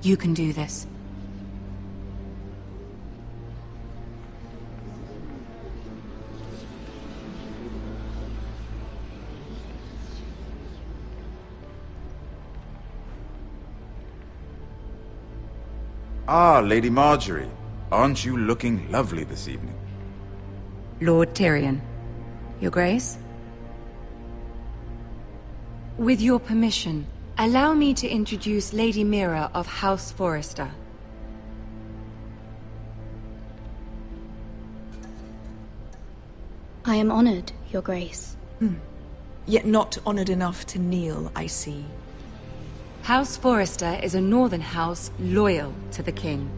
You can do this. Ah, Lady Marjorie. Aren't you looking lovely this evening? Lord Tyrion. Your Grace? With your permission, allow me to introduce Lady Mira of House Forrester. I am honored, Your Grace. Yet not honored enough to kneel, I see. House Forrester is a northern house loyal to the king.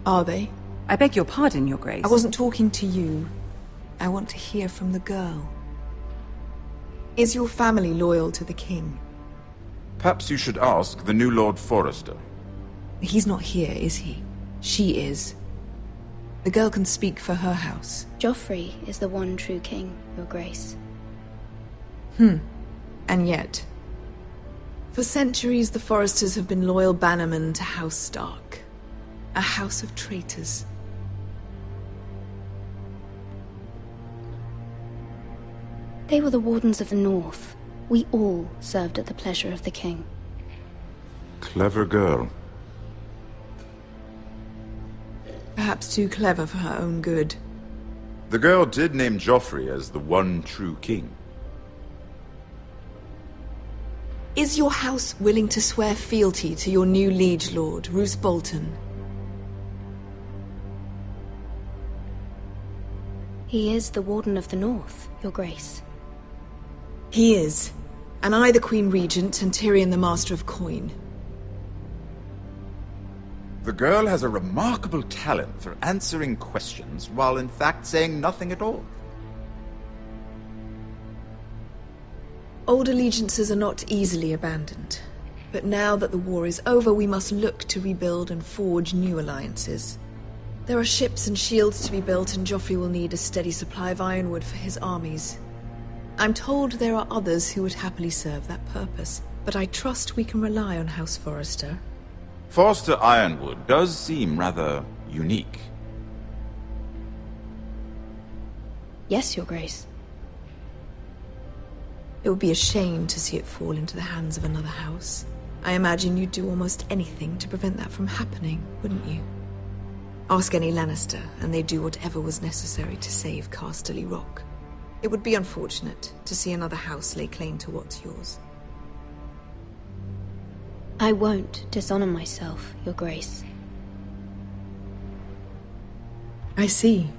Are they? I beg your pardon, Your Grace. I wasn't talking to you. I want to hear from the girl. Is your family loyal to the king? Perhaps you should ask the new Lord Forrester. He's not here, is he? She is. The girl can speak for her house. Joffrey is the one true king, Your Grace. And yet... For centuries, the Forresters have been loyal bannermen to House Stark. A house of traitors. They were the Wardens of the North. We all served at the pleasure of the king. Clever girl. Perhaps too clever for her own good. The girl did name Joffrey as the one true king. Is your house willing to swear fealty to your new liege lord, Roose Bolton? He is the Warden of the North, Your Grace. He is. And I the Queen Regent and Tyrion the Master of Coin. The girl has a remarkable talent for answering questions while in fact saying nothing at all. Old allegiances are not easily abandoned. But now that the war is over, we must look to rebuild and forge new alliances. There are ships and shields to be built, and Joffrey will need a steady supply of ironwood for his armies. I'm told there are others who would happily serve that purpose, but I trust we can rely on House Forrester. Forster Ironwood does seem rather unique. Yes, Your Grace. It would be a shame to see it fall into the hands of another house. I imagine you'd do almost anything to prevent that from happening, wouldn't you? Ask any Lannister, and they'd do whatever was necessary to save Casterly Rock. It would be unfortunate to see another house lay claim to what's yours. I won't dishonor myself, Your Grace. I see.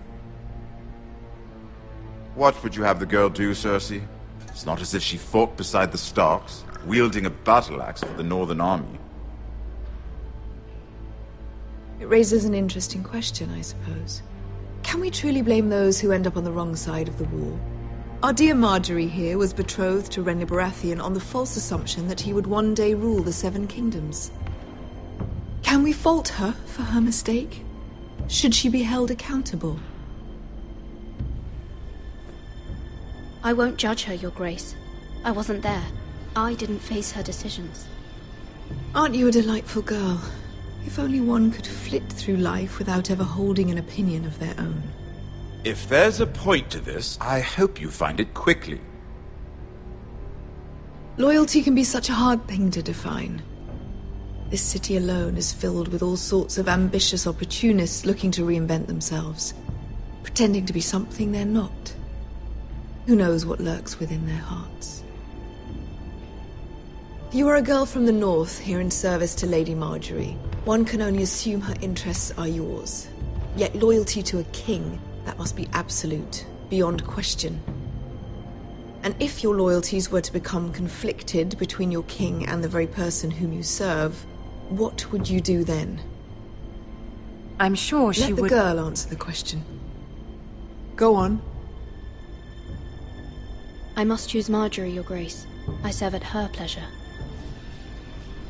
What would you have the girl do, Cersei? It's not as if she fought beside the Starks, wielding a battle axe for the Northern Army. It raises an interesting question, I suppose. Can we truly blame those who end up on the wrong side of the war? Our dear Marjorie here was betrothed to Renly Baratheon on the false assumption that he would one day rule the Seven Kingdoms. Can we fault her for her mistake? Should she be held accountable? I won't judge her, Your Grace. I wasn't there. I didn't face her decisions. Aren't you a delightful girl? If only one could flit through life without ever holding an opinion of their own. If there's a point to this, I hope you find it quickly. Loyalty can be such a hard thing to define. This city alone is filled with all sorts of ambitious opportunists looking to reinvent themselves, pretending to be something they're not. Who knows what lurks within their hearts? You are a girl from the north, here in service to Lady Marjorie. One can only assume her interests are yours. Yet loyalty to a king, that must be absolute, beyond question. And if your loyalties were to become conflicted between your king and the very person whom you serve, what would you do then? I'm sure she would... Let the girl answer the question. Go on. I must choose Marjorie, Your Grace. I serve at her pleasure.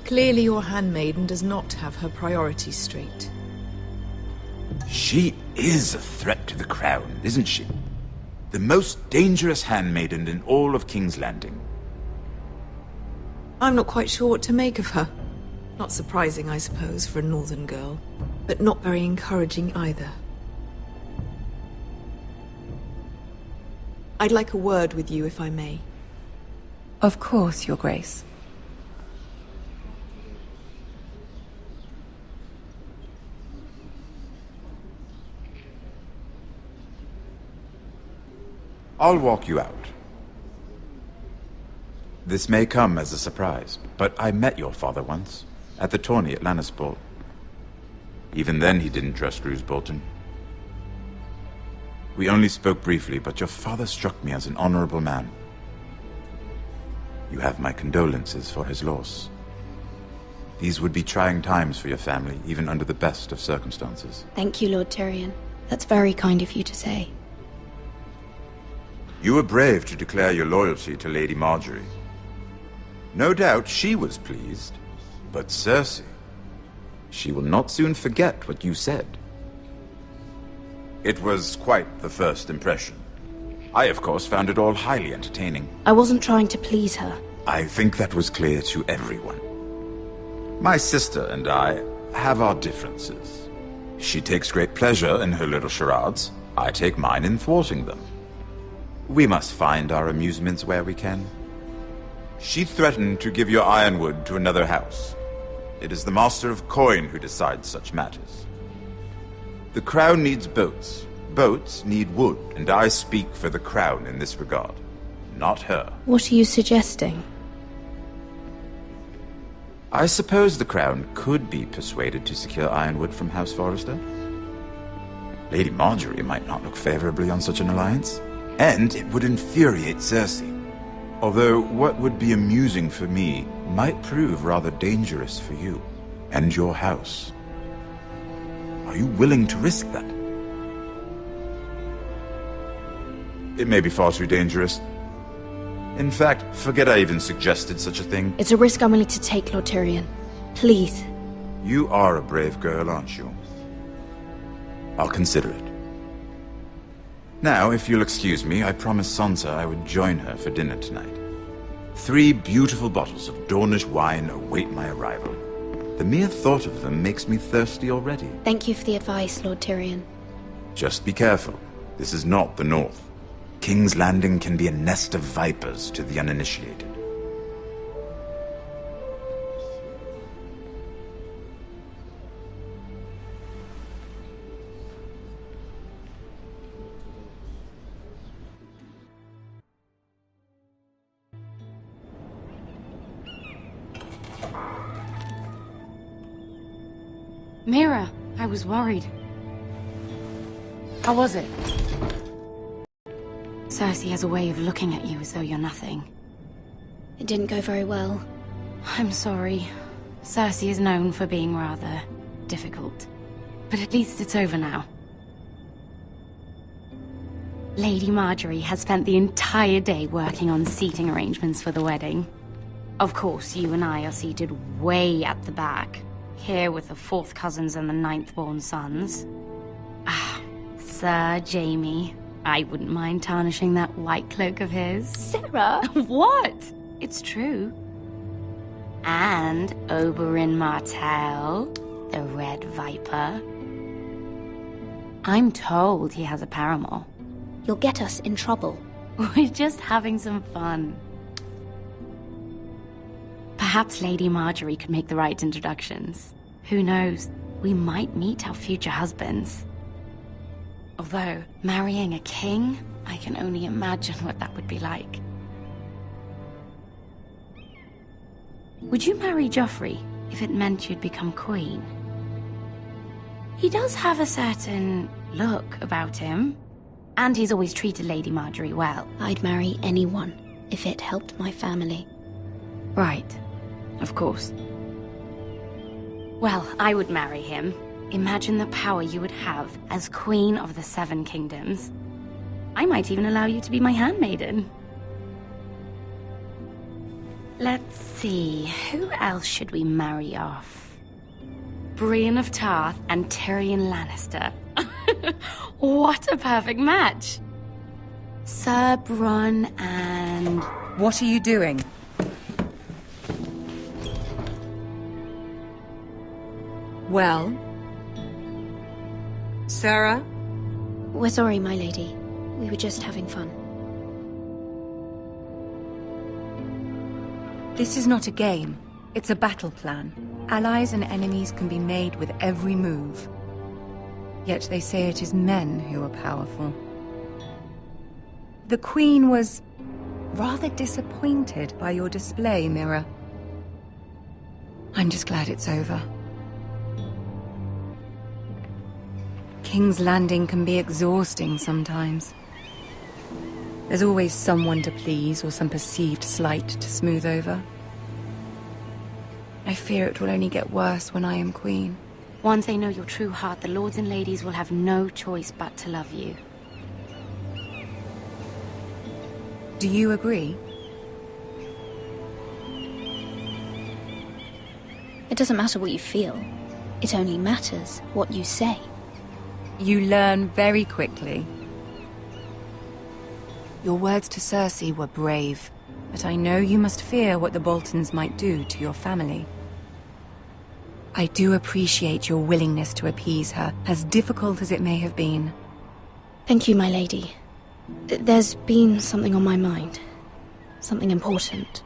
Clearly your handmaiden does not have her priorities straight. She is a threat to the crown, isn't she? The most dangerous handmaiden in all of King's Landing. I'm not quite sure what to make of her. Not surprising, I suppose, for a northern girl, but not very encouraging either. I'd like a word with you, if I may. Of course, Your Grace. I'll walk you out. This may come as a surprise, but I met your father once, at the tourney at Lannisport. Even then he didn't trust Roose Bolton. We only spoke briefly, but your father struck me as an honorable man. You have my condolences for his loss. These would be trying times for your family, even under the best of circumstances. Thank you, Lord Tyrion. That's very kind of you to say. You were brave to declare your loyalty to Lady Margaery. No doubt she was pleased, but Cersei, she will not soon forget what you said. It was quite the first impression. I, of course, found it all highly entertaining. I wasn't trying to please her. I think that was clear to everyone. My sister and I have our differences. She takes great pleasure in her little charades. I take mine in thwarting them. We must find our amusements where we can. She threatened to give your ironwood to another house. It is the Master of Coin who decides such matters. The Crown needs boats. Boats need wood, and I speak for the Crown in this regard, not her. What are you suggesting? I suppose the Crown could be persuaded to secure ironwood from House Forrester. Lady Margaery might not look favorably on such an alliance, and it would infuriate Cersei. Although what would be amusing for me might prove rather dangerous for you and your house. Are you willing to risk that? It may be far too dangerous. In fact, forget I even suggested such a thing. It's a risk I'm willing to take, Lord Tyrion. Please. You are a brave girl, aren't you? I'll consider it. Now, if you'll excuse me, I promised Sansa I would join her for dinner tonight. 3 beautiful bottles of Dornish wine await my arrival. The mere thought of them makes me thirsty already. Thank you for the advice, Lord Tyrion. Just be careful. This is not the North. King's Landing can be a nest of vipers to the uninitiated. Mira, I was worried. How was it? Cersei has a way of looking at you as though you're nothing. It didn't go very well. I'm sorry. Cersei is known for being rather difficult. But at least it's over now. Lady Margaery has spent the entire day working on seating arrangements for the wedding. Of course, you and I are seated way at the back. Here with the 4th cousins and the 9th-born sons. Ah, Sir Jaime. I wouldn't mind tarnishing that white cloak of his. Sarah! What? It's true. And Oberyn Martell, the Red Viper. I'm told he has a paramour. You'll get us in trouble. We're just having some fun. Perhaps Lady Margaery could make the right introductions. Who knows? We might meet our future husbands. Although, marrying a king, I can only imagine what that would be like. Would you marry Joffrey if it meant you'd become queen? He does have a certain look about him, and he's always treated Lady Margaery well. I'd marry anyone if it helped my family. Right. Of course. Well, I would marry him. Imagine the power you would have as Queen of the 7 Kingdoms. I might even allow you to be my handmaiden. Let's see, who else should we marry off? Brienne of Tarth and Tyrion Lannister. What a perfect match! Sir Bronn and... What are you doing? Well? Sarah? We're sorry, my lady. We were just having fun. This is not a game. It's a battle plan. Allies and enemies can be made with every move. Yet they say it is men who are powerful. The Queen was rather disappointed by your display, Mira. I'm just glad it's over. King's Landing can be exhausting sometimes. There's always someone to please or some perceived slight to smooth over. I fear it will only get worse when I am queen. Once they know your true heart, the lords and ladies will have no choice but to love you. Do you agree? It doesn't matter what you feel. It only matters what you say. You learn very quickly. Your words to Cersei were brave, but I know you must fear what the Boltons might do to your family. I do appreciate your willingness to appease her, as difficult as it may have been. Thank you, my lady. There's been something on my mind. Something important.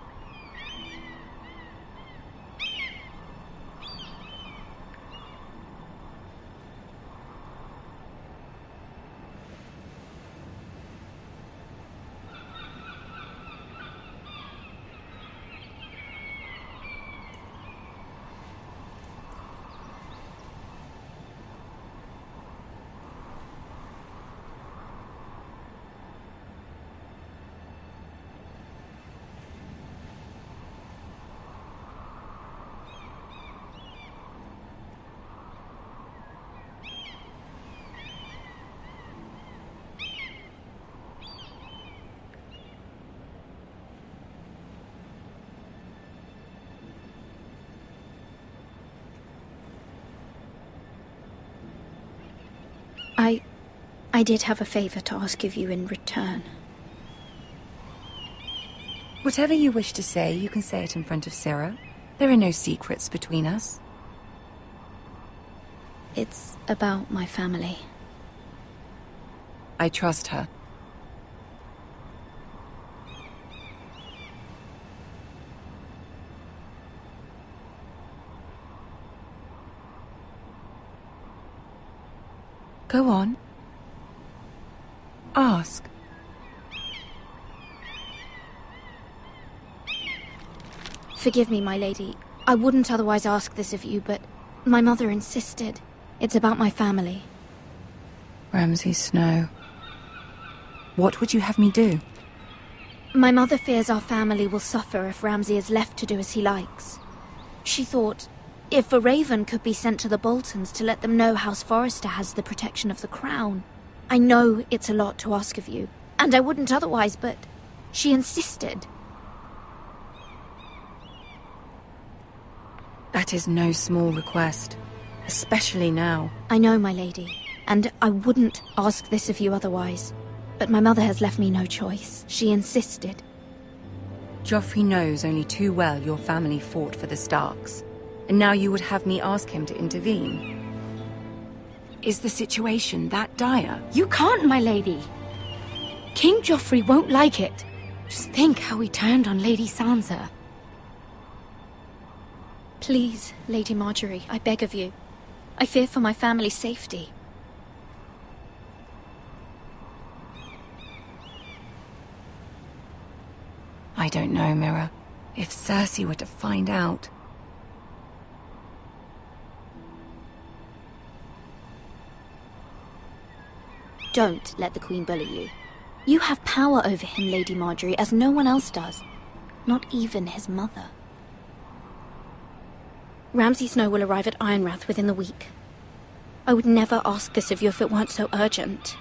I did have a favor to ask of you in return. Whatever you wish to say, you can say it in front of Sarah. There are no secrets between us. It's about my family. I trust her. Go on. Ask. Forgive me, my lady. I wouldn't otherwise ask this of you, but my mother insisted. It's about my family. Ramsay Snow. What would you have me do? My mother fears our family will suffer if Ramsay is left to do as he likes. She thought, if a raven could be sent to the Boltons to let them know House Forrester has the protection of the crown. I know it's a lot to ask of you, and I wouldn't otherwise, but she insisted. That is no small request, especially now. I know, my lady, and I wouldn't ask this of you otherwise. But my mother has left me no choice. She insisted. Joffrey knows only too well your family fought for the Starks, and now you would have me ask him to intervene. Is the situation that dire? You can't, my lady. King Joffrey won't like it. Just think how he turned on Lady Sansa. Please, Lady Margaery, I beg of you. I fear for my family's safety. I don't know, Mira. If Cersei were to find out... Don't let the Queen bully you. You have power over him, Lady Margaery, as no one else does. Not even his mother. Ramsay Snow will arrive at Ironrath within the week. I would never ask this of you if it weren't so urgent.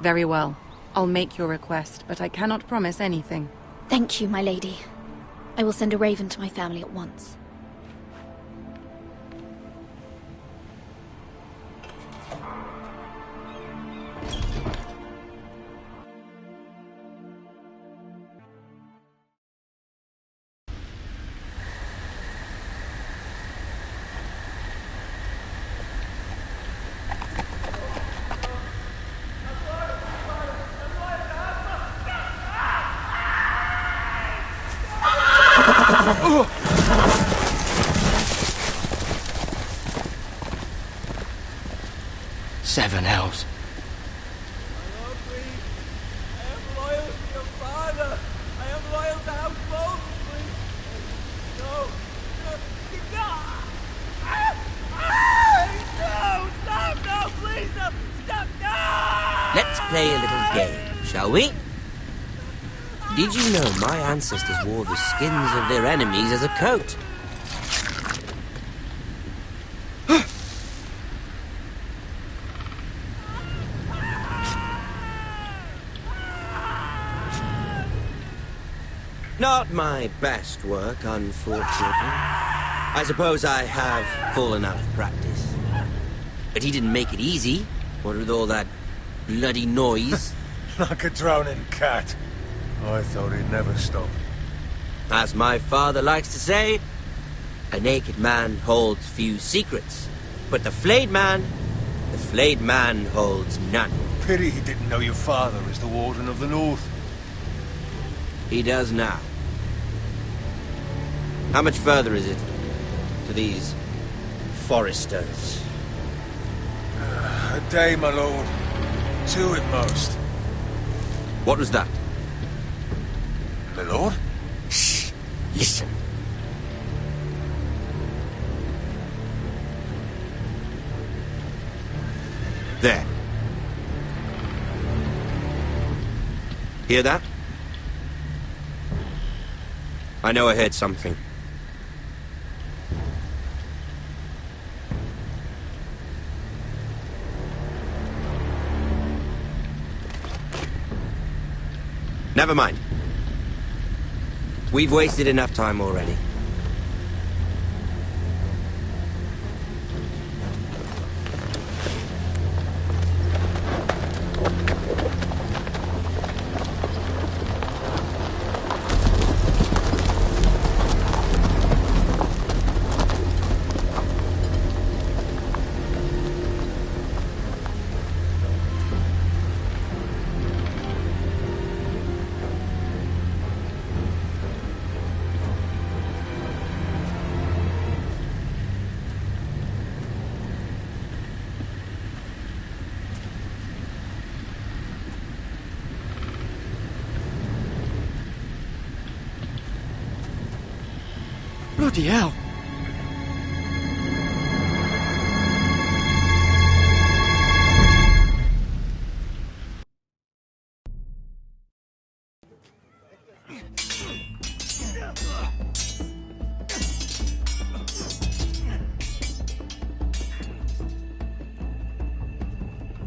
Very well. I'll make your request, but I cannot promise anything. Thank you, my lady. I will send a raven to my family at once. Seven hells. Let's play a little game, shall we? Did you know my ancestors wore the skins of their enemies as a coat? Not my best work, unfortunately. I suppose I have fallen out of practice. But he didn't make it easy, what with all that bloody noise. Like a drowning cat. I thought he'd never stop. As my father likes to say, a naked man holds few secrets. But the flayed man holds none. Pity he didn't know your father is the Warden of the North. He does now. How much further is it to these Forresters? A day, my lord. 2 at most. What was that? My lord? Shh! Listen. There. Hear that? I know I heard something. Never mind. We've wasted enough time already. Bloody hell.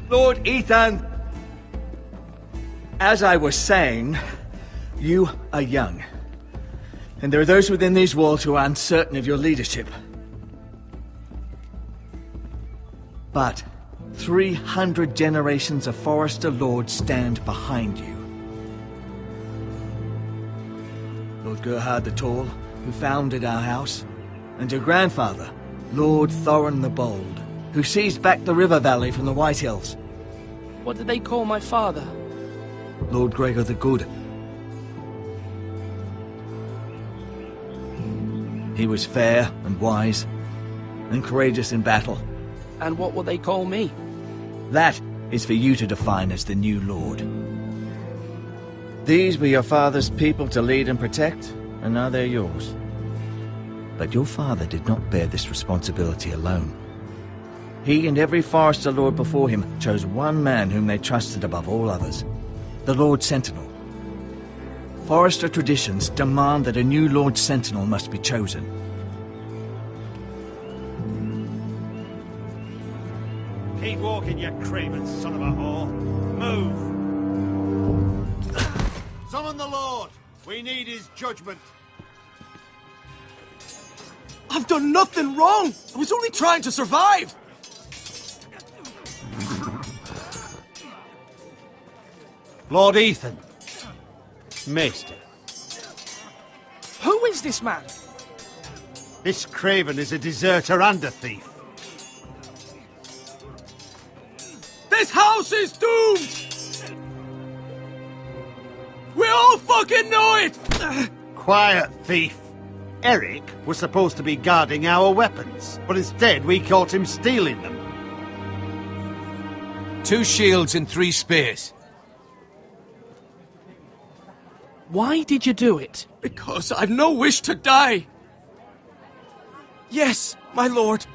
Lord Ethan, as I was saying, you are young. And there are those within these walls who are uncertain of your leadership. But 300 generations of Forrester lords stand behind you. Lord Gerhard the Tall, who founded our house, and your grandfather, Lord Thorin the Bold, who seized back the river valley from the White Hills. What did they call my father? Lord Gregor the Good. He was fair and wise, and courageous in battle. And what will they call me? That is for you to define as the new lord. These were your father's people to lead and protect, and now they're yours. But your father did not bear this responsibility alone. He and every Forrester lord before him chose one man whom they trusted above all others, the Lord Sentinel. Forrester traditions demand that a new Lord Sentinel must be chosen. Keep walking, you craven son of a whore. Move! Summon the Lord! We need his judgment. I've done nothing wrong! I was only trying to survive! Lord Ethan. Maester. Who is this man? This craven is a deserter and a thief. This house is doomed! We all fucking know it! Quiet, thief. Eric was supposed to be guarding our weapons, but instead we caught him stealing them. 2 shields and 3 spears. Why did you do it? Because I've no wish to die. Yes, my lord,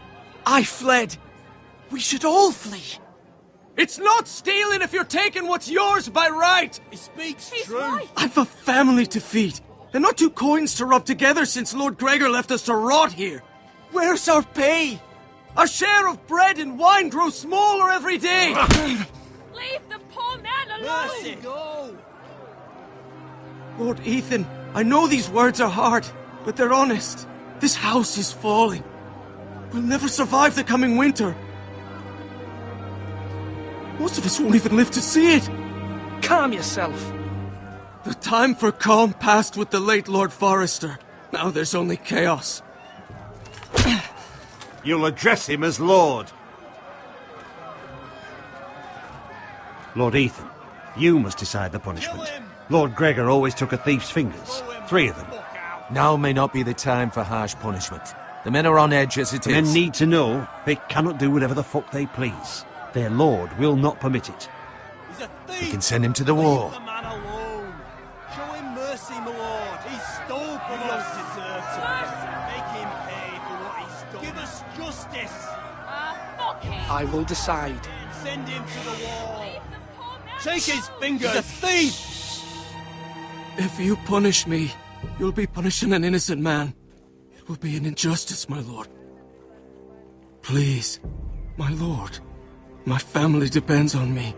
I fled. We should all flee. It's not stealing if you're taking what's yours by right. He speaks He's true. right. I've a family to feed, and not 2 coins to rub together since Lord Gregor left us to rot here. Where's our pay? Our share of bread and wine grows smaller every day. Leave the poor man alone! Mercy, go! Lord Ethan, I know these words are hard, but they're honest. This house is falling. We'll never survive the coming winter. Most of us won't even live to see it. Calm yourself. The time for calm passed with the late Lord Forrester. Now there's only chaos. You'll address him as Lord. Lord Ethan, you must decide the punishment. Lord Gregor always took a thief's fingers. 3 of them. Now may not be the time for harsh punishment. The men are on edge as it is. Men need to know they cannot do whatever the fuck they please. Their lord will not permit it. He's a thief. We can send him to the wall. Leave the man alone. Show him mercy, my lord. He stole from us. Deserves it. Make him pay for what he stole. Give us justice. Fuck him! I will decide. Send him to the wall. Leave the poor man Take his alone. fingers. He's a thief. If you punish me, you'll be punishing an innocent man. It will be an injustice, my lord. Please, my lord. My family depends on me.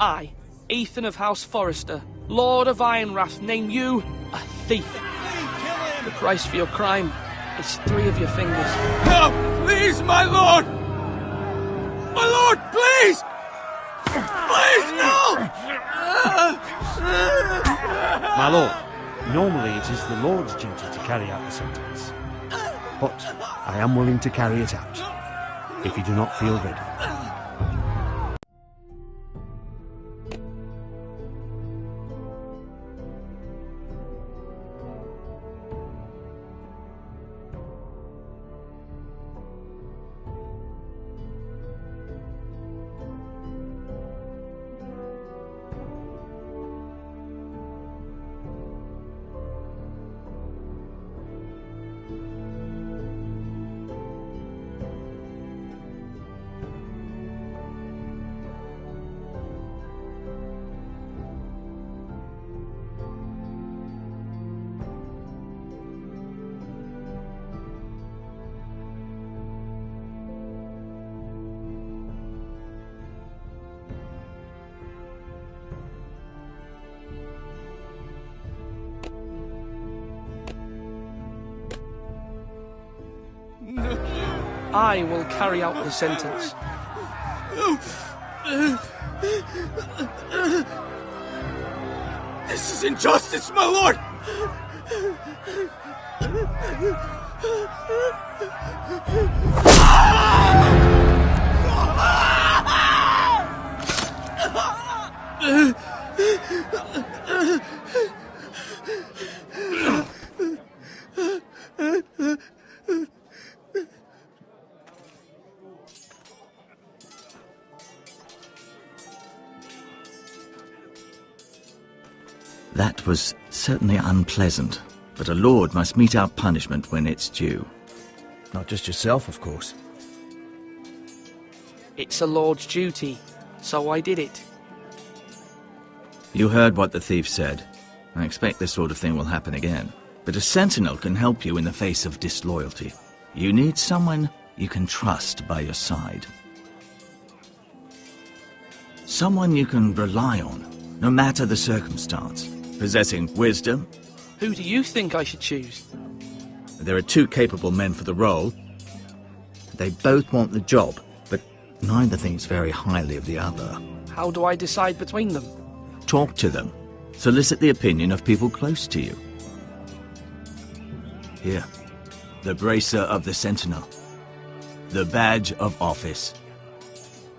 I, Ethan of House Forrester, Lord of Ironrath, name you a thief. The price for your crime is 3 of your fingers. No, please, my lord! My lord, please! Please, no! My lord, normally it is the Lord's duty to carry out the sentence. But I am willing to carry it out, if you do not feel ready. I will carry out the sentence. This is injustice, my lord! That was certainly unpleasant, but a lord must mete out punishment when it's due. Not just yourself, of course. It's a lord's duty, so I did it. You heard what the thief said. I expect this sort of thing will happen again. But a sentinel can help you in the face of disloyalty. You need someone you can trust by your side. Someone you can rely on, no matter the circumstance. Possessing wisdom. Who do you think I should choose? There are two capable men for the role. They both want the job, but neither thinks very highly of the other. How do I decide between them? Talk to them. Solicit the opinion of people close to you. Here, the bracer of the Sentinel. The badge of office.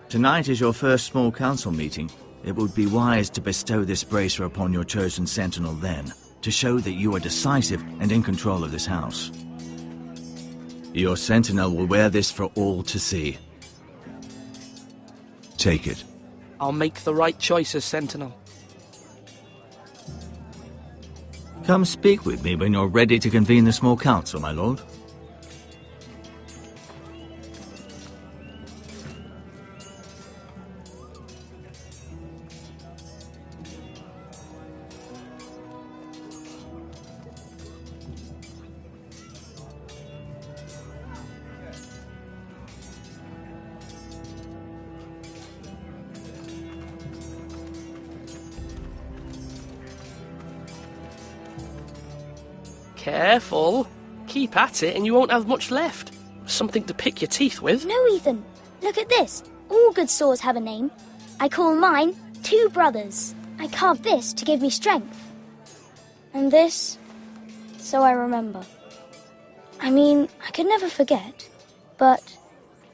Tonight is your first small council meeting. It would be wise to bestow this bracer upon your chosen Sentinel then, to show that you are decisive and in control of this house. Your Sentinel will wear this for all to see. Take it. I'll make the right choice as Sentinel. Come speak with me when you're ready to convene the small council, my lord. Careful. Keep at it and you won't have much left. Something to pick your teeth with. No, Ethan. Look at this. All good swords have a name. I call mine Two Brothers. I carved this to give me strength. And this, so I remember. I mean, I could never forget. But,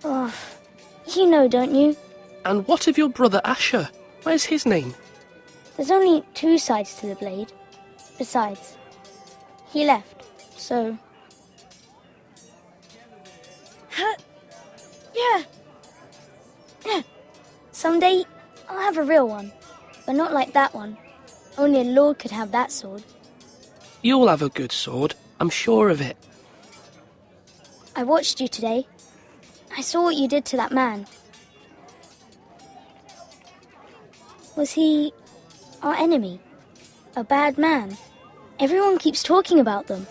you know, don't you? And what of your brother Asher? Where's his name? There's only two sides to the blade. Besides, he left, so... Yeah. Someday, I'll have a real one. But not like that one. Only a lord could have that sword. You'll have a good sword. I'm sure of it. I watched you today. I saw what you did to that man. Was he our enemy? A bad man? Everyone keeps talking about them.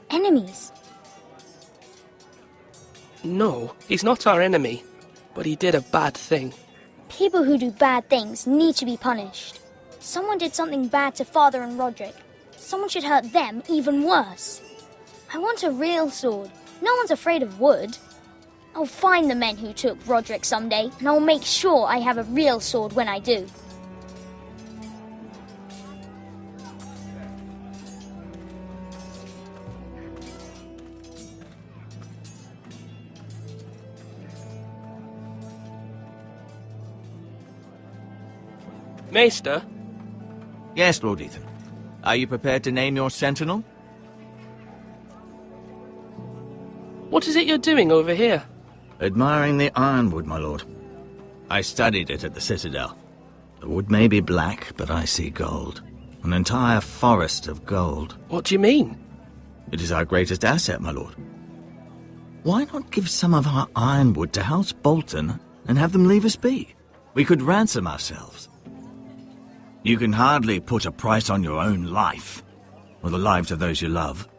Enemies. No, he's not our enemy. But he did a bad thing. People who do bad things need to be punished. Someone did something bad to Father and Roderick. Someone should hurt them even worse. I want a real sword. No one's afraid of wood. I'll find the men who took Roderick someday, and I'll make sure I have a real sword when I do. Maester? Yes, Lord Ethan. Are you prepared to name your sentinel? What is it you're doing over here? Admiring the ironwood, my lord. I studied it at the Citadel. The wood may be black, but I see gold. An entire forest of gold. What do you mean? It is our greatest asset, my lord. Why not give some of our ironwood to House Bolton and have them leave us be? We could ransom ourselves. You can hardly put a price on your own life, or the lives of those you love.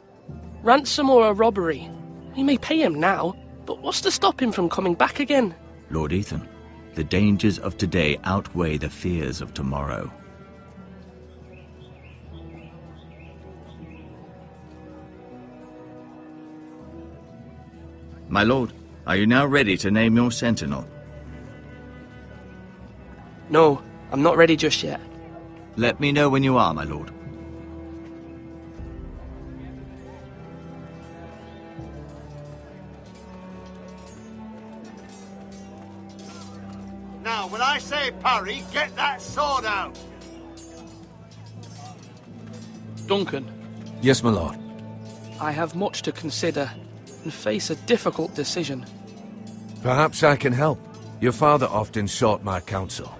Ransom or a robbery? We may pay him now, but what's to stop him from coming back again? Lord Ethan, the dangers of today outweigh the fears of tomorrow. My lord, are you now ready to name your sentinel? No, I'm not ready just yet. Let me know when you are, my lord. Now, when I say parry, get that sword out! Duncan. Yes, my lord. I have much to consider and face a difficult decision. Perhaps I can help. Your father often sought my counsel.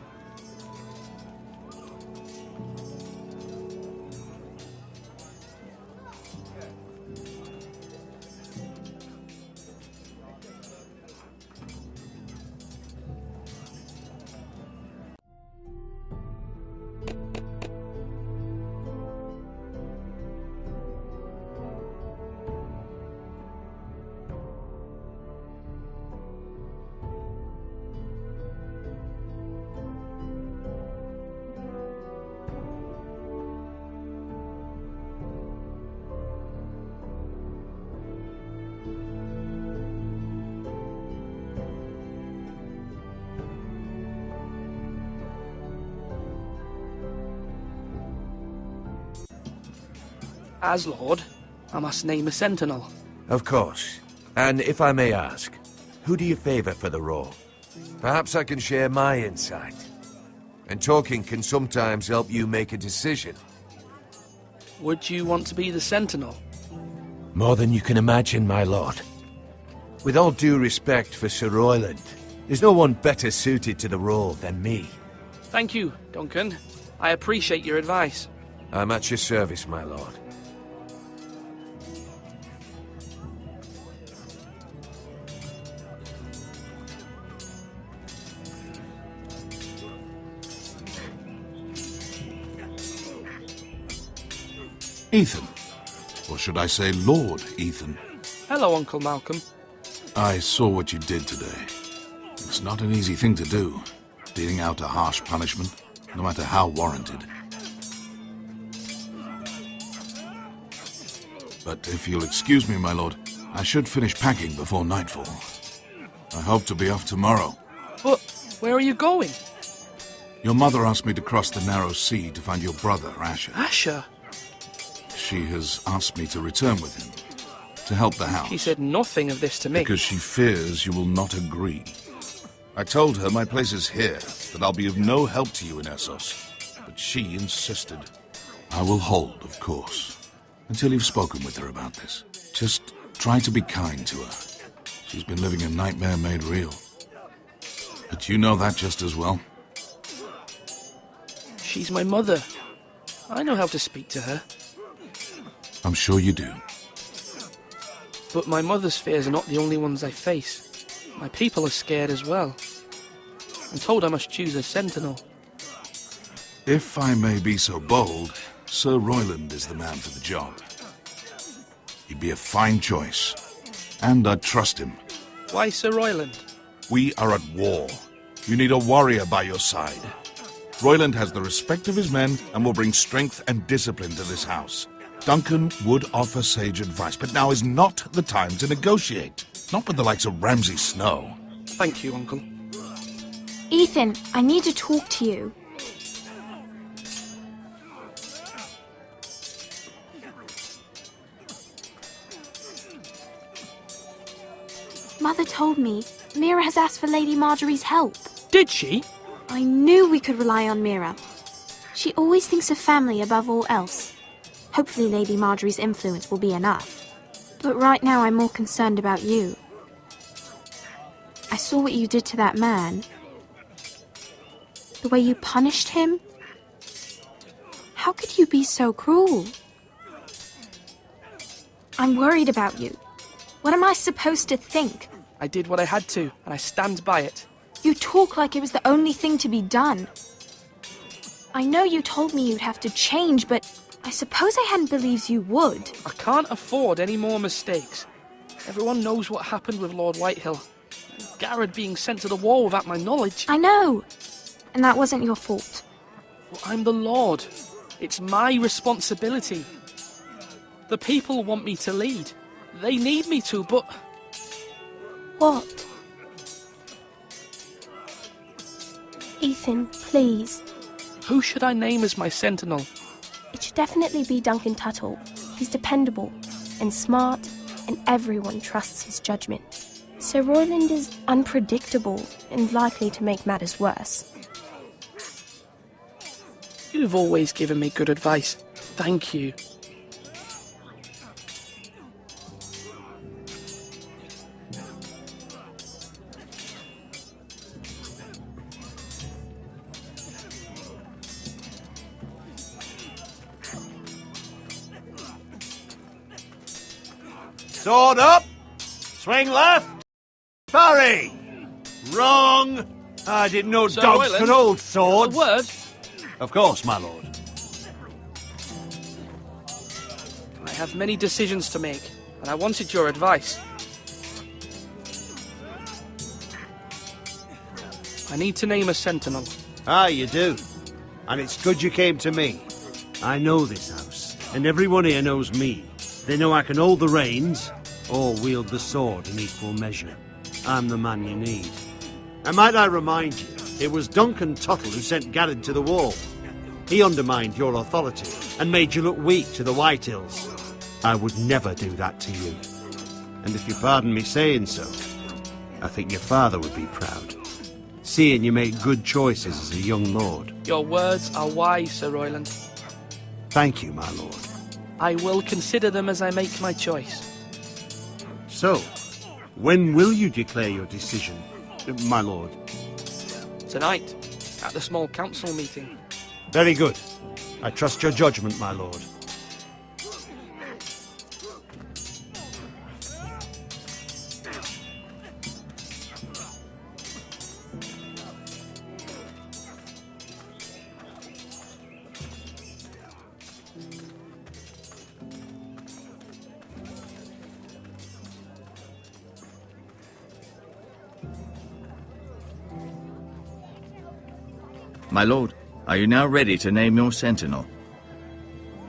As Lord, I must name a sentinel. Of course. And if I may ask, who do you favor for the role? Perhaps I can share my insight. And talking can sometimes help you make a decision. Would you want to be the sentinel? More than you can imagine, my lord. With all due respect for Sir Royland, there's no one better suited to the role than me. Thank you, Duncan. I appreciate your advice. I'm at your service, my lord. Ethan. Or should I say Lord Ethan? Hello, Uncle Malcolm. I saw what you did today. It's not an easy thing to do, dealing out a harsh punishment, no matter how warranted. But if you'll excuse me, my lord, I should finish packing before nightfall. I hope to be off tomorrow. But where are you going? Your mother asked me to cross the narrow sea to find your brother, Asher. Asher? She has asked me to return with him, to help the house. She said nothing of this to me. Because she fears you will not agree. I told her my place is here, that I'll be of no help to you in Essos. But she insisted. I will hold, of course, until you've spoken with her about this. Just try to be kind to her. She's been living a nightmare made real. But you know that just as well. She's my mother. I know how to speak to her. I'm sure you do. But my mother's fears are not the only ones I face. My people are scared as well. I'm told I must choose a sentinel. If I may be so bold, Sir Royland is the man for the job. He'd be a fine choice, and I'd trust him. Why Sir Royland? We are at war. You need a warrior by your side. Royland has the respect of his men and will bring strength and discipline to this house. Duncan would offer sage advice, but now is not the time to negotiate. Not with the likes of Ramsay Snow. Thank you, Uncle. Ethan, I need to talk to you. Mother told me Mira has asked for Lady Marjorie's help. Did she? I knew we could rely on Mira. She always thinks of family above all else. Hopefully Lady Marjorie's influence will be enough. But right now I'm more concerned about you. I saw what you did to that man. The way you punished him. How could you be so cruel? I'm worried about you. What am I supposed to think? I did what I had to, and I stand by it. You talk like it was the only thing to be done. I know you told me you'd have to change, but I suppose I hadn't believed you would. I can't afford any more mistakes. Everyone knows what happened with Lord Whitehill. Garrett being sent to the war without my knowledge. I know. And that wasn't your fault. Well, I'm the Lord. It's my responsibility. The people want me to lead. They need me to, but What? Ethan, please. Who should I name as my sentinel? It should definitely be Duncan Tuttle. He's dependable and smart, and everyone trusts his judgment. Sir Royland is unpredictable and likely to make matters worse. You've always given me good advice. Thank you. Sword up! Swing left! Parry! Wrong! I didn't know Sir dogs Royland, could hold swords. A word? Of course, my lord. I have many decisions to make, and I wanted your advice. I need to name a sentinel. Ah, you do. And it's good you came to me. I know this house, and everyone here knows me. They know I can hold the reins, or wield the sword in equal measure. I'm the man you need. And might I remind you, it was Duncan Tuttle who sent Garrett to the wall. He undermined your authority, and made you look weak to the Whitehills. I would never do that to you. And if you pardon me saying so, I think your father would be proud, seeing you made good choices as a young lord. Your words are wise, Sir Royland. Thank you, my lord. I will consider them as I make my choice. So, when will you declare your decision, my lord? Tonight, at the small council meeting. Very good. I trust your judgment, my lord. My lord, are you now ready to name your sentinel?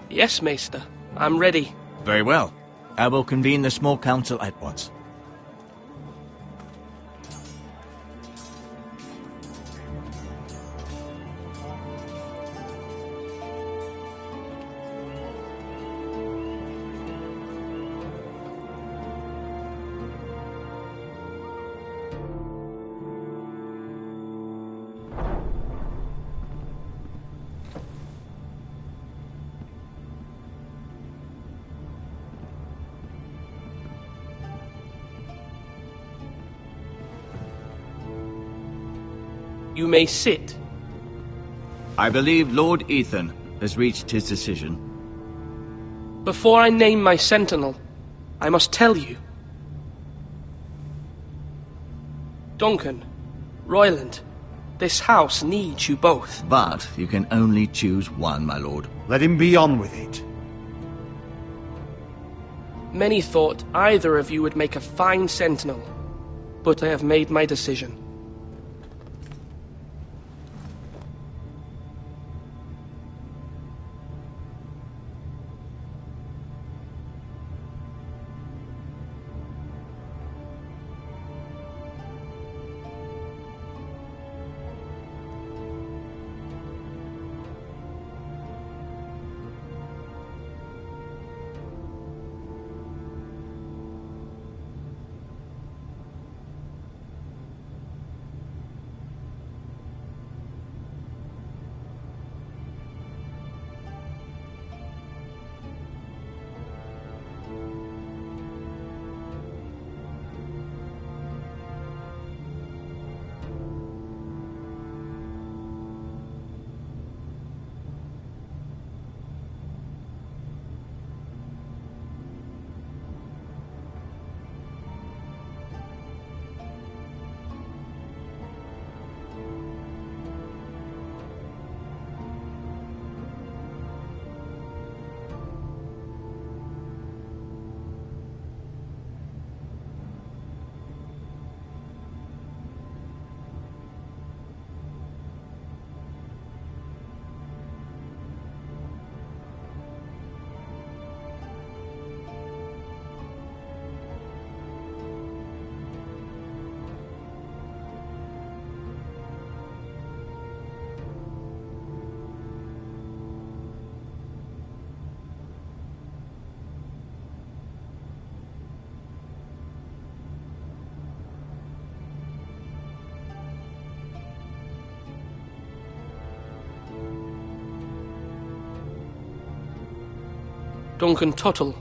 Yes, Maester. I'm ready. Very well. I will convene the small council at once. You may sit. I believe Lord Ethan has reached his decision. Before I name my sentinel, I must tell you. Duncan, Royland, this house needs you both. But you can only choose one, my lord. Let him be on with it. Many thought either of you would make a fine sentinel, but I have made my decision. Duncan Tuttle,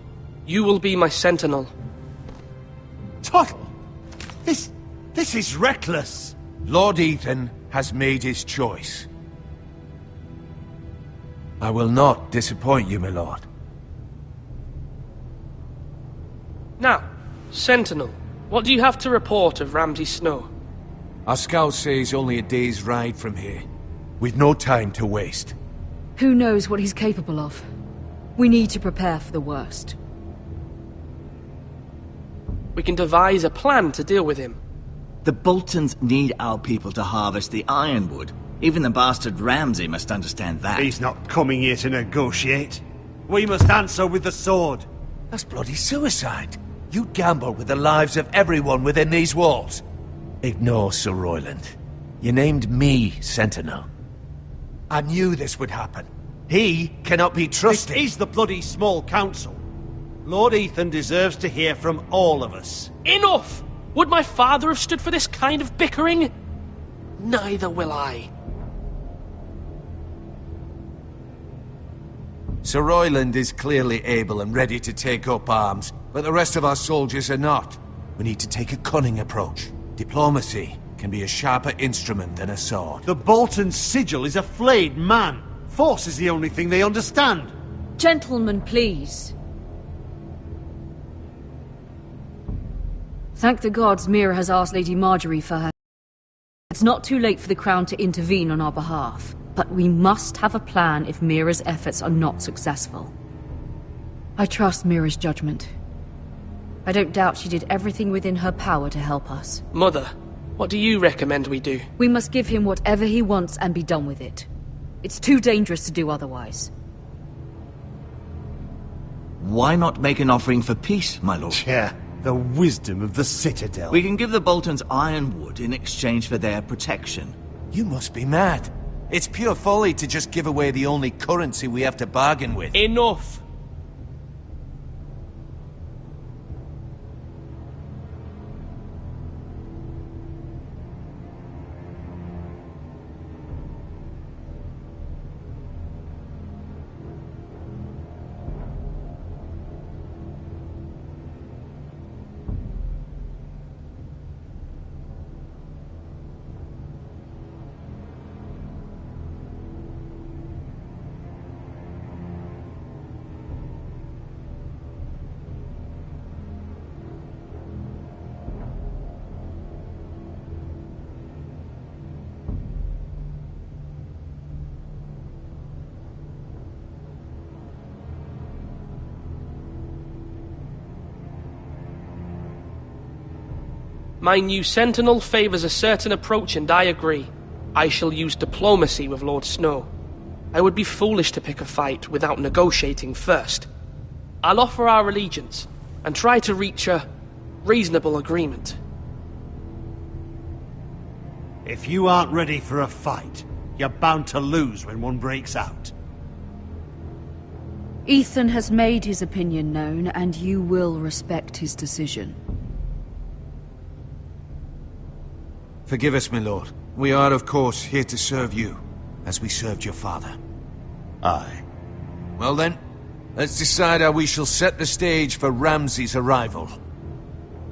you will be my sentinel. Tuttle? This is reckless. Lord Ethan has made his choice. I will not disappoint you, my lord. Now, Sentinel, what do you have to report of Ramsay Snow? Our scouts say he's only a day's ride from here, with no time to waste. Who knows what he's capable of? We need to prepare for the worst. We can devise a plan to deal with him. The Boltons need our people to harvest the ironwood. Even the bastard Ramsay must understand that. He's not coming here to negotiate. We must answer with the sword. That's bloody suicide. You gamble with the lives of everyone within these walls. Ignore Sir Royland. You named me Sentinel. I knew this would happen. He cannot be trusted. This is the bloody small council. Lord Ethan deserves to hear from all of us. Enough! Would my father have stood for this kind of bickering? Neither will I. Sir Royland is clearly able and ready to take up arms, but the rest of our soldiers are not. We need to take a cunning approach. Diplomacy can be a sharper instrument than a sword. The Bolton sigil is a flayed man. Force is the only thing they understand. Gentlemen, please. Thank the gods Mira has asked Lady Marjorie for her. It's not too late for the Crown to intervene on our behalf, but we must have a plan if Mira's efforts are not successful. I trust Mira's judgment. I don't doubt she did everything within her power to help us. Mother, what do you recommend we do? We must give him whatever he wants and be done with it. It's too dangerous to do otherwise. Why not make an offering for peace, my lord? Yeah, the wisdom of the Citadel. We can give the Boltons ironwood in exchange for their protection. You must be mad. It's pure folly to just give away the only currency we have to bargain with. Enough! My new sentinel favors a certain approach, and I agree. I shall use diplomacy with Lord Snow. I would be foolish to pick a fight without negotiating first. I'll offer our allegiance, and try to reach a reasonable agreement. If you aren't ready for a fight, you're bound to lose when one breaks out. Ethan has made his opinion known, and you will respect his decision. Forgive us, my lord. We are, of course, here to serve you, as we served your father. Aye. Well then, let's decide how we shall set the stage for Ramsay's arrival.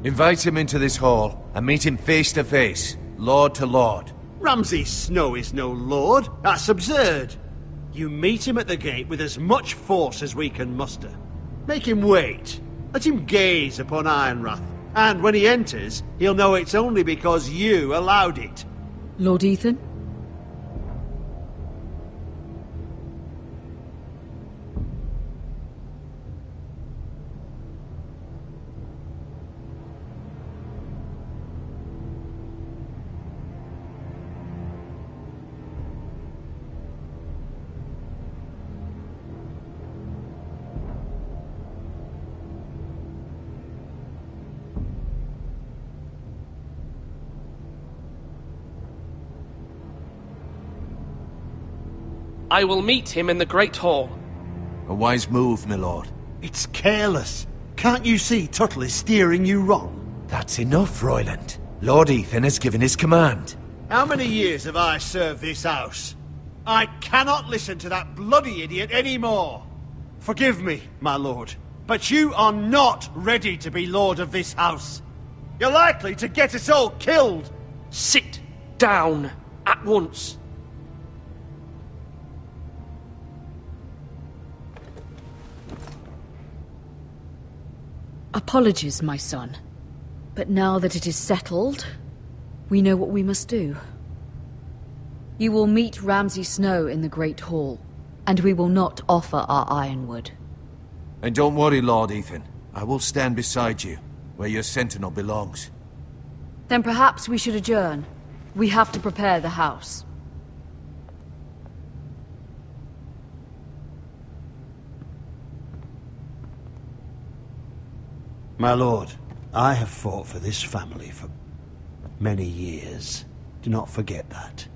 Invite him into this hall, and meet him face to face, lord to lord. Ramsay Snow is no lord. That's absurd. You meet him at the gate with as much force as we can muster. Make him wait. Let him gaze upon Ironrath. And when he enters, he'll know it's only because you allowed it. Lord Ethan? I will meet him in the Great Hall. A wise move, my lord. It's careless. Can't you see Tuttle is steering you wrong? That's enough, Royland. Lord Ethan has given his command. How many years have I served this house? I cannot listen to that bloody idiot anymore. Forgive me, my lord, but you are not ready to be lord of this house. You're likely to get us all killed. Sit down at once. Apologies, my son. But now that it is settled, we know what we must do. You will meet Ramsay Snow in the Great Hall, and we will not offer our ironwood. And don't worry, Lord Ethan. I will stand beside you, where your sentinel belongs. Then perhaps we should adjourn. We have to prepare the house. My lord, I have fought for this family for many years. Do not forget that.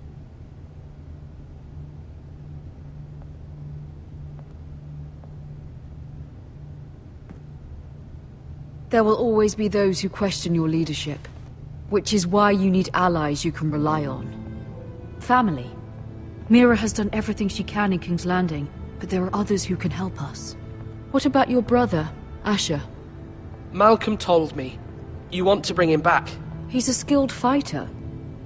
There will always be those who question your leadership, which is why you need allies you can rely on. Family. Mira has done everything she can in King's Landing, but there are others who can help us. What about your brother, Asher? Malcolm told me. You want to bring him back? He's a skilled fighter.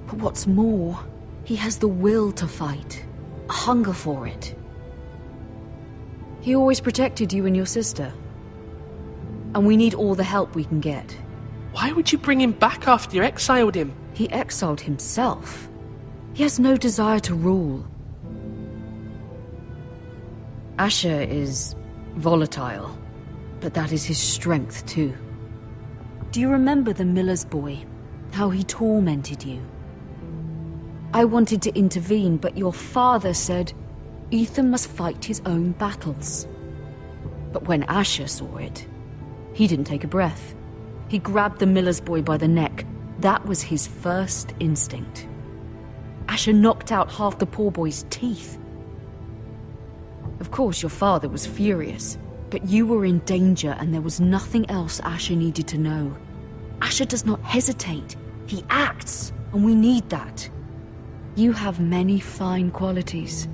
But what's more, he has the will to fight. A hunger for it. He always protected you and your sister. And we need all the help we can get. Why would you bring him back after you exiled him? He exiled himself. He has no desire to rule. Asher is volatile, but that is his strength too. Do you remember the miller's boy? How he tormented you? I wanted to intervene, but your father said Ethan must fight his own battles. But when Asher saw it, he didn't take a breath. He grabbed the miller's boy by the neck. That was his first instinct. Asher knocked out half the poor boy's teeth. Of course, your father was furious, but you were in danger and there was nothing else Asher needed to know. Asher does not hesitate. He acts, and we need that. You have many fine qualities,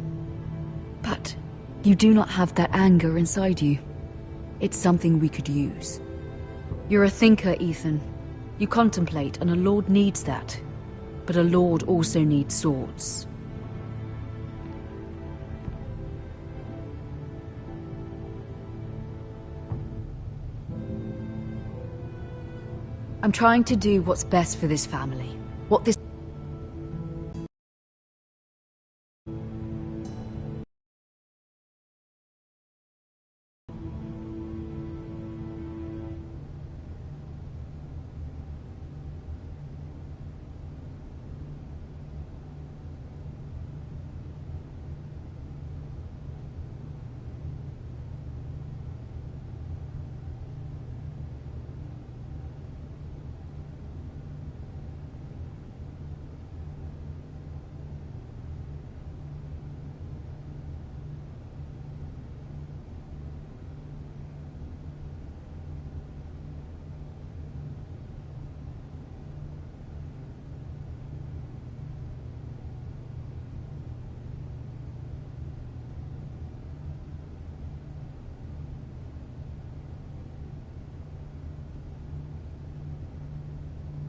but you do not have that anger inside you. It's something we could use. You're a thinker, Ethan. You contemplate, and a lord needs that. But a lord also needs swords. I'm trying to do what's best for this family. What this...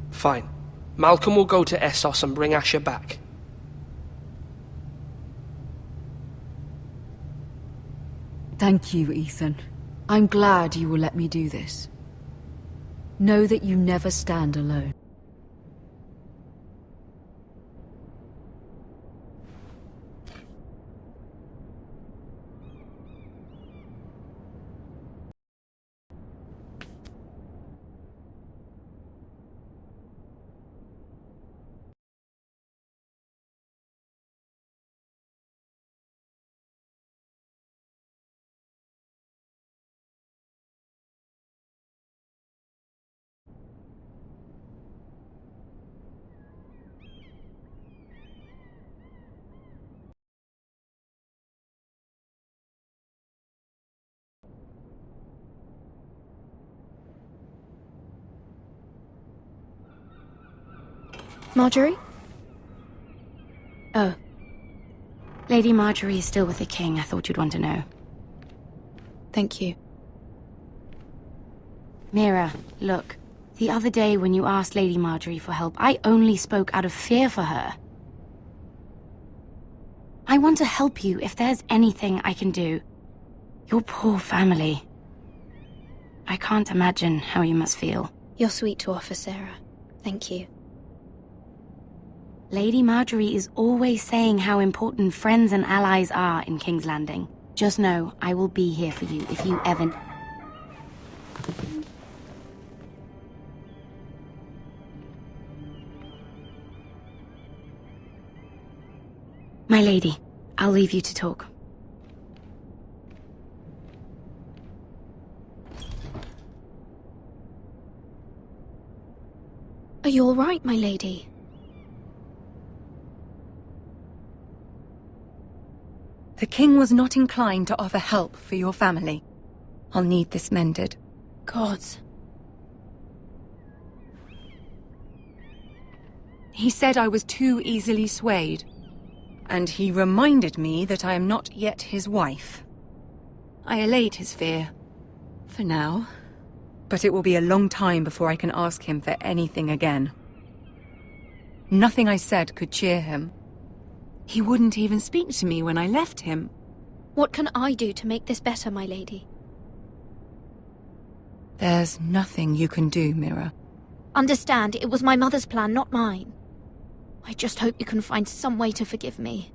Fine. Malcolm will go to Essos and bring Asher back. Thank you, Ethan. I'm glad you will let me do this. Know that you never stand alone. Marjorie? Oh. Lady Marjorie is still with the king. I thought you'd want to know. Thank you. Mira, look. The other day when you asked Lady Marjorie for help, I only spoke out of fear for her. I want to help you if there's anything I can do. Your poor family. I can't imagine how you must feel. You're sweet to offer, Sarah. Thank you. Lady Marjorie is always saying how important friends and allies are in King's Landing. Just know, I will be here for you if you ever... My lady, I'll leave you to talk. Are you all right, my lady? The king was not inclined to offer help for your family. I'll need this mended. Gods. He said I was too easily swayed. And he reminded me that I am not yet his wife. I allayed his fear. For now. But it will be a long time before I can ask him for anything again. Nothing I said could cheer him. He wouldn't even speak to me when I left him. What can I do to make this better, my lady? There's nothing you can do, Mira. Understand, it was my mother's plan, not mine. I just hope you can find some way to forgive me.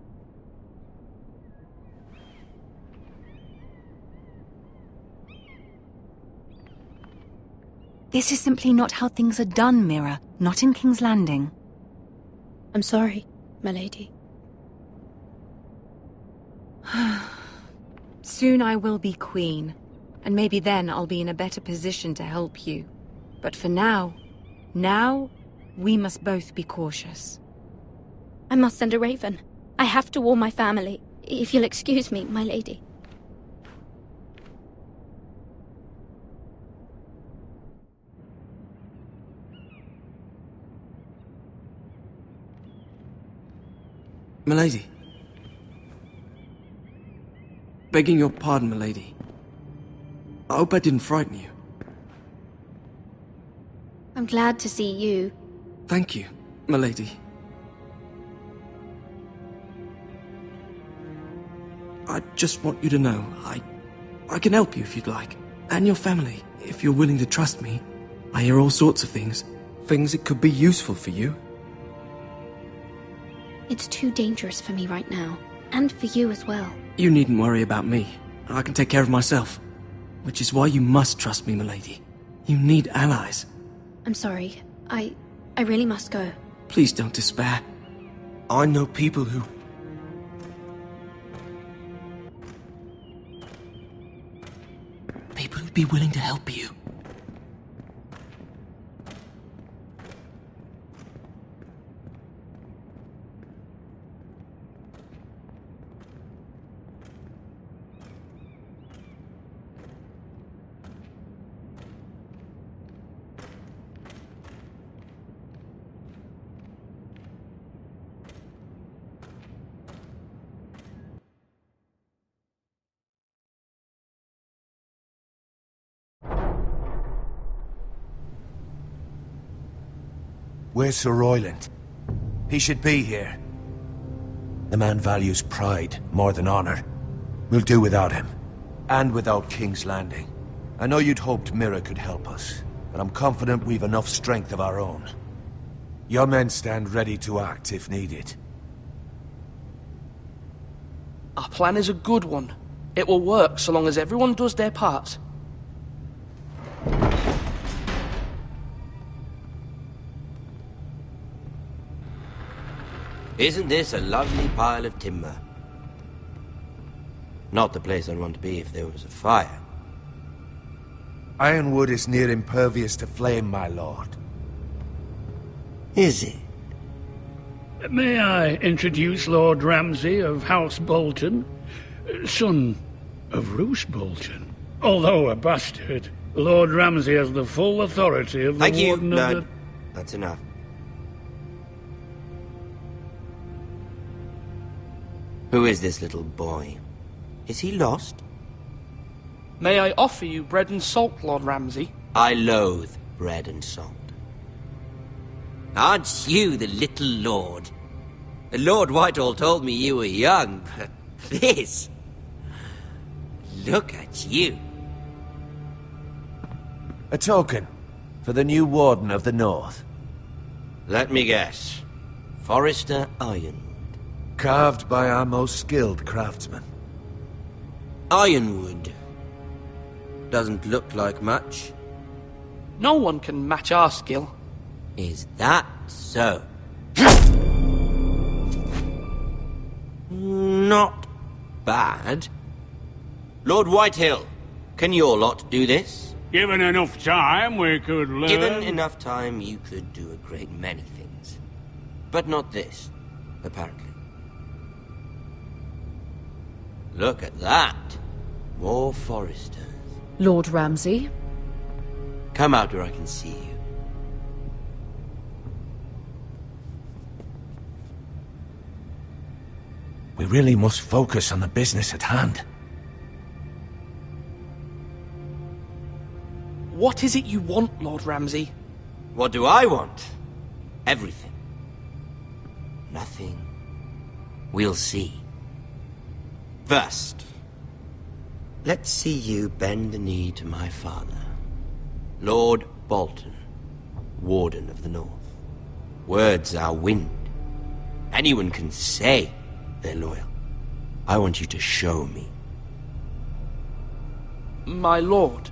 This is simply not how things are done, Mira. Not in King's Landing. I'm sorry, my lady. Soon I will be queen, and maybe then I'll be in a better position to help you. But for now, we must both be cautious. I must send a raven. I have to warn my family. If you'll excuse me, my lady. Milady. Begging your pardon, milady. I hope I didn't frighten you. I'm glad to see you. Thank you, milady. I just want you to know, I can help you if you'd like. And your family, if you're willing to trust me. I hear all sorts of things. Things that could be useful for you. It's too dangerous for me right now. And for you as well. You needn't worry about me. I can take care of myself. Which is why you must trust me, milady. You need allies. I'm sorry. I really must go. Please don't despair. I know people who... People who'd be willing to help you. Where's Sir Royland? He should be here. The man values pride more than honor. We'll do without him. And without King's Landing. I know you'd hoped Mira could help us, but I'm confident we've enough strength of our own. Your men stand ready to act if needed. Our plan is a good one. It will work so long as everyone does their part. Isn't this a lovely pile of timber? Not the place I'd want to be if there was a fire. Ironwood is near impervious to flame, my lord. Is it? May I introduce Lord Ramsay of House Bolton, son of Roose Bolton. Although a bastard, Lord Ramsay has the full authority of the Warden of the... That's enough. Who is this little boy? Is he lost? May I offer you bread and salt, Lord Ramsay? I loathe bread and salt. Aren't you the little lord? Lord Whitehall told me you were young, but this... Look at you. A token for the new Warden of the North. Let me guess. Forrester Ironwood. Carved by our most skilled craftsmen. Ironwood. Doesn't look like much. No one can match our skill. Is that so? Not bad. Lord Whitehill, can your lot do this? Given enough time, we could learn. Given enough time, you could do a great many things. But not this, apparently. Look at that. More Forresters. Lord Ramsay? Come out where I can see you. We really must focus on the business at hand. What is it you want, Lord Ramsay? What do I want? Everything. Nothing. We'll see. First, let's see you bend the knee to my father, Lord Bolton, Warden of the North. Words are wind. Anyone can say they're loyal. I want you to show me. My lord.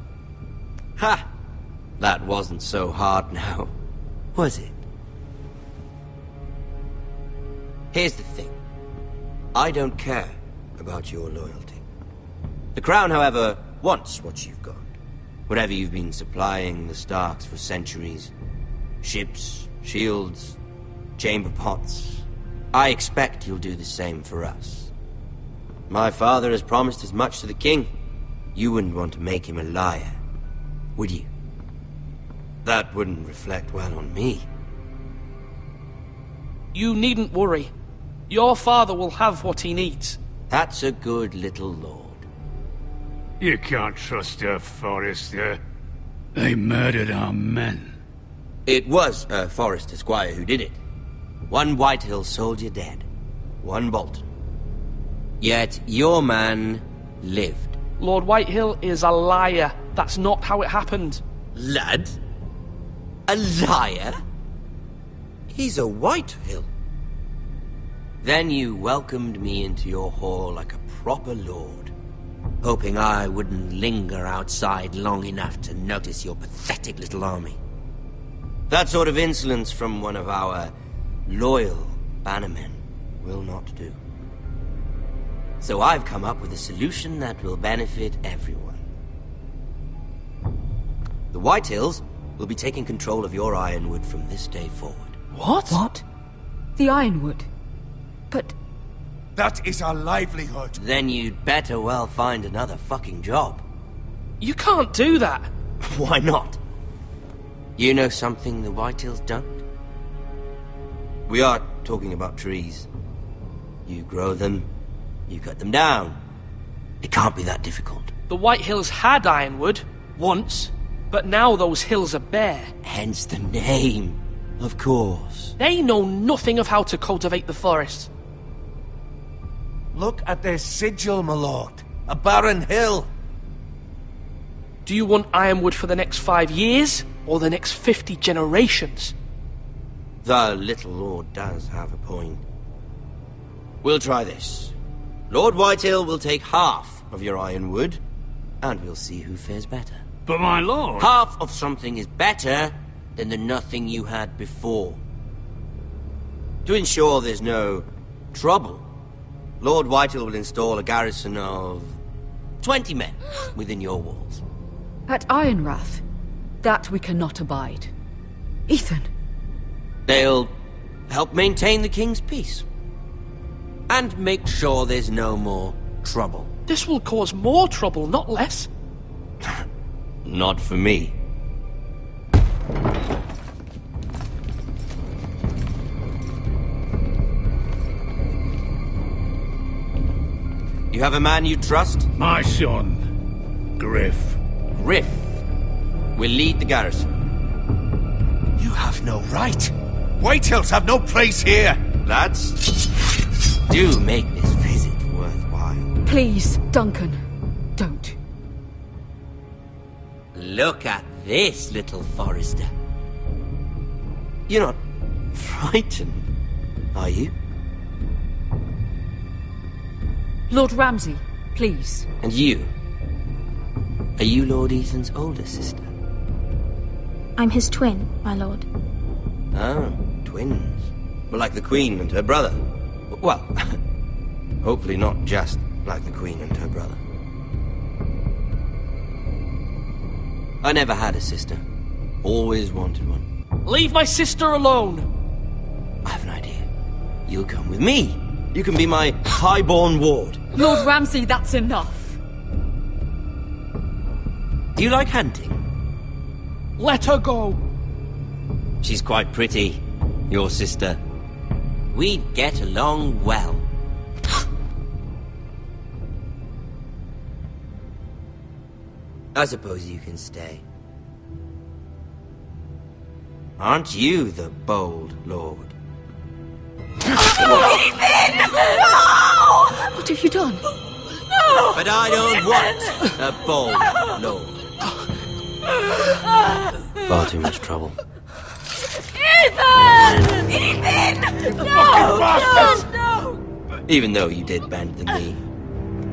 Ha! That wasn't so hard now, was it? Here's the thing. I don't care about your loyalty. The Crown, however, wants what you've got. Whatever you've been supplying the Starks for centuries. Ships, shields, chamber pots. I expect you'll do the same for us. My father has promised as much to the king. You wouldn't want to make him a liar, would you? That wouldn't reflect well on me. You needn't worry. Your father will have what he needs. That's a good little lord. You can't trust her, Forrester. They murdered our men. It was a Forrester squire who did it. One Whitehill soldier dead. One Bolton. Yet your man lived. Lord Whitehill is a liar. That's not how it happened. Lad? A liar? He's a Whitehill. Then you welcomed me into your hall like a proper lord, hoping I wouldn't linger outside long enough to notice your pathetic little army. That sort of insolence from one of our loyal bannermen will not do. So I've come up with a solution that will benefit everyone. The Whitehills will be taking control of your Ironwood from this day forward. What? What? The Ironwood? But... That is our livelihood. Then you'd better well find another fucking job. You can't do that. Why not? You know something the Whitehills don't? We are talking about trees. You grow them, you cut them down. It can't be that difficult. The Whitehills had Ironwood, once, but now those hills are bare. Hence the name, of course. They know nothing of how to cultivate the forest. Look at their sigil, my lord. A barren hill. Do you want Ironwood for the next 5 years, or the next 50 generations? The little lord does have a point. We'll try this. Lord Whitehill will take half of your Ironwood, and we'll see who fares better. But my lord... Half of something is better than the nothing you had before. To ensure there's no trouble, Lord Whitehill will install a garrison of 20 men within your walls. At Ironrath? That we cannot abide. Ethan! They'll help maintain the king's peace. And make sure there's no more trouble. This will cause more trouble, not less. Not for me. You have a man you trust? My son. Griff. Griff will lead the garrison. You have no right. Whitehills have no place here. Lads, do make this visit worthwhile. Please, Duncan, don't. Look at this, little Forrester. You're not frightened, are you? Lord Ramsay, please. And you? Are you Lord Ethan's older sister? I'm his twin, my lord. Oh, twins. Well, like the Queen and her brother. Well, hopefully not just like the Queen and her brother. I never had a sister. Always wanted one. Leave my sister alone! I have an idea. You'll come with me. You can be my highborn ward. Lord Ramsay, that's enough. Do you like hunting? Let her go! She's quite pretty, your sister. We'd get along well. I suppose you can stay. Aren't you the bold lord? Ethan! No! What have you done? No! But I don't want a bold lord. Far too much trouble. Ethan! Ethan! No! Even though you did bend the knee.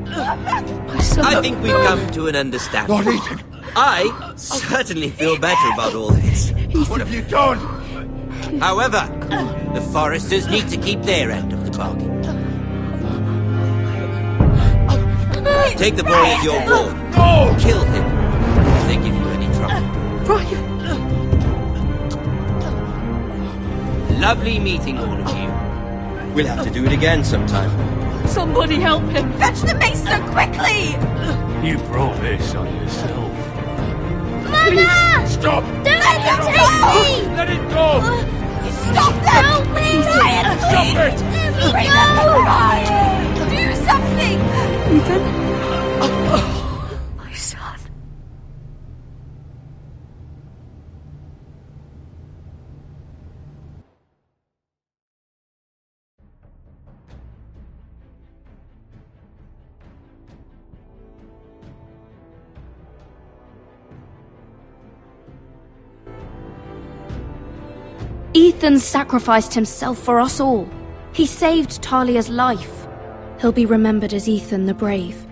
My son. I think we've come to an understanding. Lord Ethan! I certainly feel better about all this. What have you done? However, the Forresters need to keep their end of the bargain. Take the boy as your ward. No! Kill him if they give you any trouble. Brian! Lovely meeting all of you. We'll have to do it again sometime. Somebody help him! Fetch the maester quickly! You brought this on yourself. Mama! Stop! Don't let him take me! Let it go! Stop them! Help me! Ryan, Stop please! it! Bring them to Ryan! Do something! Ethan? My son. Ethan sacrificed himself for us all. He saved Talia's life. He'll be remembered as Ethan the Brave.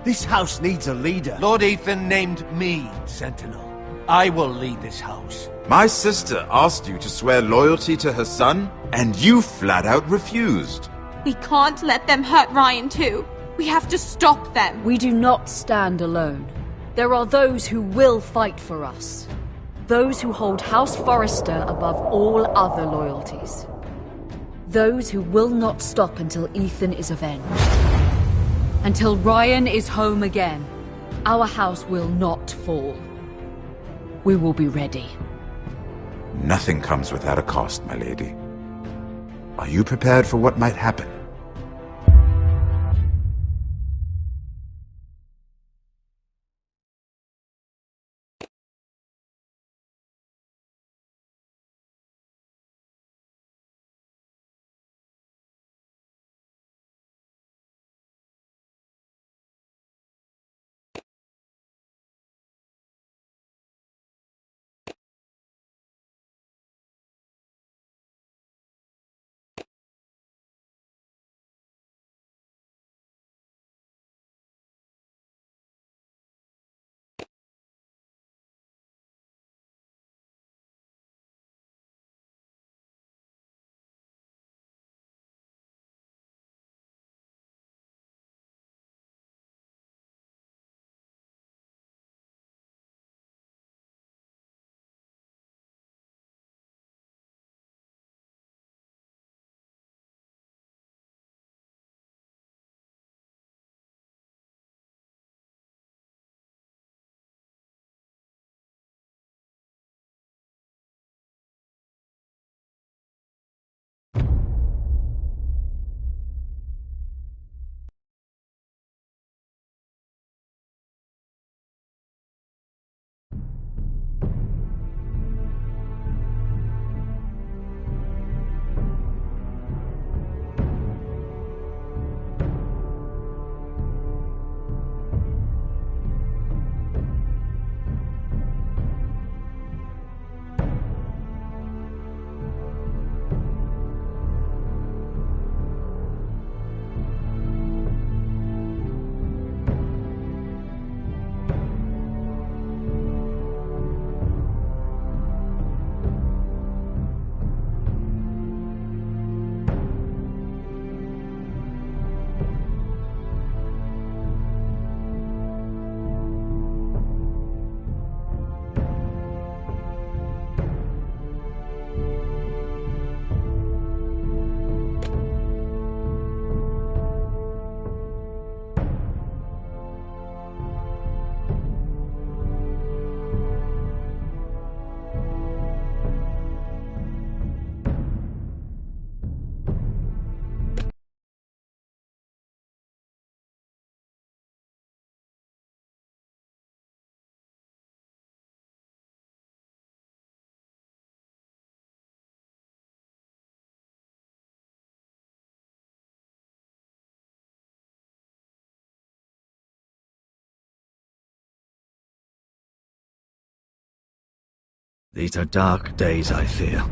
This house needs a leader. Lord Ethan named me Sentinel. I will lead this house. My sister asked you to swear loyalty to her son, and you flat out refused. We can't let them hurt Ryan too. We have to stop them. We do not stand alone. There are those who will fight for us. Those who hold House Forrester above all other loyalties. Those who will not stop until Ethan is avenged. Until Ryan is home again, our house will not fall. We will be ready. Nothing comes without a cost, my lady. Are you prepared for what might happen? These are dark days, I fear.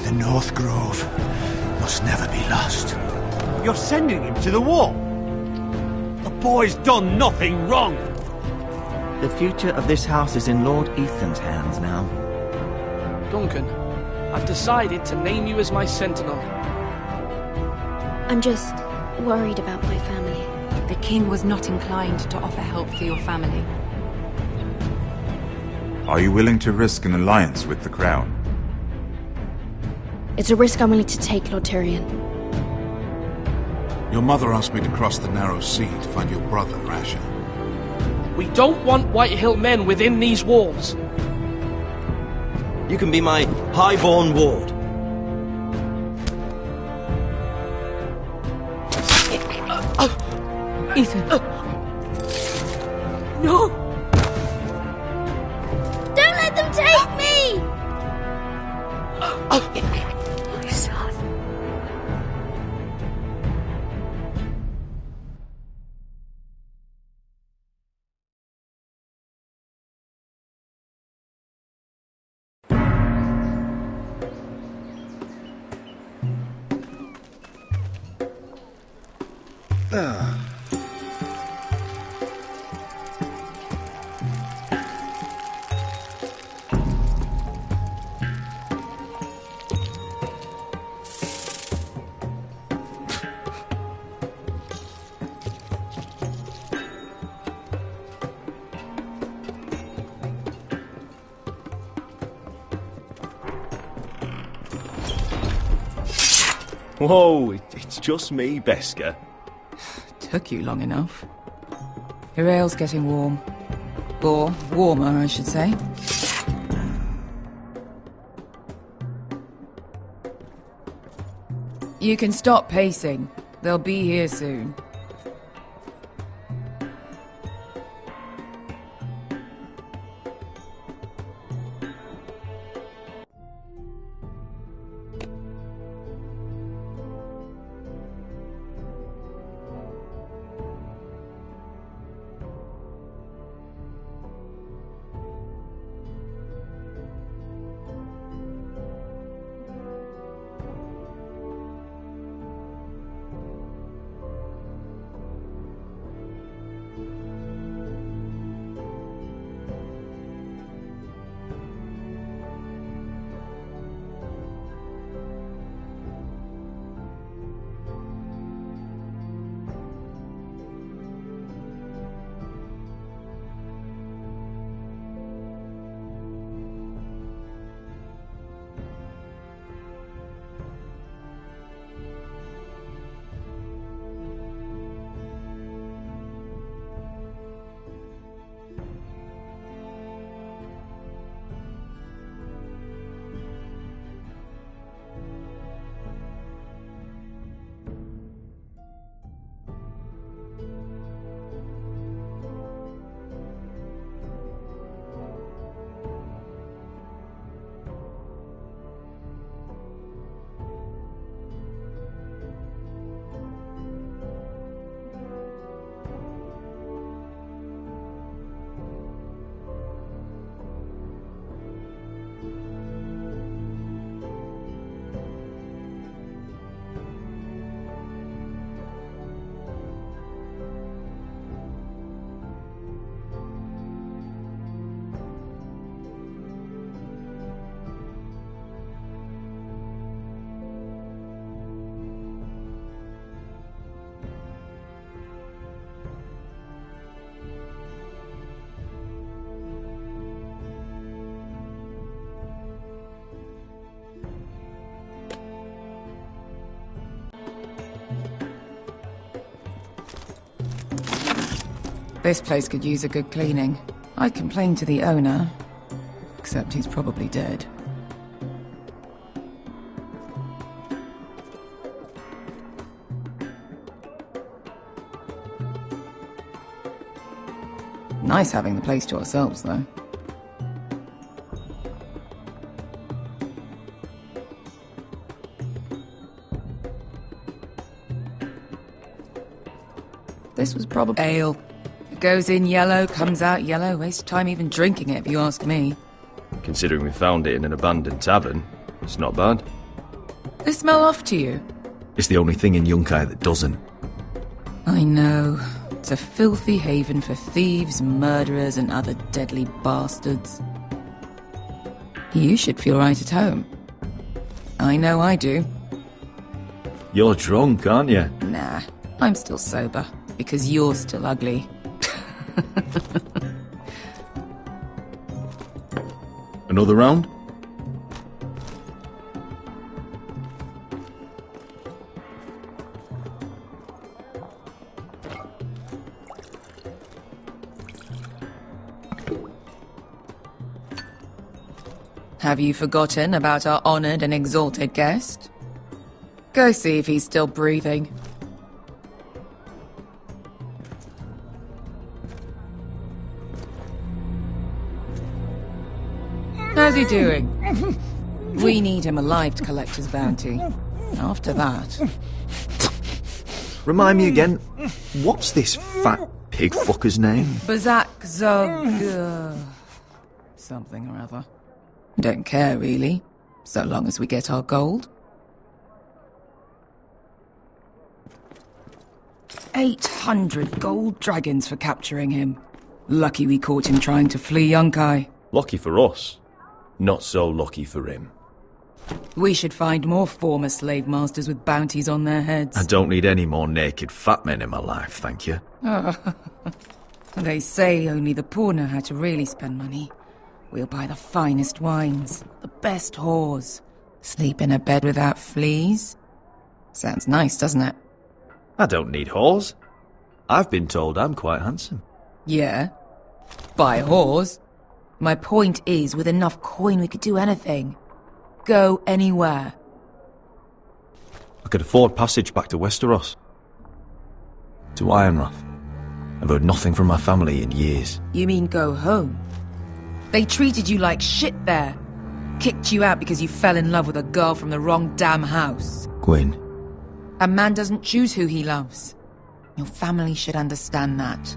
The North Grove must never be lost. You're sending him to the war? The boy's done nothing wrong. The future of this house is in Lord Ethan's hands now. Duncan, I've decided to name you as my sentinel. I'm just worried about my family. The king was not inclined to offer help for your family. Are you willing to risk an alliance with the Crown? It's a risk I'm willing to take, Lord Tyrion. Your mother asked me to cross the narrow sea to find your brother, Asher. We don't want Whitehill men within these walls. You can be my highborn ward. Ethan. No! Don't let them take me! My son. Whoa, it's just me, Beskha. Took you long enough. Your ale's getting warm. Or warmer, I should say. You can stop pacing. They'll be here soon. This place could use a good cleaning. I complained to the owner, except he's probably dead. Nice having the place to ourselves, though. This was probably ale. It goes in yellow, comes out yellow. Waste time even drinking it, if you ask me. Considering we found it in an abandoned tavern, it's not bad. They smell off to you? It's the only thing in Yunkai that doesn't. I know. It's a filthy haven for thieves, murderers, and other deadly bastards. You should feel right at home. I know I do. You're drunk, aren't you? Nah, I'm still sober, because you're still ugly. Another round? Have you forgotten about our honored and exalted guest? Go see if he's still breathing. How's he doing? We need him alive to collect his bounty. After that... Remind me again, what's this fat pig fucker's name? Bazak Zog... something or other. Don't care, really. So long as we get our gold. 800 gold dragons for capturing him. Lucky we caught him trying to flee Yunkai. Lucky for us. Not so lucky for him. We should find more former slave masters with bounties on their heads. I don't need any more naked fat men in my life, thank you. They say only the poor know how to really spend money. We'll buy the finest wines, the best whores, sleep in a bed without fleas. Sounds nice, doesn't it? I don't need whores. I've been told I'm quite handsome. Yeah. Buy whores. My point is, with enough coin we could do anything. Go anywhere. I could afford passage back to Westeros. To Ironrath. I've heard nothing from my family in years. You mean go home? They treated you like shit there. Kicked you out because you fell in love with a girl from the wrong damn house. Gwyn. A man doesn't choose who he loves. Your family should understand that.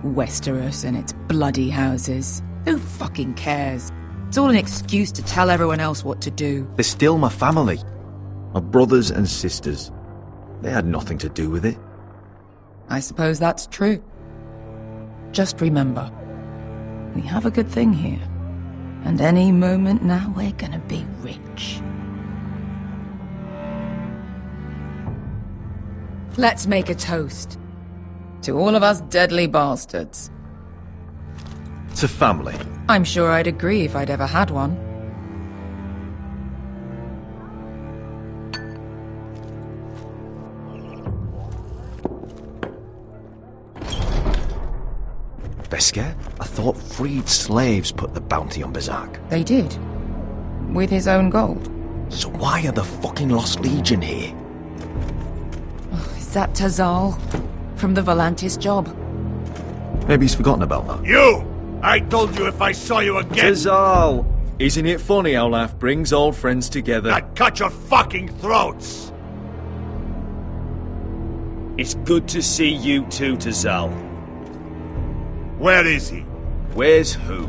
Westeros and its bloody houses. Who fucking cares? It's all an excuse to tell everyone else what to do. They're still my family. My brothers and sisters. They had nothing to do with it. I suppose that's true. Just remember, we have a good thing here. And any moment now we're gonna be rich. Let's make a toast. To all of us deadly bastards. To family. I'm sure I'd agree if I'd ever had one. Beskar, I thought freed slaves put the bounty on Bazak. They did. With his own gold. So why are the fucking Lost Legion here? Oh, is that Tazal? From the Volantis job? Maybe he's forgotten about that. You! I told you if I saw you again... Tazal! Isn't it funny how life brings old friends together? I'd cut your fucking throats! It's good to see you too, Tazal. Where is he? Where's who?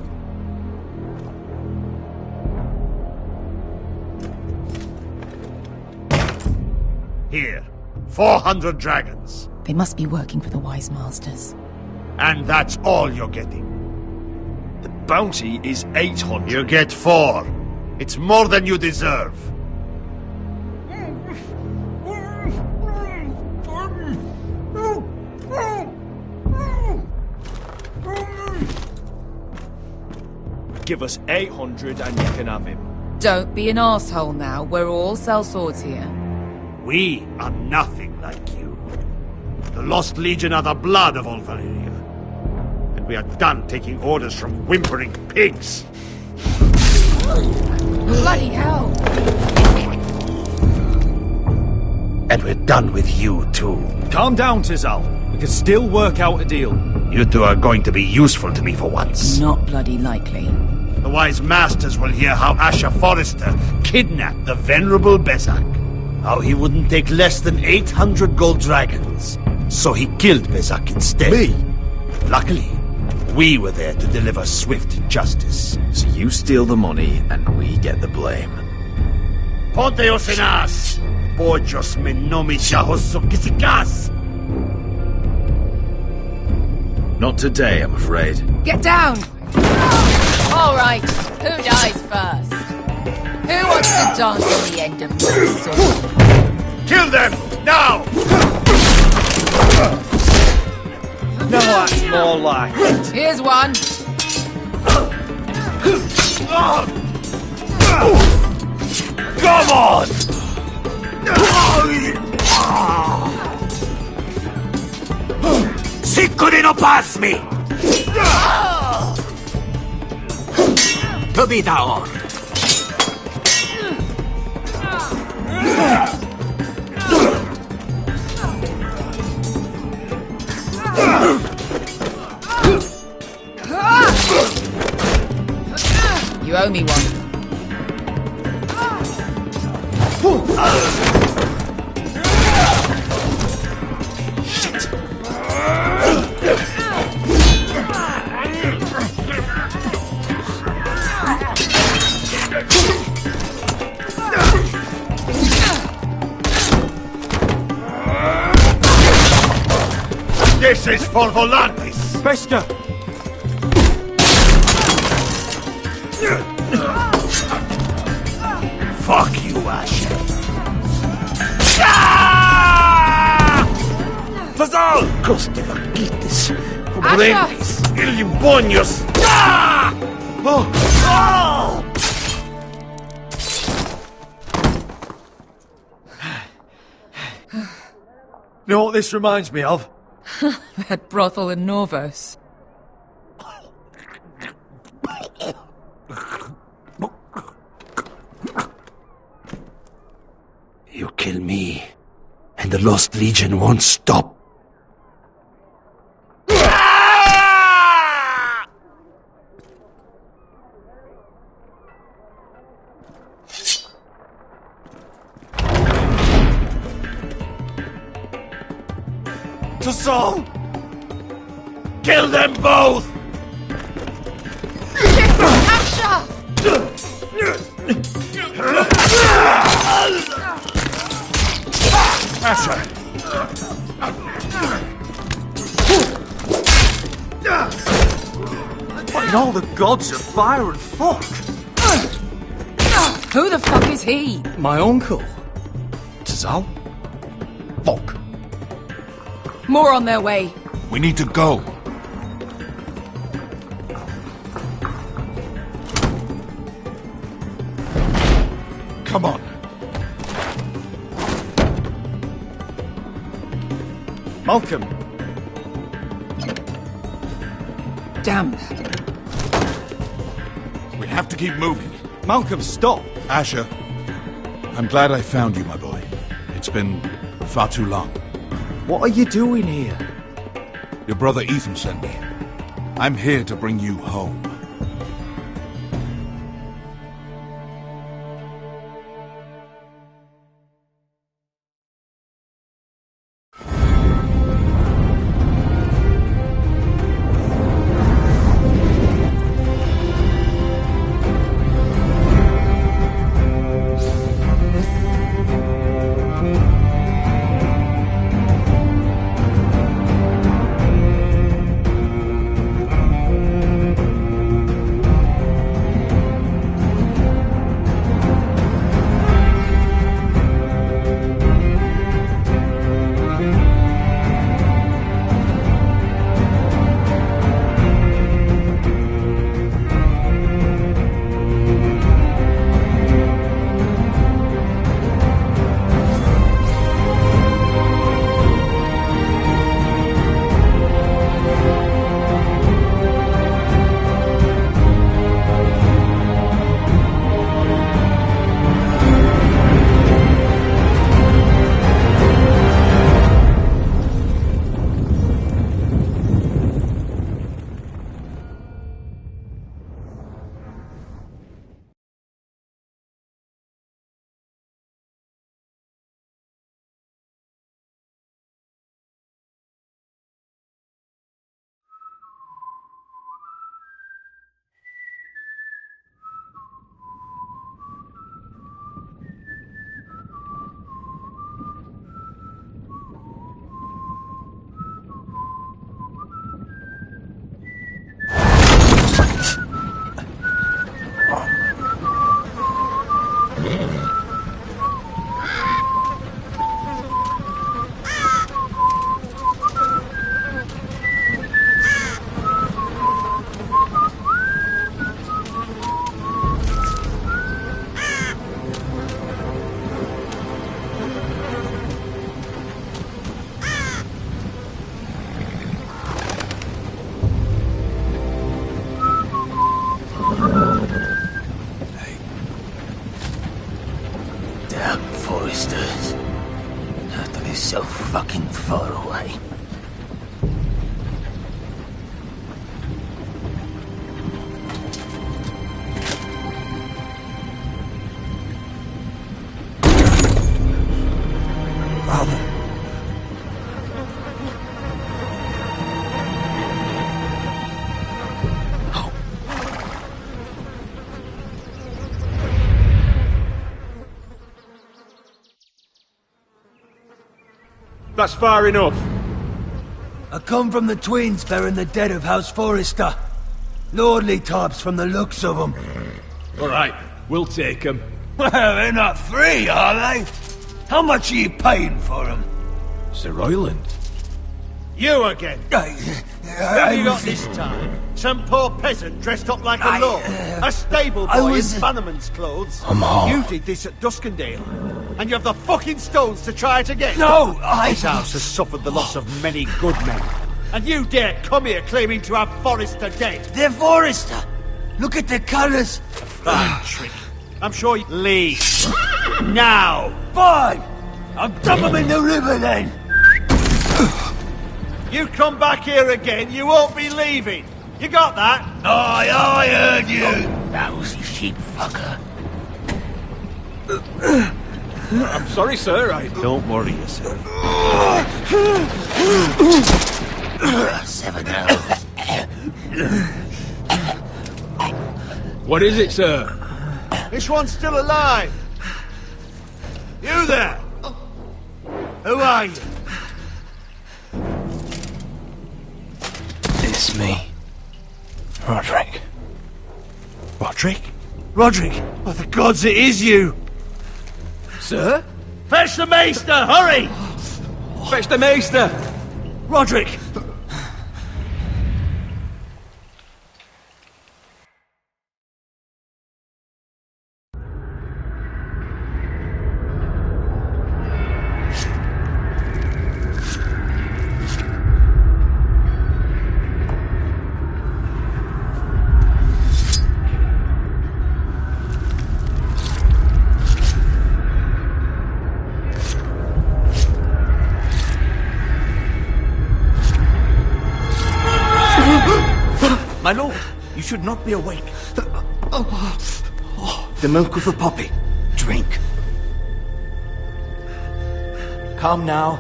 Here. 400 dragons. They must be working for the Wise Masters. And that's all you're getting. The bounty is 800. You get 4. It's more than you deserve. Give us 800 and you can have him. Don't be an arsehole now. We're all sellswords here. We are nothing like you. The Lost Legion are the blood of old Valyria. And we are done taking orders from whimpering pigs. Bloody hell! And we're done with you, too. Calm down, Tazal. We can still work out a deal. You two are going to be useful to me for once. Not bloody likely. The Wise Masters will hear how Asher Forrester kidnapped the venerable Bezak. How he wouldn't take less than 800 gold dragons So he killed Bezak instead. Me? Luckily, we were there to deliver swift justice. So you steal the money and we get the blame. Ponteos en as! Pollos me nomichahos kisikas! Not today, I'm afraid. Get down! All right, who dies first? Who wants to dance on the end of my sword? Kill them! Now! No, that's more like it. Here's one. Come on! Sicko di no pasmi! To be daor. You owe me one. Shit! This is for Volantis! Bester! Fuck you, Ash. Fazal! Coste vaquites! Pobrenis! Ilimbonios! Oh! Oh! You know what this reminds me of? That brothel in Norvos. You kill me, and the Lost Legion won't stop. To Saul! Kill them both! Asha! Asher! Fighting all the gods of fire and fuck! Who the fuck is he? My uncle. Tazal? Fuck. More on their way. We need to go. Come on. Malcolm. Damn. We have to keep moving. Malcolm, stop! Asher, I'm glad I found you, my boy. It's been far too long. What are you doing here? Your brother Ethan sent me. I'm here to bring you home. That's far enough. I come from the twins bearing the dead of House Forrester. Lordly types from the looks of them. All right, we'll take them. Well, they're not free, are they? How much are you paying for them? Sir Royland. You again? What have you got this time? Some poor peasant dressed up like a lord? A stable boy in Bannerman's clothes? I'm home. You did this at Duskendale, and you have the fucking stones to try it again? No, This house has suffered the loss of many good men, and you dare come here claiming to have Forrester dead? They're Forrester! Look at the colours! Fine trick. I'm sure you leave. Now! Fine! I'll dump them in the river then! You come back here again, you won't be leaving. You got that? I heard you! Lousy sheep fucker. I'm sorry, sir. Don't worry yourself. 7-0. What is it, sir? This one's still alive. You there? Who are you? It's me. Roderick. Roderick? Roderick! Oh, the gods, it is you! Sir? Fetch the maester, hurry! Fetch the maester! Roderick! My lord, you should not be awake. The milk of the poppy. Drink. Calm now.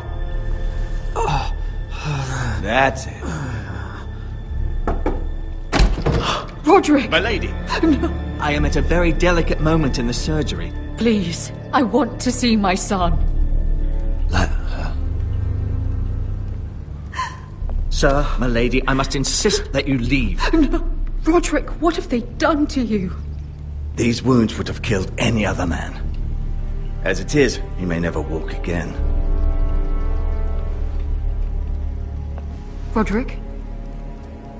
That's it. Roderick! My lady, I am at a very delicate moment in the surgery. Please, I want to see my son. Let her. Sir, my lady, I must insist that you leave. No. Roderick, what have they done to you? These wounds would have killed any other man. As it is, he may never walk again. Roderick?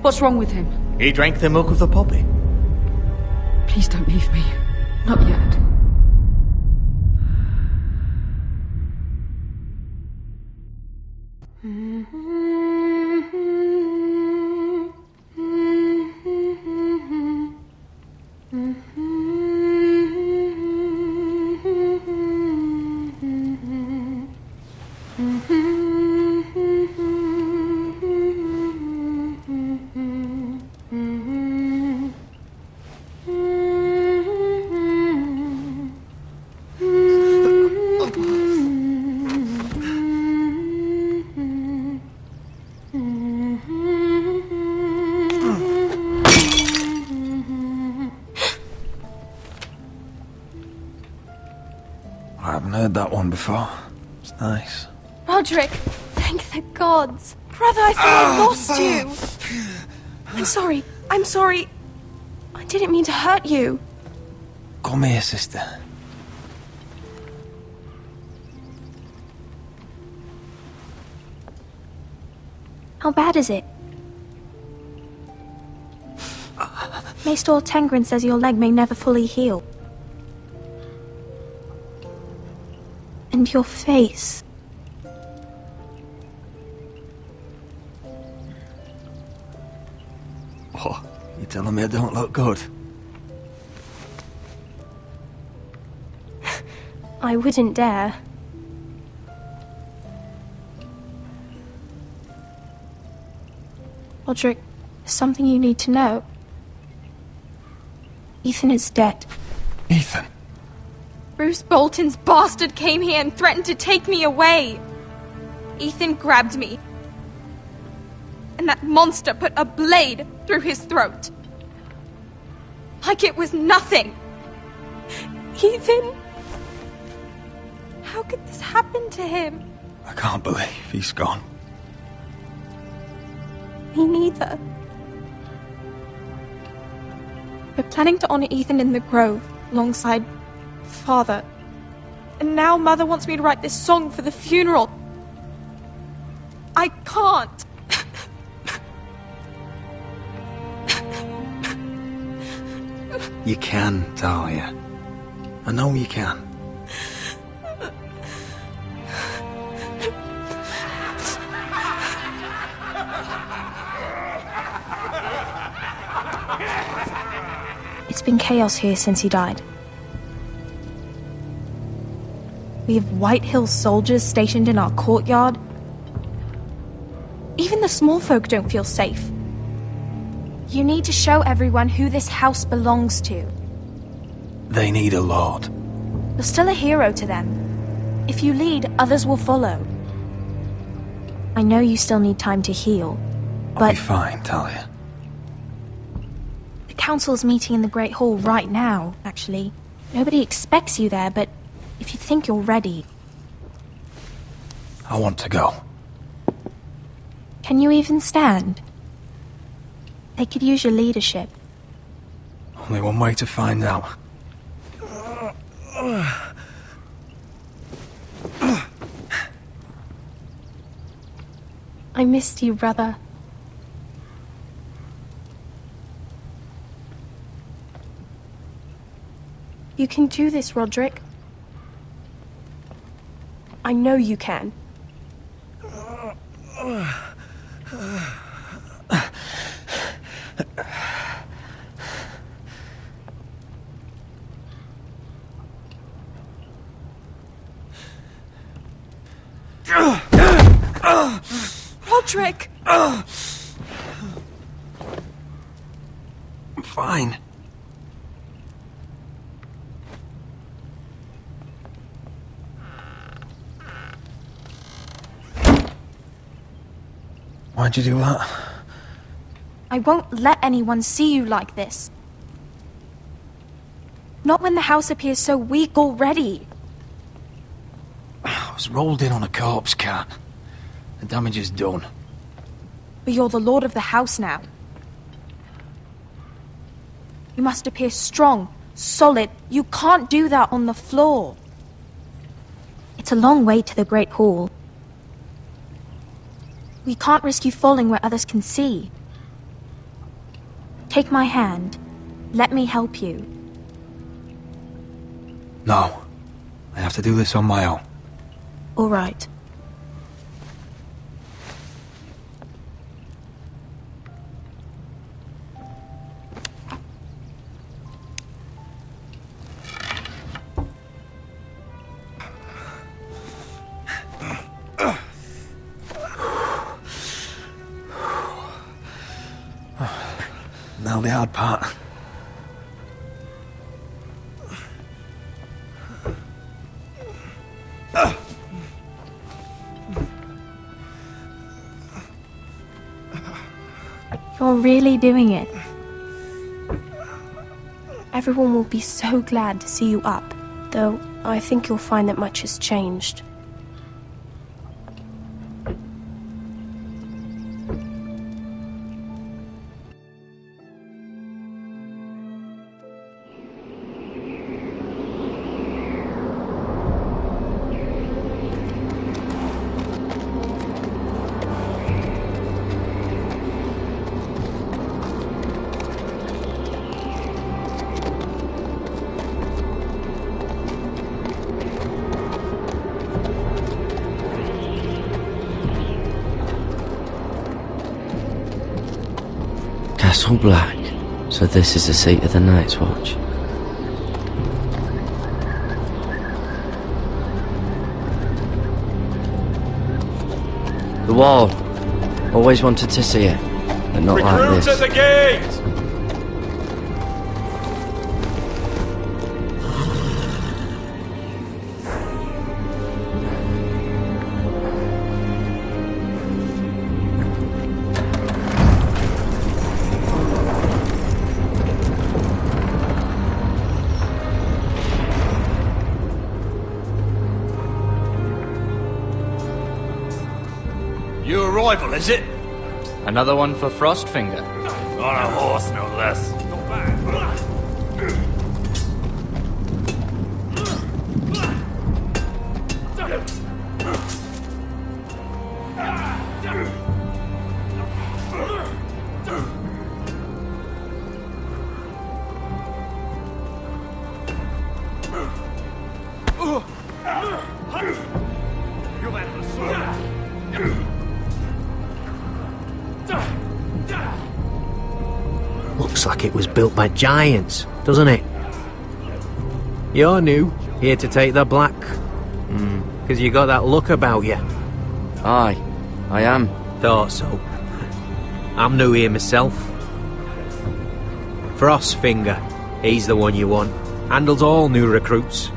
What's wrong with him? He drank the milk of the poppy. Please don't leave me. Not yet. I haven't heard that one before. It's nice. Roderick, thank the gods. Brother, I thought I lost you. I'm sorry. I'm sorry. I didn't mean to hurt you. Come here, sister. How bad is it? Maester Tengrin says your leg may never fully heal. And your face. Oh, you telling me I don't look good? I wouldn't dare. Roderick, there's something you need to know. Ethan is dead. Ethan? Bruce Bolton's bastard came here and threatened to take me away. Ethan grabbed me. And that monster put a blade through his throat. Like it was nothing. Ethan? How could this happen to him? I can't believe he's gone. Me neither. We're planning to honor Ethan in the Grove, alongside Father. And now Mother wants me to write this song for the funeral. I can't. You can, Talia. I know you can. It's been chaos here since he died. We have White Hill soldiers stationed in our courtyard. Even the small folk don't feel safe. You need to show everyone who this house belongs to. They need a lord. You're still a hero to them. If you lead, others will follow. I know you still need time to heal, but... I'll be fine, Talia. The council's meeting in the Great Hall right now, actually. Nobody expects you there, but if you think you're ready... I want to go. Can you even stand? They could use your leadership. Only one way to find out. I missed you, brother. You can do this, Roderick. I know you can. Roderick! I'm fine. Why'd you do that? I won't let anyone see you like this. Not when the house appears so weak already. I was rolled in on a corpse cart. The damage is done. But you're the lord of the house now. You must appear strong, solid. You can't do that on the floor. It's a long way to the Great Hall. We can't risk you falling where others can see. Take my hand. Let me help you. No. I have to do this on my own. All right. Now the hard part. You're really doing it. Everyone will be so glad to see you up, though I think you'll find that much has changed. Castle Black. So this is the seat of the Night's Watch. The wall. Always wanted to see it, but not like this. Recruits at the gate! arrival, is it? Another one for Frostfinger. On a horse, no less. Looks like it was built by giants, doesn't it? You're new, here to take the black. Because you got that look about you. Aye, I am. Thought so. I'm new here myself. Frostfinger, he's the one you want. Handles all new recruits.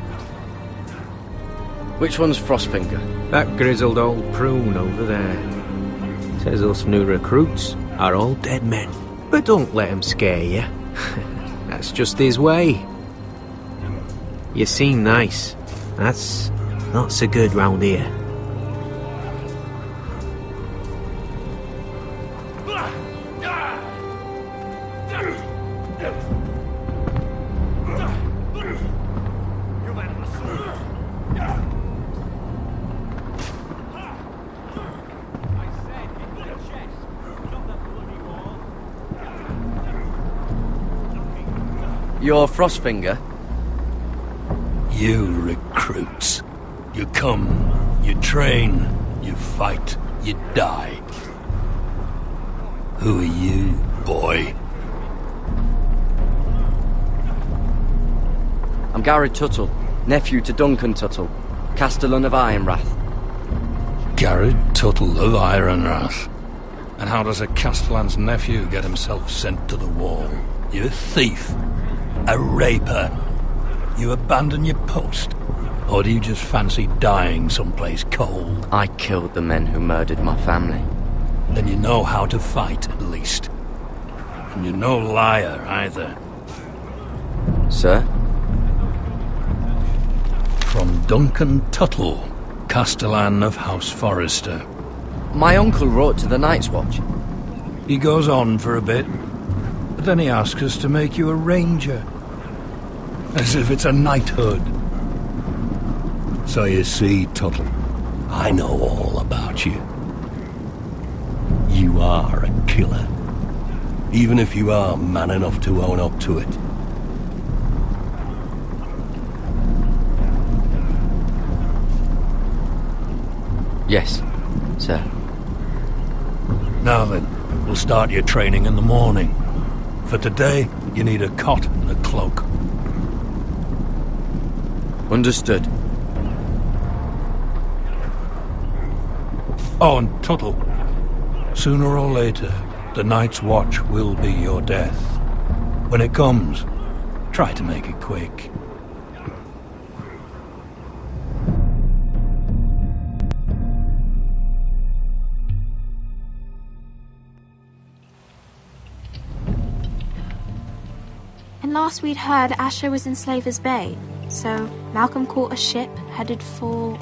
Which one's Frostfinger? That grizzled old prune over there. Says us new recruits are all dead men. But don't let him scare you. That's just his way. You seem nice. That's not so good round here. You're Frostfinger? You recruits. You come, you train, you fight, you die. Who are you, boy? I'm Garrett Tuttle, nephew to Duncan Tuttle, Castellan of Ironrath. Garrett Tuttle of Ironrath. And how does a Castellan's nephew get himself sent to the wall? You thief. A raper. You abandon your post? Or do you just fancy dying someplace cold? I killed the men who murdered my family. Then you know how to fight, at least. And you're no liar, either. Sir? From Duncan Tuttle, Castellan of House Forrester. My uncle wrote to the Night's Watch. He goes on for a bit, but then he asks us to make you a ranger. As if it's a knighthood. So you see, Tuttle, I know all about you. You are a killer. Even if you are man enough to own up to it. Yes, sir. Now then, we'll start your training in the morning. For today, you need a cot and a cloak. Understood. Oh, and Tuttle, sooner or later, the Night's Watch will be your death. When it comes, try to make it quick. And last we'd heard, Asher was in Slaver's Bay. So, Malcolm caught a ship headed for...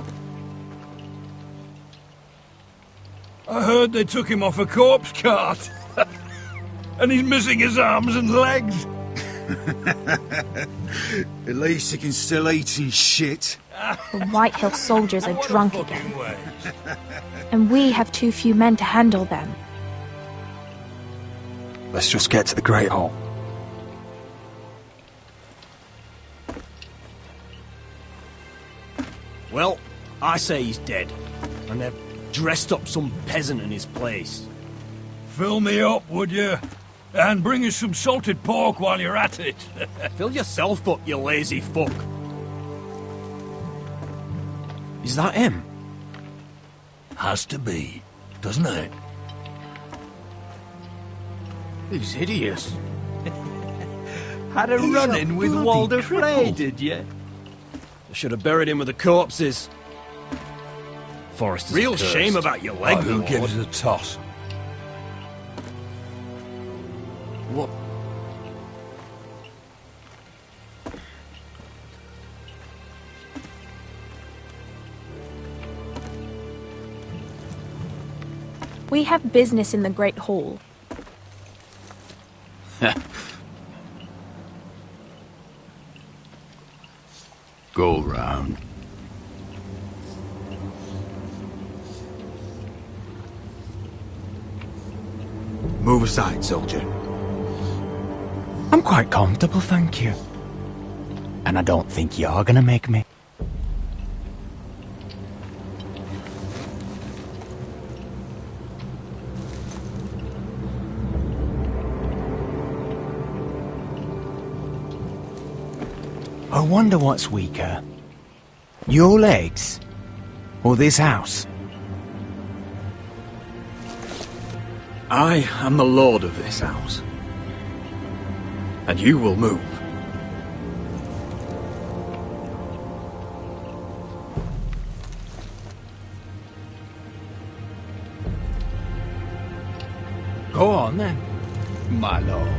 I heard they took him off a corpse cart. And he's missing his arms and legs. At least he can still eat and shit. The Whitehill soldiers are drunk again. And we have too few men to handle them. Let's just get to the Great Hall. Well, I say he's dead. And they've dressed up some peasant in his place. Fill me up, would you? And bring us some salted pork while you're at it. Fill yourself up, you lazy fuck. Is that him? Has to be, doesn't it? He's hideous. Had a run-in with Walder Frey, did you? I should have buried him with the corpses. Forrester's Real cursed. shame about your leg, Oh, who Lord. gives a toss? What? We have business in the Great Hall. Go round. Move aside, soldier. I'm quite comfortable, thank you. And I don't think you're gonna make me. I wonder what's weaker. Your legs? Or this house? I am the lord of this house. And you will move. Go on then, my lord.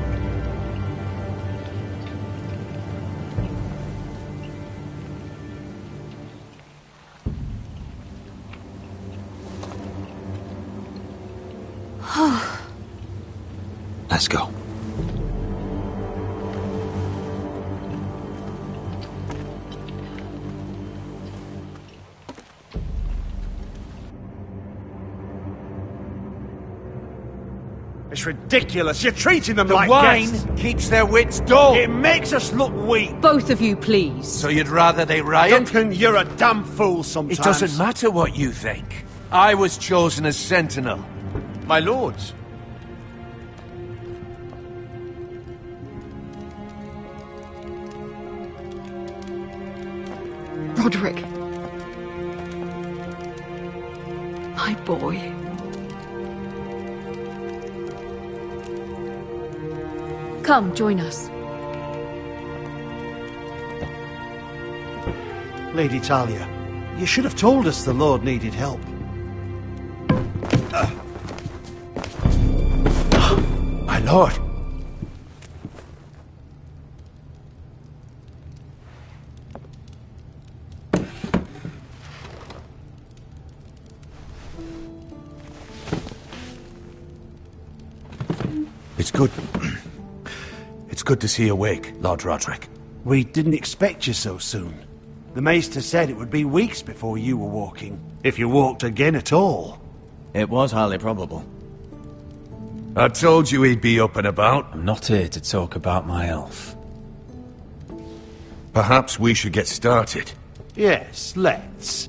Let's go. It's ridiculous. You're treating them The like wine guests. keeps their wits dull. It makes us look weak. Both of you, please. So you'd rather they riot? Duncan, you're a damn fool sometimes. It doesn't matter what you think. I was chosen as Sentinel. My lords. Roderick. My boy. Come, join us. Lady Talia, you should have told us the Lord needed help. My lord. It's good. It's good to see you awake, Lord Roderick. We didn't expect you so soon. The Maester said it would be weeks before you were walking, if you walked again at all. It was highly probable. I told you he'd be up and about. I'm not here to talk about my elf. Perhaps we should get started. Yes, let's.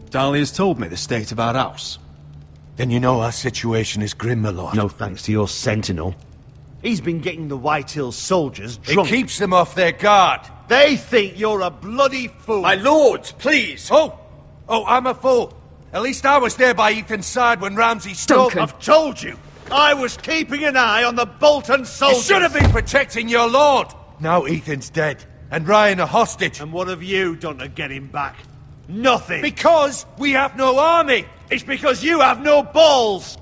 Dahlia's told me the state of our house. Then you know our situation is grim, my lord. No thanks to your sentinel. He's been getting the Whitehill soldiers drunk. It keeps them off their guard. They think you're a bloody fool. My lords, please. Oh, I'm a fool. At least I was there by Ethan's side when Ramsay stole... I've told you. I was keeping an eye on the Bolton soldiers. You should have been protecting your lord. Now Ethan's dead, and Ryan a hostage. And what have you done to get him back? Nothing. Because we have no army. It's because you have no balls.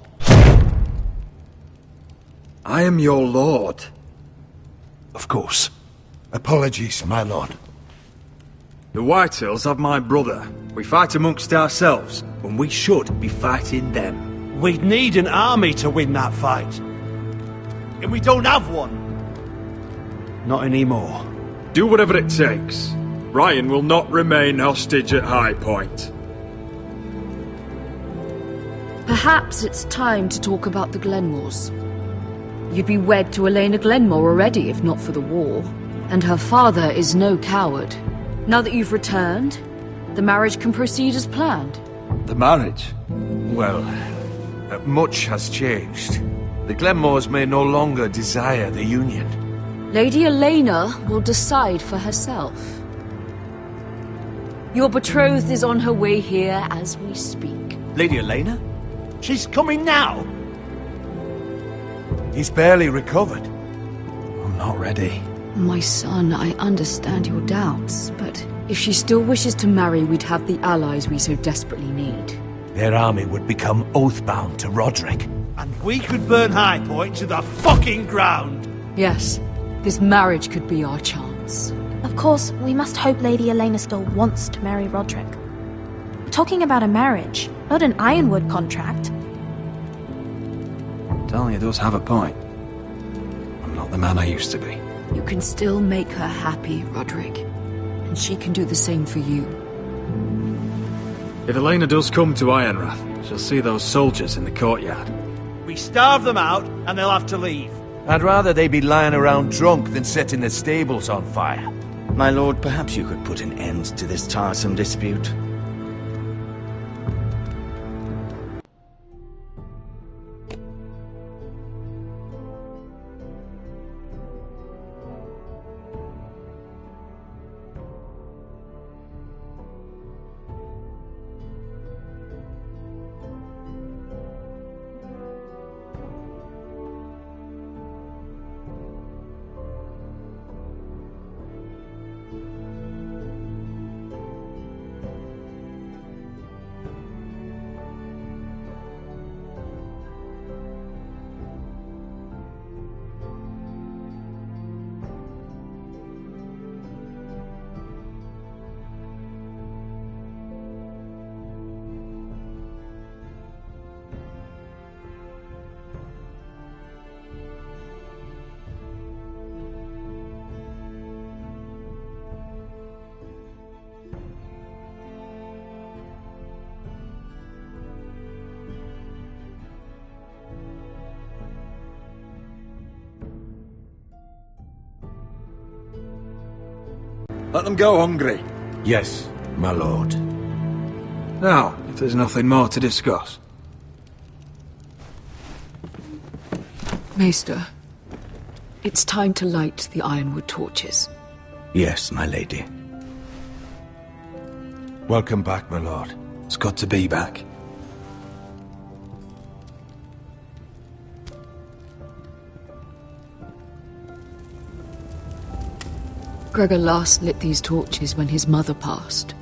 I am your lord. Of course. Apologies, my lord. The Whitehills have my brother. We fight amongst ourselves, when we should be fighting them. We'd need an army to win that fight. And we don't have one. Not anymore. Do whatever it takes. Ryan will not remain hostage at High Point. Perhaps it's time to talk about the Glenmores. You'd be wed to Elena Glenmore already if not for the war. And her father is no coward. Now that you've returned, the marriage can proceed as planned. The marriage? Well, much has changed. The Glenmores may no longer desire the union. Lady Elena will decide for herself. Your betrothed is on her way here as we speak. Lady Elena? She's coming now. He's barely recovered. I'm not ready. My son, I understand your doubts, but if she still wishes to marry, we'd have the allies we so desperately need. Their army would become oath-bound to Roderick. And we could burn High Point to the fucking ground. Yes, this marriage could be our chance. Of course, we must hope Lady Elena still wants to marry Roderick. We're talking about a marriage, not an Ironwood contract. Talia does have a point. I'm not the man I used to be. You can still make her happy, Roderick. And she can do the same for you. If Elena does come to Ironrath, she'll see those soldiers in the courtyard. We starve them out, and they'll have to leave. I'd rather they be lying around drunk than setting the stables on fire. My lord, perhaps you could put an end to this tiresome dispute. Let them go hungry. Yes, my lord. Now, if there's nothing more to discuss. Maester, it's time to light the Ironwood torches. Yes, my lady. Welcome back, my lord. It's good to be back. Gregor last lit these torches when his mother passed.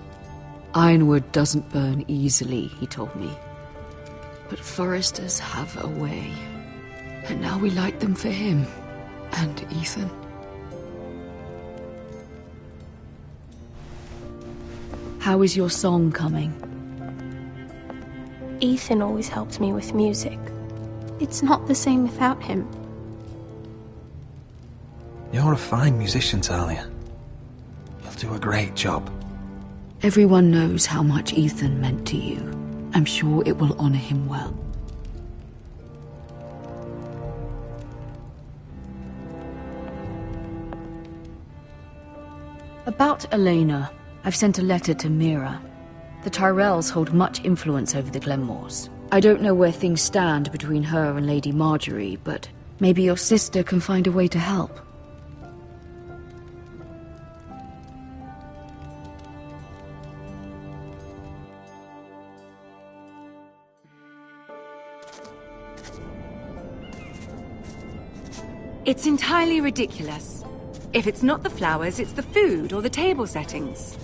Ironwood doesn't burn easily, he told me. But foresters have a way. And now we light them for him. And Ethan. How is your song coming? Ethan always helps me with music. It's not the same without him. You're a fine musician, Talia. You'll do a great job. Everyone knows how much Ethan meant to you. I'm sure it will honor him well. About Elena, I've sent a letter to Mira. The Tyrells hold much influence over the Glenmores. I don't know where things stand between her and Lady Marjorie, but maybe your sister can find a way to help. It's entirely ridiculous. If it's not the flowers, it's the food or the table settings.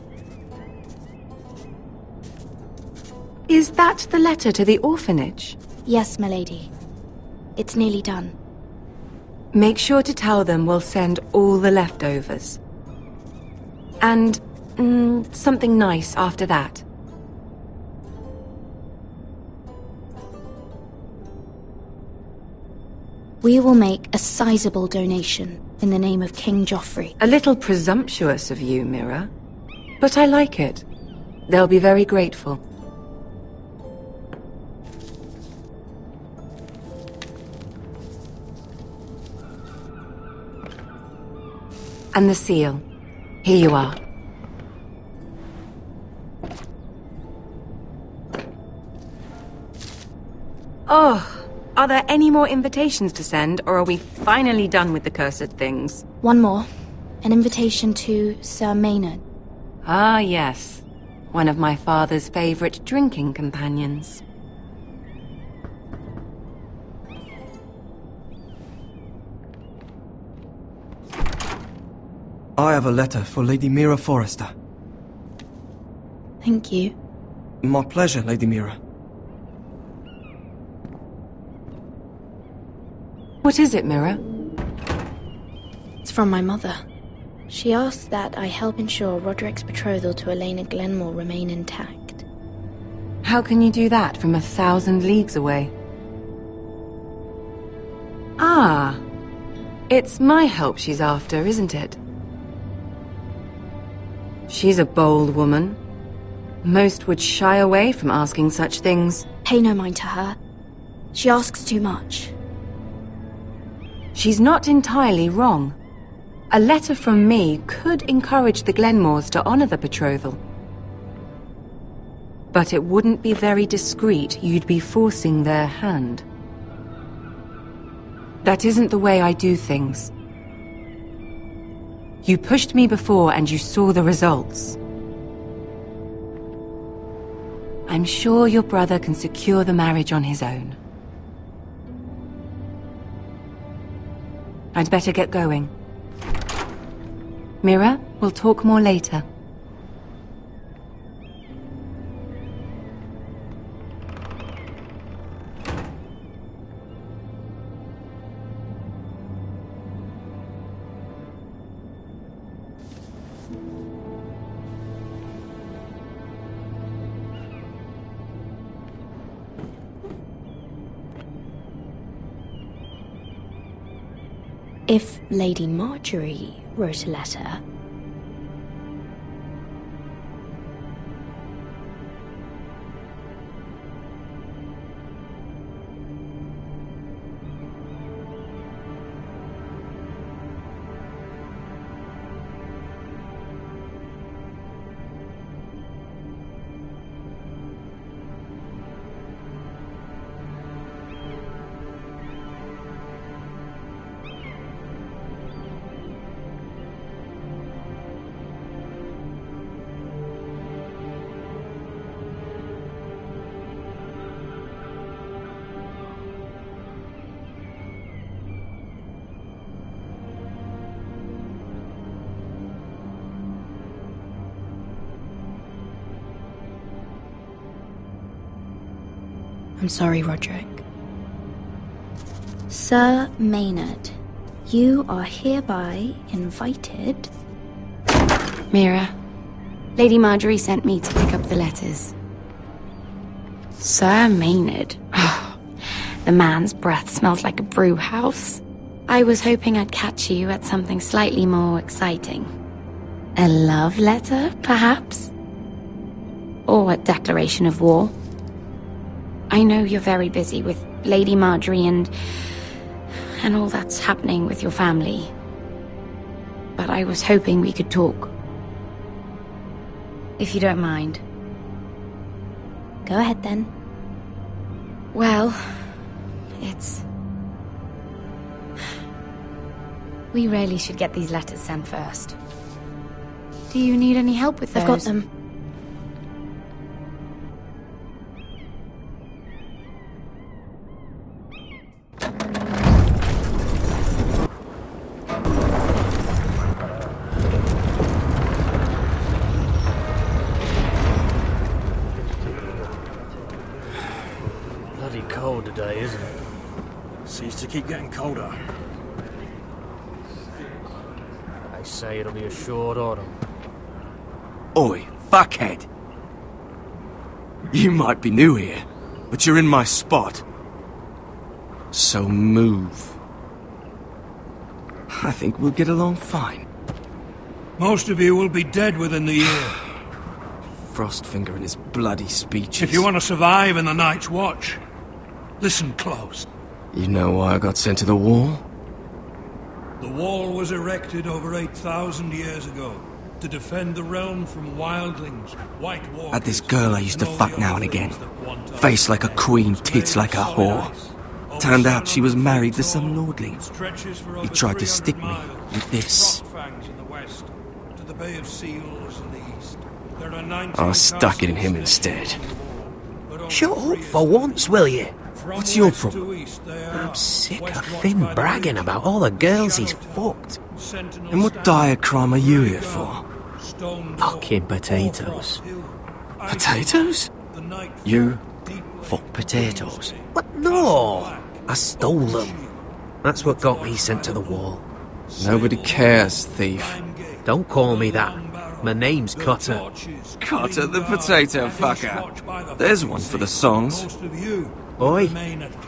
Is that the letter to the orphanage? Yes, my lady. It's nearly done. Make sure to tell them we'll send all the leftovers. And something nice after that. We will make a sizable donation in the name of King Joffrey. A little presumptuous of you, Mira. But I like it. They'll be very grateful. And the seal. Here you are. Oh, are there any more invitations to send, or are we finally done with the cursed things? One more. An invitation to Sir Maynard. Ah, yes. One of my father's favorite drinking companions. I have a letter for Lady Mira Forrester. Thank you. My pleasure, Lady Mira. What is it, Mira? It's from my mother. She asks that I help ensure Roderick's betrothal to Elena Glenmore remain intact. How can you do that from 1,000 leagues away? Ah, it's my help she's after, isn't it? She's a bold woman. Most would shy away from asking such things. Pay no mind to her. She asks too much. She's not entirely wrong. A letter from me could encourage the Glenmores to honor the betrothal. But it wouldn't be very discreet. You'd be forcing their hand. That isn't the way I do things. You pushed me before and you saw the results. I'm sure your brother can secure the marriage on his own. I'd better get going. Mira, we'll talk more later. If Lady Marjorie wrote a letter... I'm sorry, Roderick. Sir Maynard, you are hereby invited... Mira, Lady Marjorie sent me to pick up the letters. Sir Maynard. The man's breath smells like a brew house. I was hoping I'd catch you at something slightly more exciting. A love letter, perhaps? Or a declaration of war? I know you're very busy with Lady Marjorie and all that's happening with your family. But I was hoping we could talk. If you don't mind. Go ahead, then. Well, it's... We really should get these letters sent first. Do you need any help with those? I've got them. Cold today, isn't it? Seems to keep getting colder. They say it'll be a short autumn. Oi, fuckhead! You might be new here, but you're in my spot. So move. I think we'll get along fine. Most of you will be dead within the year. Frostfinger and his bloody speeches. If you want to survive in the Night's Watch, listen close. You know why I got sent to the wall? The wall was erected over 8,000 years ago to defend the realm from wildlings, white walkers... Had this girl I used to fuck now and again. Face like a queen, tits like a whore. Turned out she was married to some lordling. He tried to stick me with this. I stuck it in him instead. Shut up for once, will you? What's your problem? I'm sick of Finn bragging about all the girls he's fucked. And what dire crime are you here for? Fucking potatoes. Potatoes? You fuck potatoes? What? No! I stole them. That's what got me sent to the wall. Nobody cares, thief. Don't call me that. My name's Cotter. Cotter the potato fucker. There's one for the songs. Oi,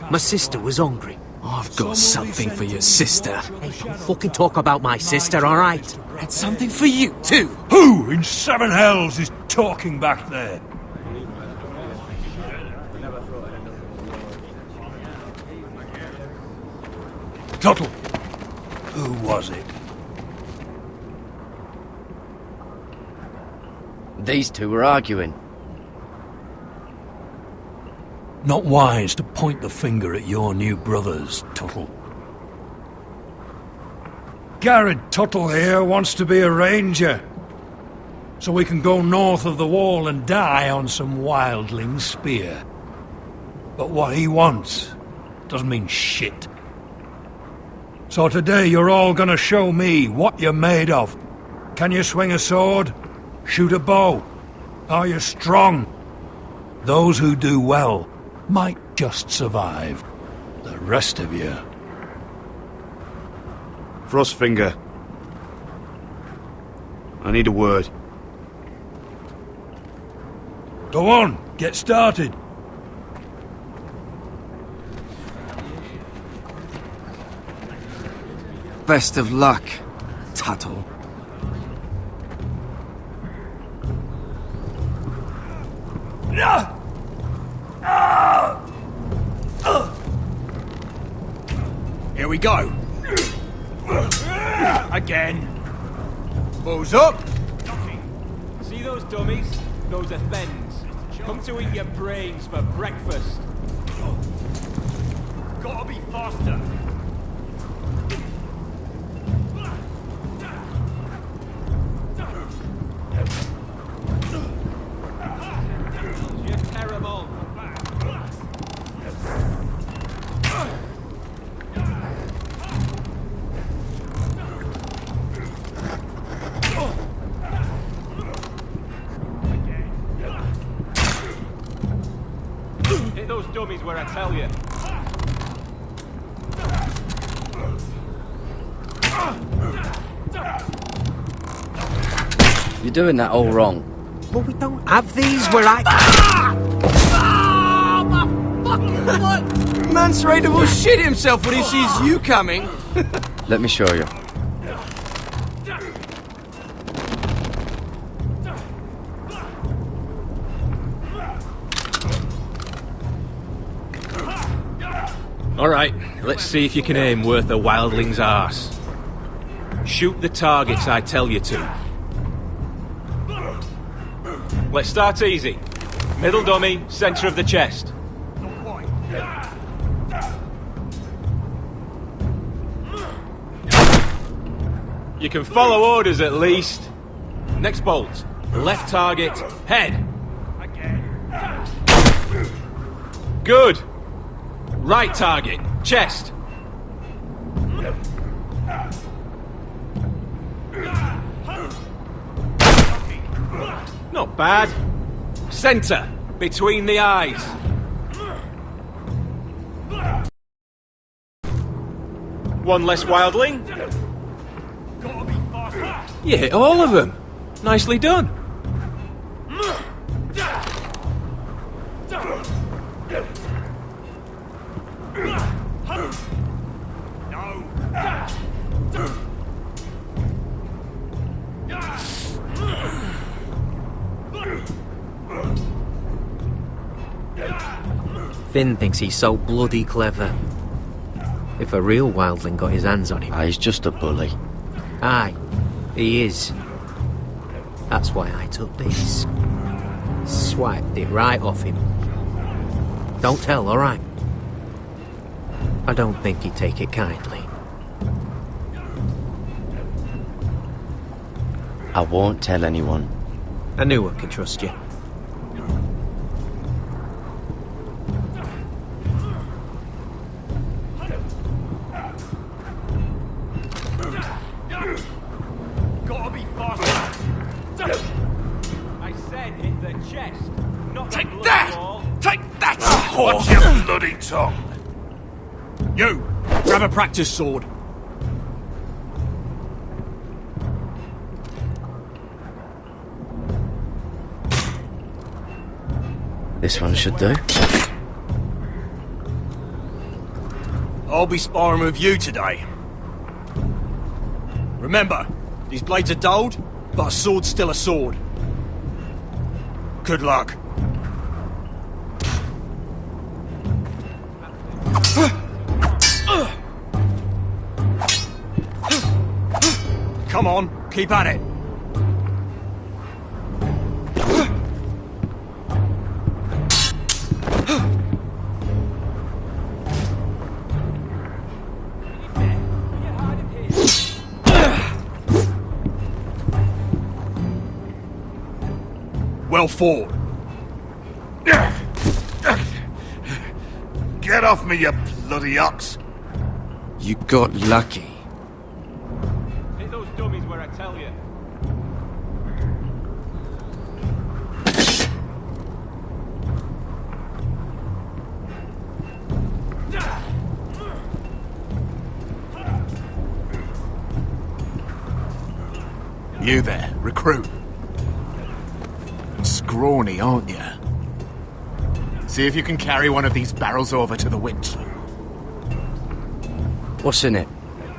my sister was hungry. I've got something for your sister. Hey, don't fucking talk about my sister, alright? And something for you, too. Who in seven hells is talking back there? Tuttle, who was it? These two were arguing. Not wise to point the finger at your new brothers, Tuttle. Garrett Tuttle here wants to be a ranger, so we can go north of the wall and die on some wildling spear. But what he wants doesn't mean shit. So today you're all gonna show me what you're made of. Can you swing a sword? Shoot a bow? Are you strong? Those who do well might just survive. The rest of you... Frostfinger. I need a word. Go on, get started. Best of luck, Tuttle. Here we go. Again. Balls up. See those dummies? Those are Thens. Come to eat your brains for breakfast. Gotta be faster. You're terrible. Hit those dummies where I tell you. You're doing that all wrong. But we don't have these where I... Mance Raider will shit himself when he sees you coming. Let me show you. Alright, let's see if you can aim worth a wildling's arse. Shoot the targets I tell you to. Let's start easy. Middle dummy, centre of the chest. You can follow orders at least. Next bolt. Left target, head. Good. Right target, chest. Not bad. Centre, between the eyes. One less wildling. You hit all of them. Nicely done. Finn thinks he's so bloody clever. If a real wildling got his hands on him... Ah, he's just a bully. Aye, he is. That's why I took this. Swiped it right off him. Don't tell, alright? I don't think he'd take it kindly. I won't tell anyone. I knew I could trust you. Gotta be faster. I said hit the chest, not Take the that! wall. Take that! Watch your bloody tongue! You, grab a practice sword. This one should do. I'll be sparring with you today. Remember, these blades are dulled, but a sword's still a sword. Good luck. Come on, keep at it. Well fought. Get off me, you bloody ox! You got lucky. Hit those dummies where I tell you. You there, recruit. Scrawny, aren't you? See if you can carry one of these barrels over to the winch. What's in it?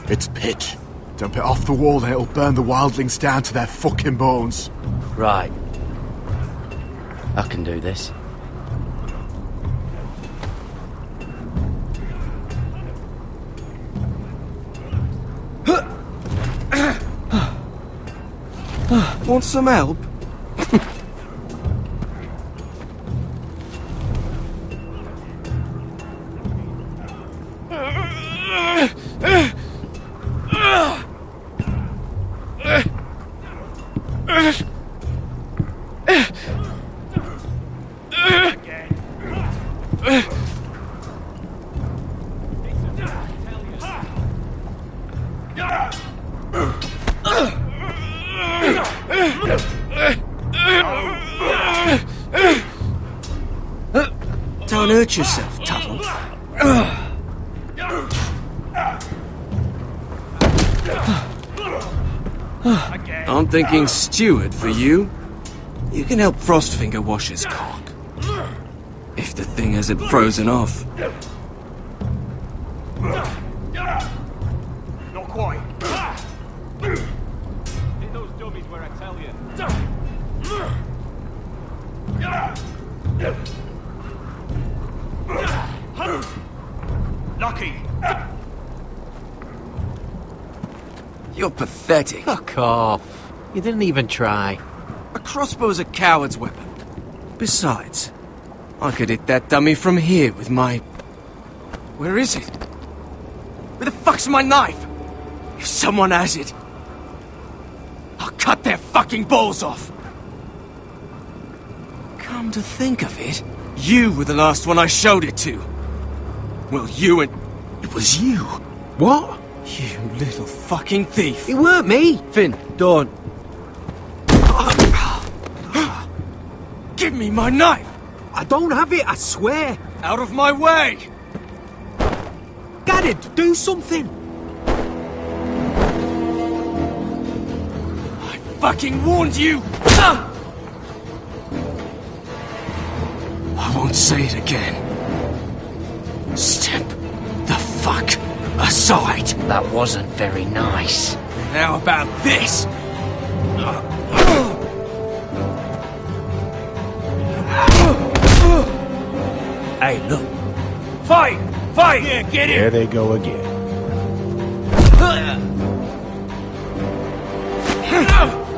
It's pitch. Dump it off the wall and it'll burn the wildlings down to their fucking bones. Right. I can do this. Want some help? Don't hurt yourself, Tuttle. I'm thinking steward for you. You can help Frostfinger wash his cock. If the thing hasn't frozen off. Not quite. Hit those dummies where I tell you. Lucky. You're pathetic. Fuck off. You didn't even try. A crossbow's a coward's weapon. Besides, I could hit that dummy from here with my... Where is it? Where the fuck's my knife? If someone has it, I'll cut their fucking balls off. Come to think of it, you were the last one I showed it to. Well, you and... It was you. What? You little fucking thief. It weren't me. Finn, don't. Give me my knife! I don't have it, I swear. Out of my way! Garrett, do something. I fucking warned you! I won't say it again. Step the fuck aside. That wasn't very nice. How about this? Hey, look. Fight! Fight! Yeah, get There him! they go again. Get up!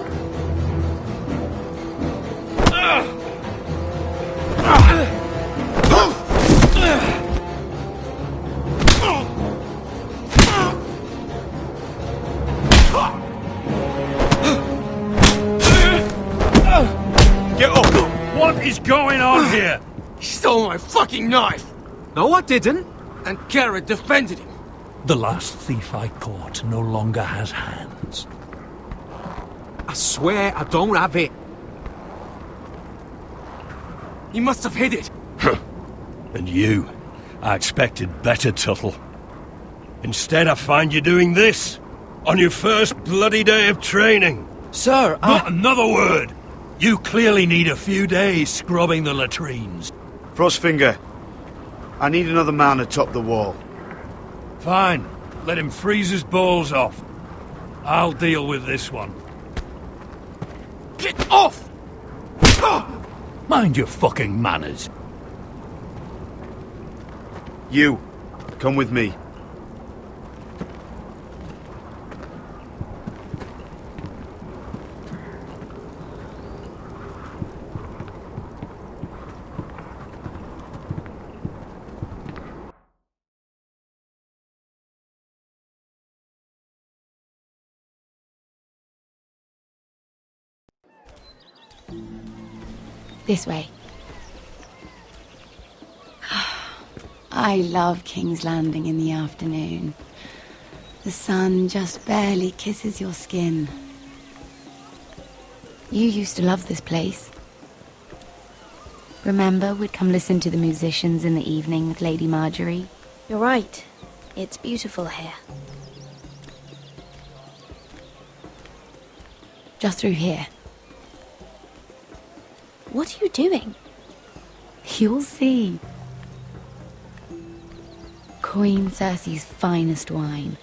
What is going on here? He stole my fucking knife! No, I didn't. And Garrett defended him. The last thief I caught no longer has hands. I swear I don't have it. He must have hid it. And you, I expected better, Tuttle. Instead, I find you doing this on your first bloody day of training. Sir, Not another word! You clearly need a few days scrubbing the latrines. Frostfinger, I need another man atop the wall. Fine. Let him freeze his balls off. I'll deal with this one. Get off! Mind your fucking manners. You, come with me. This way. I love King's Landing in the afternoon. The sun just barely kisses your skin. You used to love this place. Remember, we'd come listen to the musicians in the evening with Lady Marjorie? You're right. It's beautiful here. Just through here. What are you doing? You'll see. Queen Cersei's finest wine.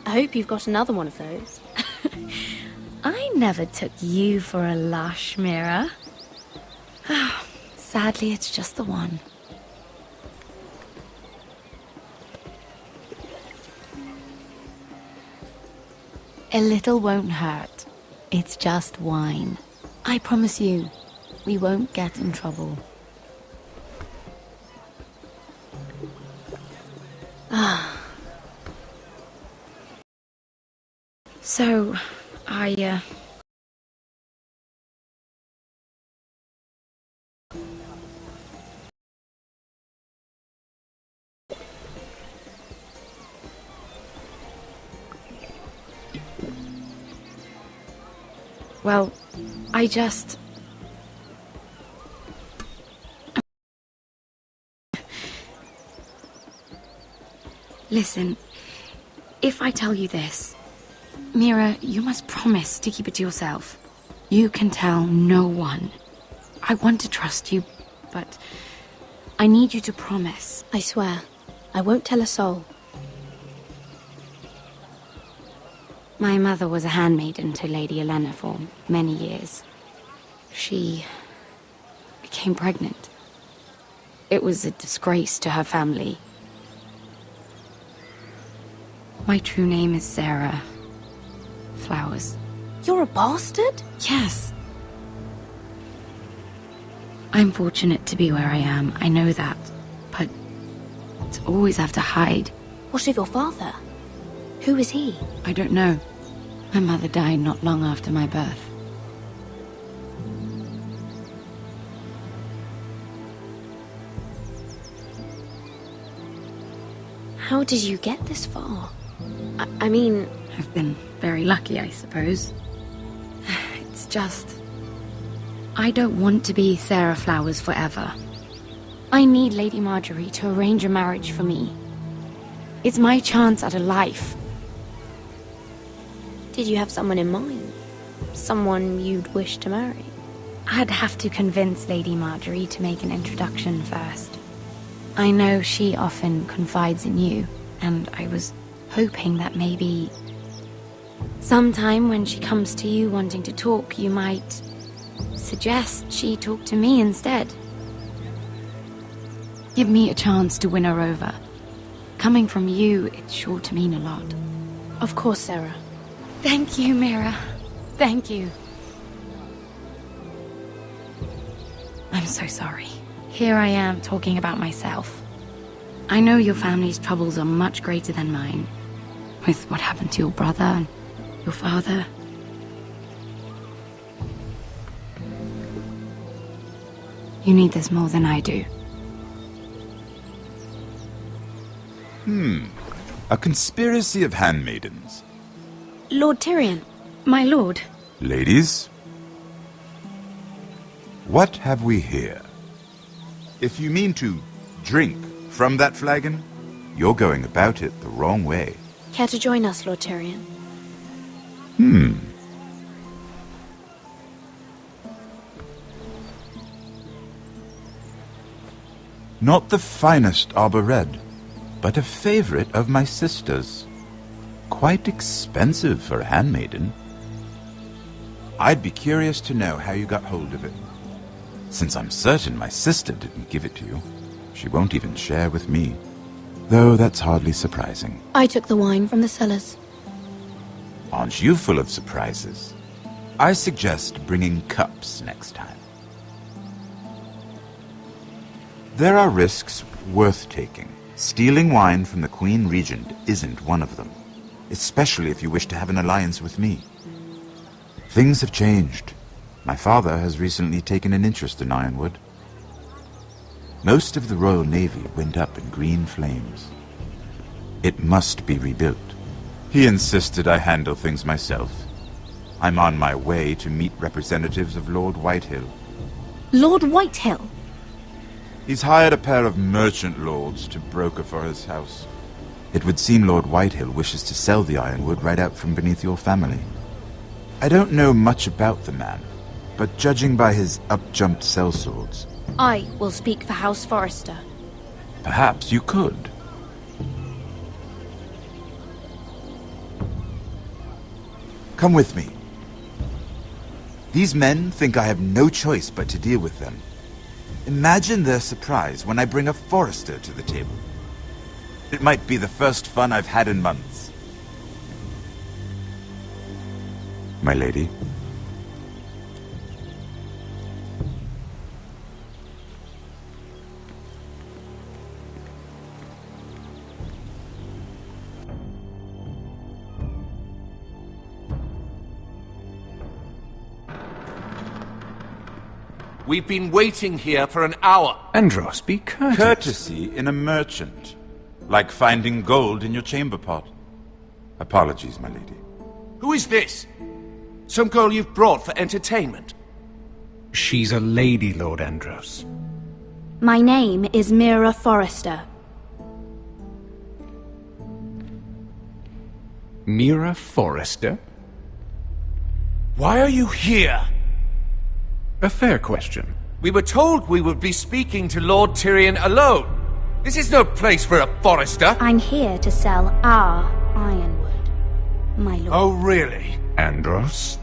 I hope you've got another one of those. I never took you for a lush, Mira. Sadly, it's just the one. A little won't hurt. It's just wine. I promise you, we won't get in trouble. So, well, I just... Listen, if I tell you this, Mira, you must promise to keep it to yourself. You can tell no one. I want to trust you, but I need you to promise. I swear, I won't tell a soul. My mother was a handmaiden to Lady Olenna for many years. She became pregnant. It was a disgrace to her family. My true name is Sarah Flowers. You're a bastard? Yes. I'm fortunate to be where I am, I know that. But to always have to hide. What of your father? Who is he? I don't know. My mother died not long after my birth. How did you get this far? I mean... I've been very lucky, I suppose. It's just... I don't want to be Sarah Flowers forever. I need Lady Marjorie to arrange a marriage for me. It's my chance at a life. Did you have someone in mind? Someone you'd wish to marry? I'd have to convince Lady Marjorie to make an introduction first. I know she often confides in you, and I was hoping that maybe... sometime when she comes to you wanting to talk, you might suggest she talk to me instead. Give me a chance to win her over. Coming from you, it's sure to mean a lot. Of course, Sarah. Thank you, Mira. Thank you. I'm so sorry. Here I am talking about myself. I know your family's troubles are much greater than mine. With what happened to your brother and your father. You need this more than I do. A conspiracy of handmaidens. Lord Tyrion. My lord. Ladies, what have we here? If you mean to drink from that flagon, you're going about it the wrong way. Care to join us, Lord Tyrion? Not the finest arbor red, but a favorite of my sister's. Quite expensive for a handmaiden. I'd be curious to know how you got hold of it. Since I'm certain my sister didn't give it to you, she won't even share with me. Though that's hardly surprising. I took the wine from the cellars. Aren't you full of surprises? I suggest bringing cups next time. There are risks worth taking. Stealing wine from the Queen Regent isn't one of them, especially if you wish to have an alliance with me. Things have changed. My father has recently taken an interest in Ironwood. Most of the Royal Navy went up in green flames. It must be rebuilt. He insisted I handle things myself. I'm on my way to meet representatives of Lord Whitehill. Lord Whitehill? He's hired a pair of merchant lords to broker for his house. It would seem Lord Whitehill wishes to sell the Ironwood right out from beneath your family. I don't know much about the man, but judging by his up-jumped sellswords... I will speak for House Forrester. Perhaps you could. Come with me. These men think I have no choice but to deal with them. Imagine their surprise when I bring a Forrester to the table. It might be the first fun I've had in months. My lady. We've been waiting here for an hour. Andros, be courteous. Courtesy in a merchant. Like finding gold in your chamber pot. Apologies, my lady. Who is this? Some girl you've brought for entertainment? She's a lady, Lord Andros. My name is Mira Forrester. Mira Forrester? Why are you here? A fair question. We were told we would be speaking to Lord Tyrion alone. This is no place for a Forrester. I'm here to sell our Ironwood, my lord. Oh, really? Andros?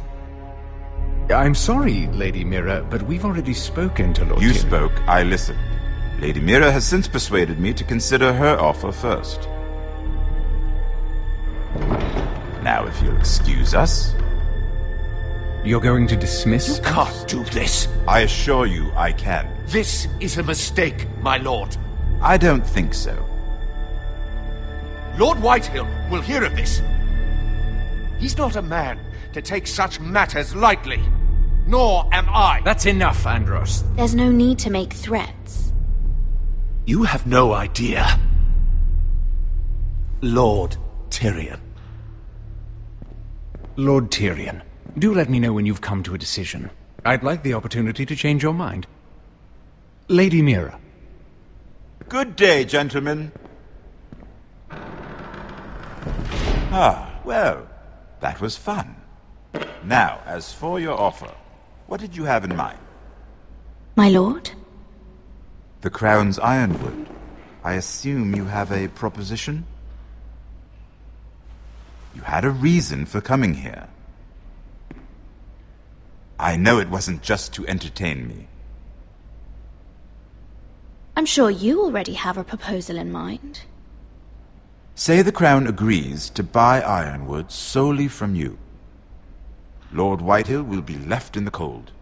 I'm sorry, Lady Mira, but we've already spoken to Lord You Tyrion. spoke, I listened. Lady Mira has since persuaded me to consider her offer first. Now, if you'll excuse us... You're going to dismiss You can't do this. I assure you I can. This is a mistake, my lord. I don't think so. Lord Whitehill will hear of this. He's not a man to take such matters lightly. Nor am I. That's enough, Andros. There's no need to make threats. You have no idea. Lord Tyrion. Lord Tyrion, do let me know when you've come to a decision. I'd like the opportunity to change your mind. Lady Mira. Good day, gentlemen. Ah, well, that was fun. Now, as for your offer, what did you have in mind? My lord? The Crown's Ironwood. I assume you have a proposition? You had a reason for coming here. I know it wasn't just to entertain me. I'm sure you already have a proposal in mind. Say the Crown agrees to buy Ironwood solely from you. Lord Whitehill will be left in the cold.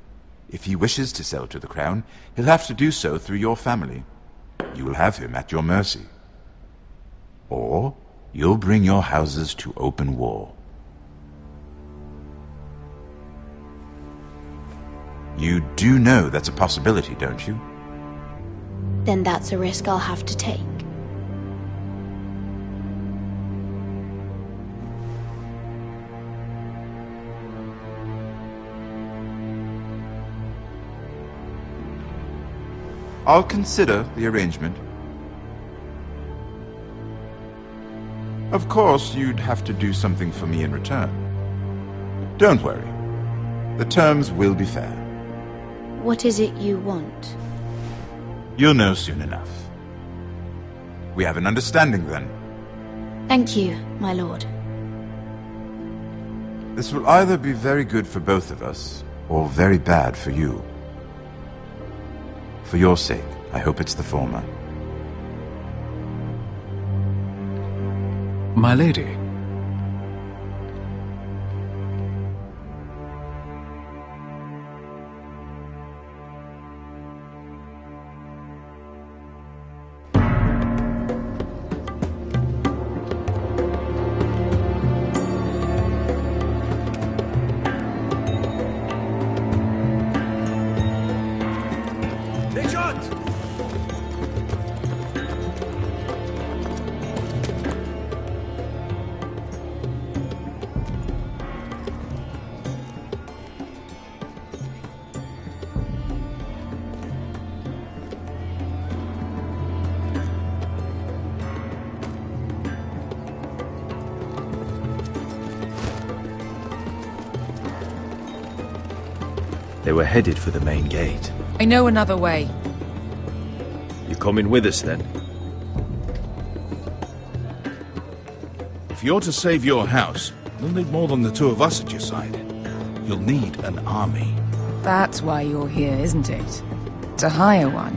If he wishes to sell to the Crown, he'll have to do so through your family. You will have him at your mercy. Or you'll bring your houses to open war. You do know that's a possibility, don't you? Then that's a risk I'll have to take. I'll consider the arrangement. Of course, you'd have to do something for me in return. Don't worry. The terms will be fair. What is it you want? You'll know soon enough. We have an understanding then. Thank you, my lord. This will either be very good for both of us, or very bad for you. For your sake, I hope it's the former. My lady. They were headed for the main gate. I know another way. You coming with us then? If you're to save your house, you'll need more than the two of us at your side. You'll need an army. That's why you're here, isn't it? To hire one.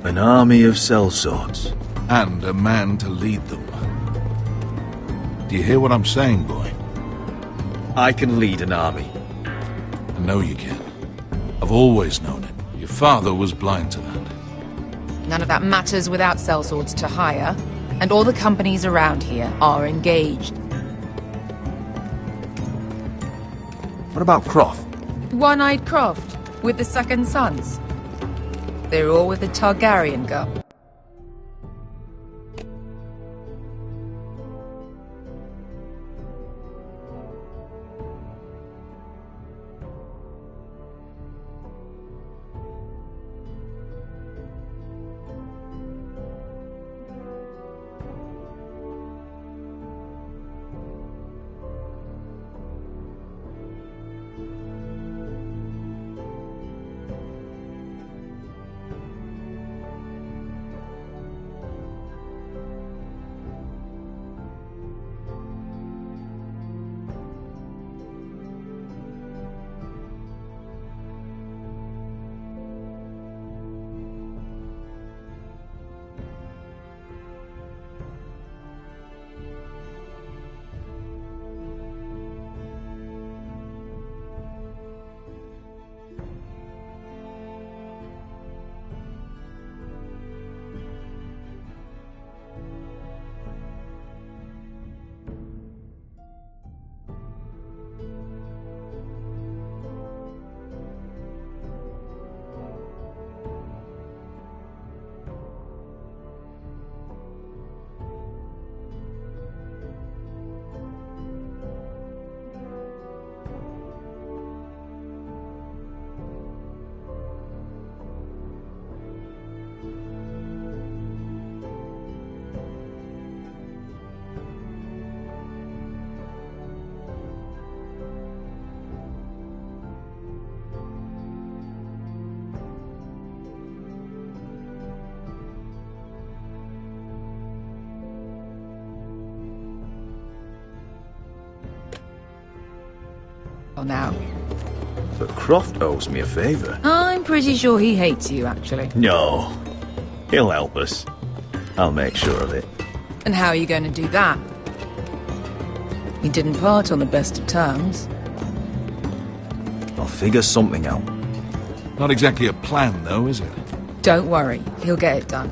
An army of sellswords. And a man to lead them. Do you hear what I'm saying, boy? I can lead an army. I know you can. I've always known it. Your father was blind to that. None of that matters without sellswords to hire, and all the companies around here are engaged. What about Croft? One-Eyed Croft, with the Second Sons. They're all with the Targaryen girl. Now. But Croft owes me a favour. I'm pretty sure he hates you, actually. No. He'll help us. I'll make sure of it. And how are you going to do that? We didn't part on the best of terms. I'll figure something out. Not exactly a plan, though, is it? Don't worry, he'll get it done.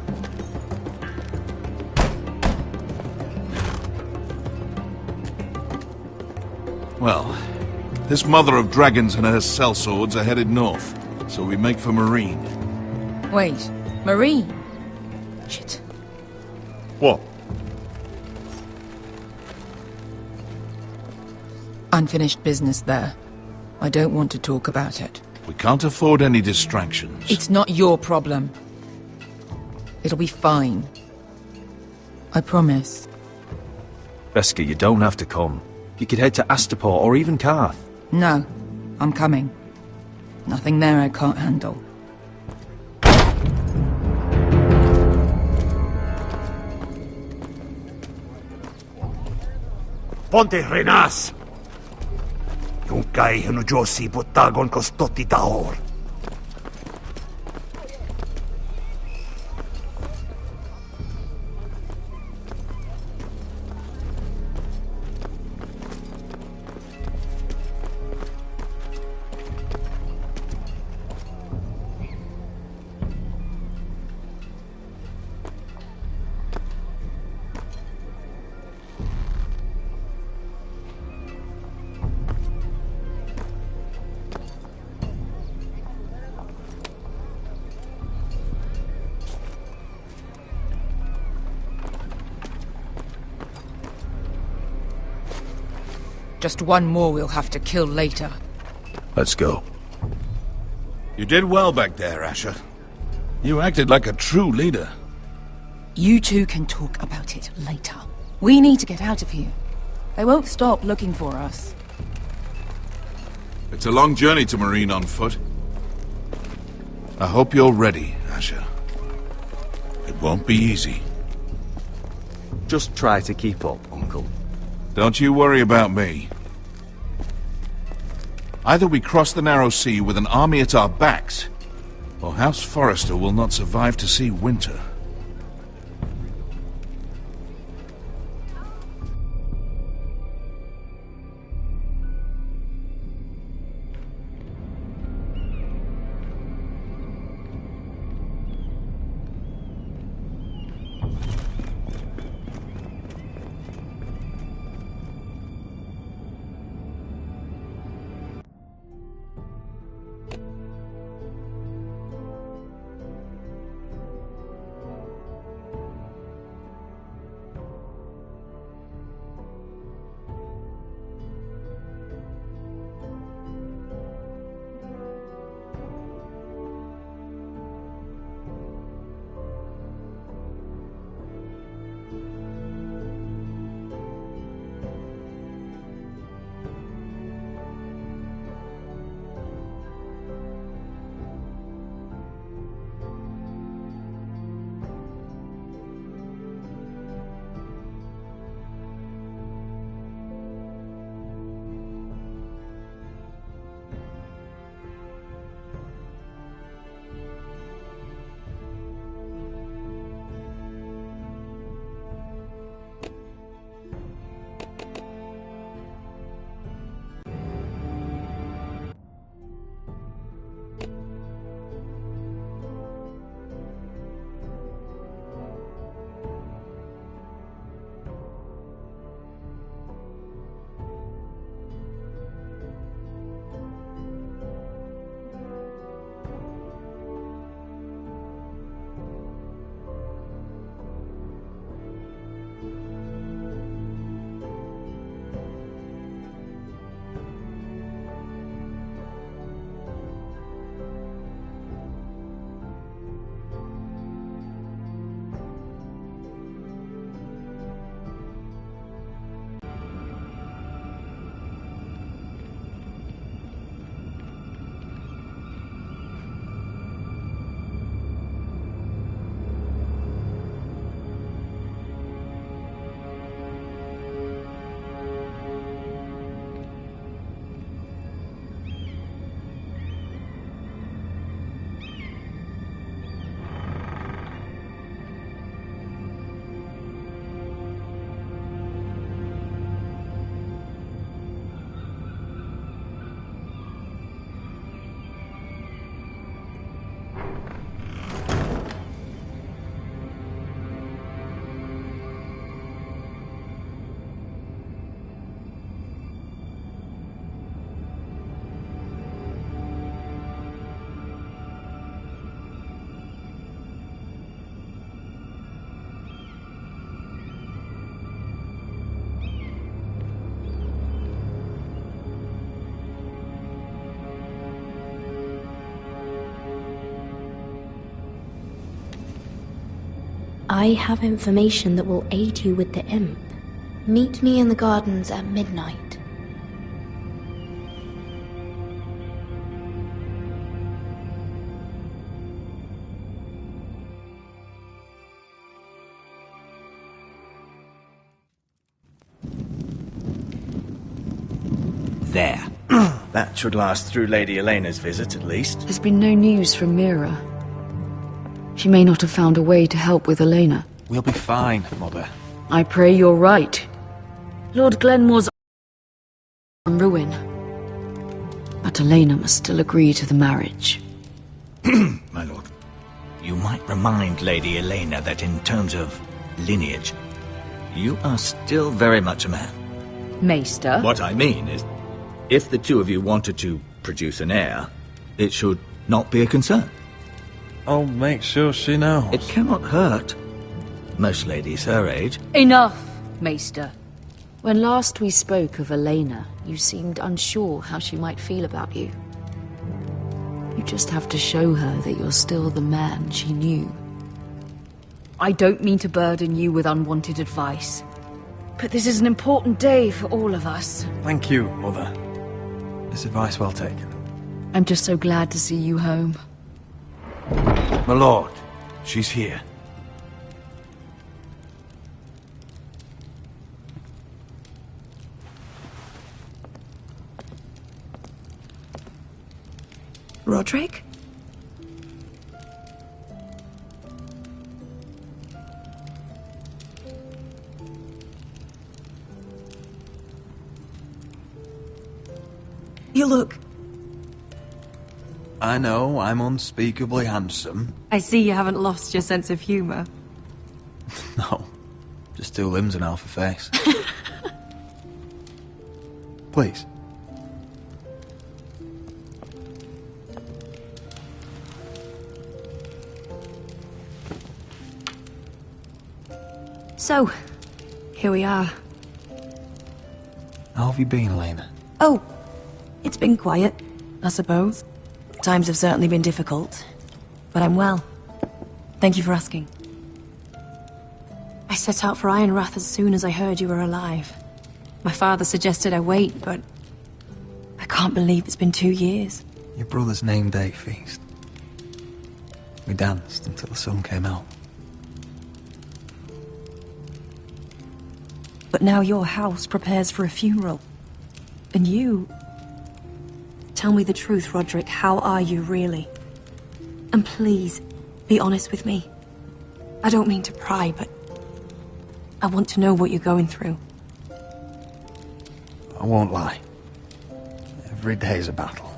Well, this mother of dragons and her sellswords are headed north, so we make for Marine. Wait, Marine? Shit. What? Unfinished business there. I don't want to talk about it. We can't afford any distractions. It's not your problem. It'll be fine. I promise. Beskha, you don't have to come. You could head to Astapor or even Karth. No, I'm coming. Nothing there I can't handle. Ponte Renas! Yung kay Josi Butagon Kostoti Taor. Just one more we'll have to kill later. Let's go. You did well back there, Asher. You acted like a true leader. You two can talk about it later. We need to get out of here. They won't stop looking for us. It's a long journey to Marine on foot. I hope you're ready, Asher. It won't be easy. Just try to keep up, Uncle. Don't you worry about me. Either we cross the narrow sea with an army at our backs, or House Forrester will not survive to see winter. I have information that will aid you with the imp. Meet me in the gardens at midnight. There. That should last through Lady Elena's visit, at least. There's been no news from Mira. She may not have found a way to help with Elena. We'll be fine, Mother. I pray you're right. Lord Glenmore's in ruin. But Elena must still agree to the marriage. My lord, you might remind Lady Elena that in terms of lineage, you are still very much a man. Maester? What I mean is, if the two of you wanted to produce an heir, it should not be a concern. I'll make sure she knows. It cannot hurt. Most ladies her age. Enough, Maester. When last we spoke of Elena, you seemed unsure how she might feel about you. You just have to show her that you're still the man she knew. I don't mean to burden you with unwanted advice, but this is an important day for all of us. Thank you, Mother. This advice well taken. I'm just so glad to see you home. My lord, she's here. Roderick? You look... I know, I'm unspeakably handsome. I see you haven't lost your sense of humour. No, just two limbs and half a face. Please. So, here we are. How have you been, Elena? Oh, it's been quiet, I suppose. Times have certainly been difficult, but I'm well. Thank you for asking. I set out for Ironrath as soon as I heard you were alive. My father suggested I wait, but I can't believe it's been 2 years. Your brother's name day feast. We danced until the sun came out. But now your house prepares for a funeral. And you... Tell me the truth, Roderick. How are you, really? And please, be honest with me. I don't mean to pry, but... I want to know what you're going through. I won't lie. Every day's a battle.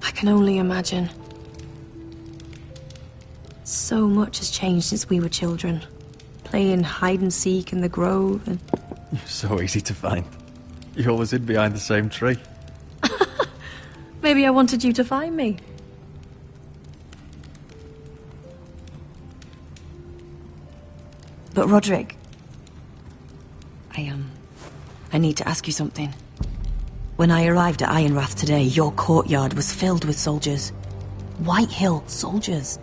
I can only imagine. So much has changed since we were children. Playing hide-and-seek in the grove and... You're so easy to find. You always hid behind the same tree. Maybe I wanted you to find me. But Roderick... I need to ask you something. When I arrived at Ironrath today, your courtyard was filled with soldiers. Whitehill soldiers.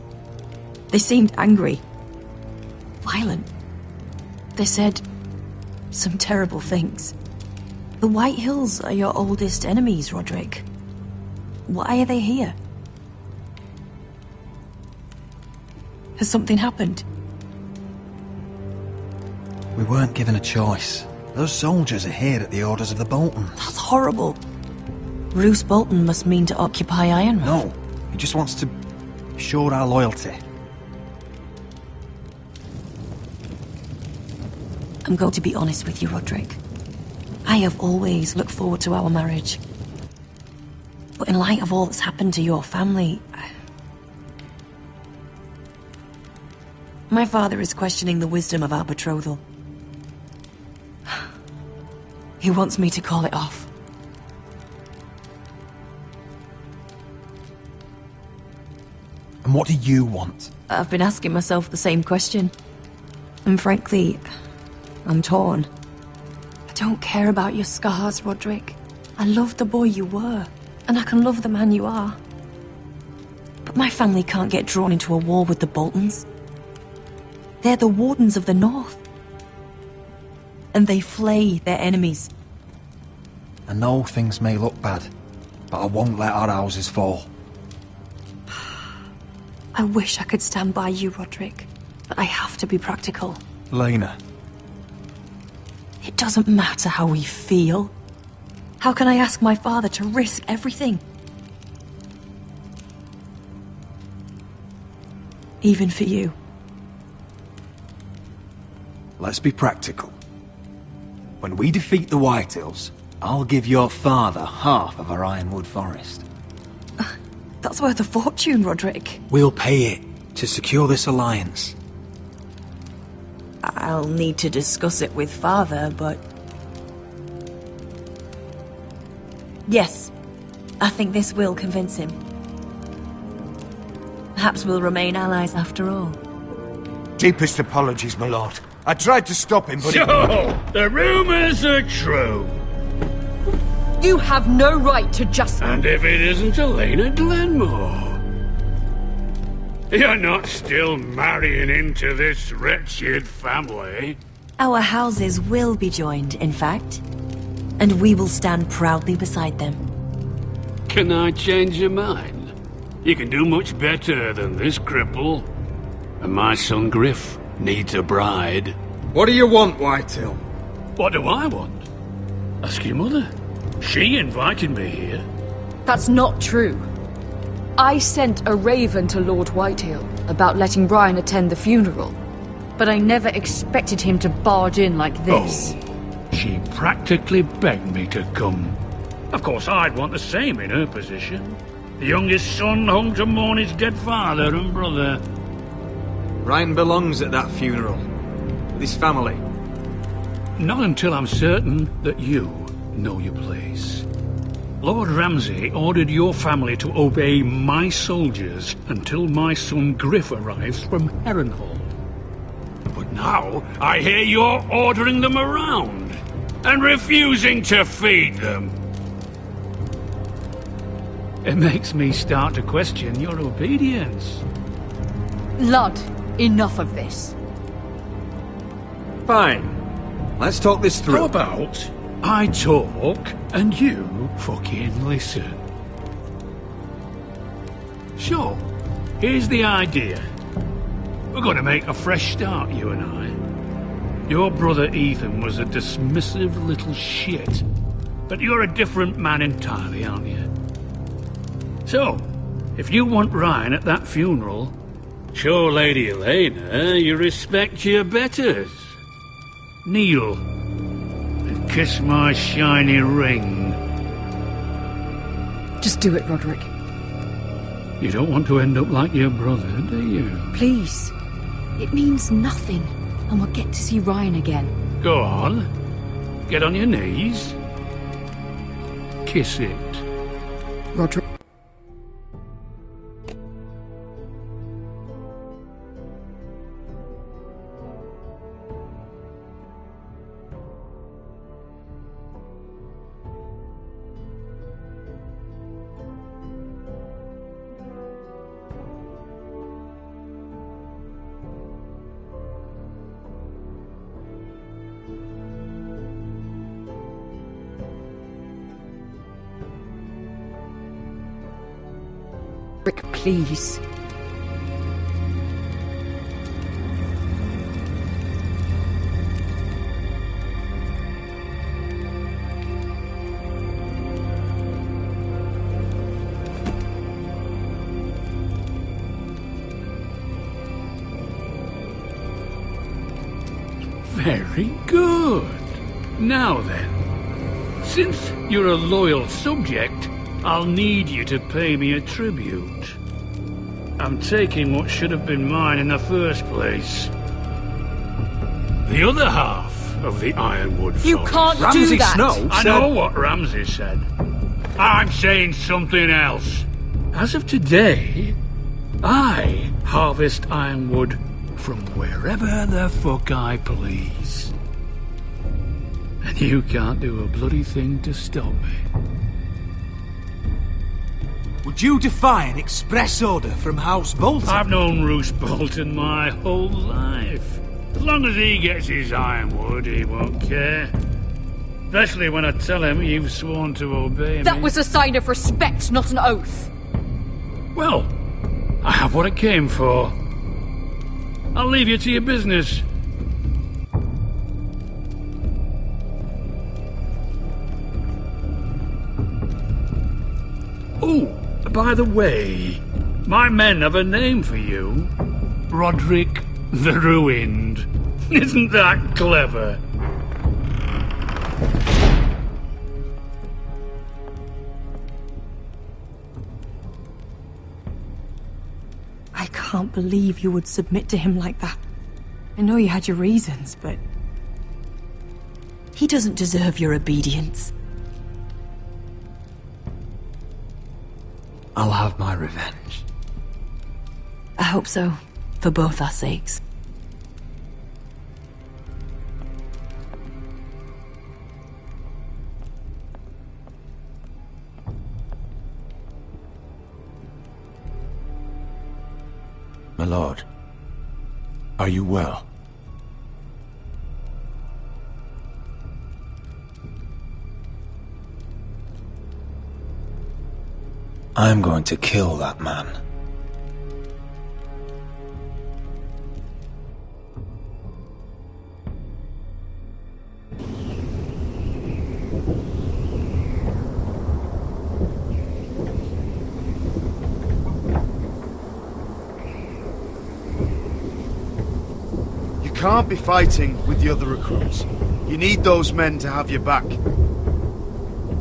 They seemed angry. Violent. They said some terrible things. The Whitehills are your oldest enemies, Roderick. Why are they here? Has something happened? We weren't given a choice. Those soldiers are here at the orders of the Boltons. That's horrible. Roose Bolton must mean to occupy Ironrath. No, he just wants to show our loyalty. I'm going to be honest with you, Roderick. I have always looked forward to our marriage. But in light of all that's happened to your family... My father is questioning the wisdom of our betrothal. He wants me to call it off. And what do you want? I've been asking myself the same question. And frankly, I'm torn. I don't care about your scars, Roderick. I love the boy you were, and I can love the man you are. But my family can't get drawn into a war with the Boltons. They're the Wardens of the North. And they flay their enemies. I know things may look bad, but I won't let our houses fall. I wish I could stand by you, Roderick, but I have to be practical. Lena. It doesn't matter how we feel. How can I ask my father to risk everything? Even for you. Let's be practical. When we defeat the Whitehills, I'll give your father half of our Ironwood Forest. That's worth a fortune, Roderick. We'll pay it to secure this alliance. I'll need to discuss it with father, but... Yes, I think this will convince him. Perhaps we'll remain allies after all. Deepest apologies, my lord. I tried to stop him, but... So, the rumors are true. You have no right to just... And if it isn't Elena Glenmore? You're not still marrying into this wretched family? Our houses will be joined, in fact. And we will stand proudly beside them. Can I change your mind? You can do much better than this cripple. And my son Griff needs a bride. What do you want, Whitehill? What do I want? Ask your mother. She invited me here. That's not true. I sent a raven to Lord Whitehill about letting Brian attend the funeral. But I never expected him to barge in like this. Oh, she practically begged me to come. Of course, I'd want the same in her position. The youngest son home to mourn his dead father and brother. Ryan belongs at that funeral. With his family. Not until I'm certain that you know your place. Lord Ramsay ordered your family to obey my soldiers until my son Griff arrives from Harrenhal. But now I hear you're ordering them around and refusing to feed them. It makes me start to question your obedience. Lud, enough of this. Fine. Let's talk this through. How about I talk and you fucking listen? Sure. Here's the idea. We're going to make a fresh start, you and I. Your brother Ethan was a dismissive little shit. But you're a different man entirely, aren't you? So, if you want Ryan at that funeral, show Lady Elena you respect your betters. Kneel and kiss my shiny ring. Just do it, Roderick. You don't want to end up like your brother, do you? Please. It means nothing, and we'll get to see Ryan again. Go on. Get on your knees. Kiss it. Roderick. Rick, please. Very good. Now then, since you're a loyal subject, I'll need you to pay me a tribute. I'm taking what should have been mine in the first place. The other half of the Ironwood Forest. You can't do that! I know what Ramsay said. I'm saying something else. As of today, I harvest Ironwood from wherever the fuck I please. And you can't do a bloody thing to stop me. Would you defy an express order from House Bolton? I've known Roose Bolton my whole life. As long as he gets his ironwood, he won't care. Especially when I tell him you've sworn to obey me. That was a sign of respect, not an oath. Well, I have what I came for. I'll leave you to your business. Oh, by the way, my men have a name for you. Roderick the Ruined. Isn't that clever? I can't believe you would submit to him like that. I know you had your reasons, but... he doesn't deserve your obedience. I'll have my revenge. I hope so, for both our sakes. My lord, are you well? I'm going to kill that man. You can't be fighting with the other recruits. You need those men to have your back.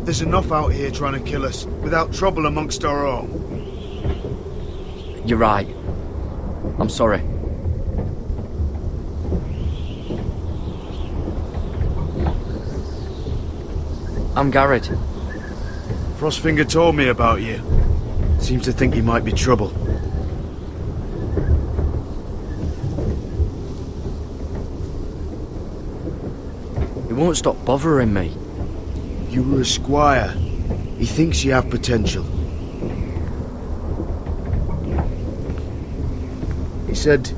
There's enough out here trying to kill us, without trouble amongst our own. You're right. I'm sorry. I'm Garrett. Frostfinger told me about you. Seems to think you might be trouble. He won't stop bothering me. You were a squire. He thinks you have potential. He said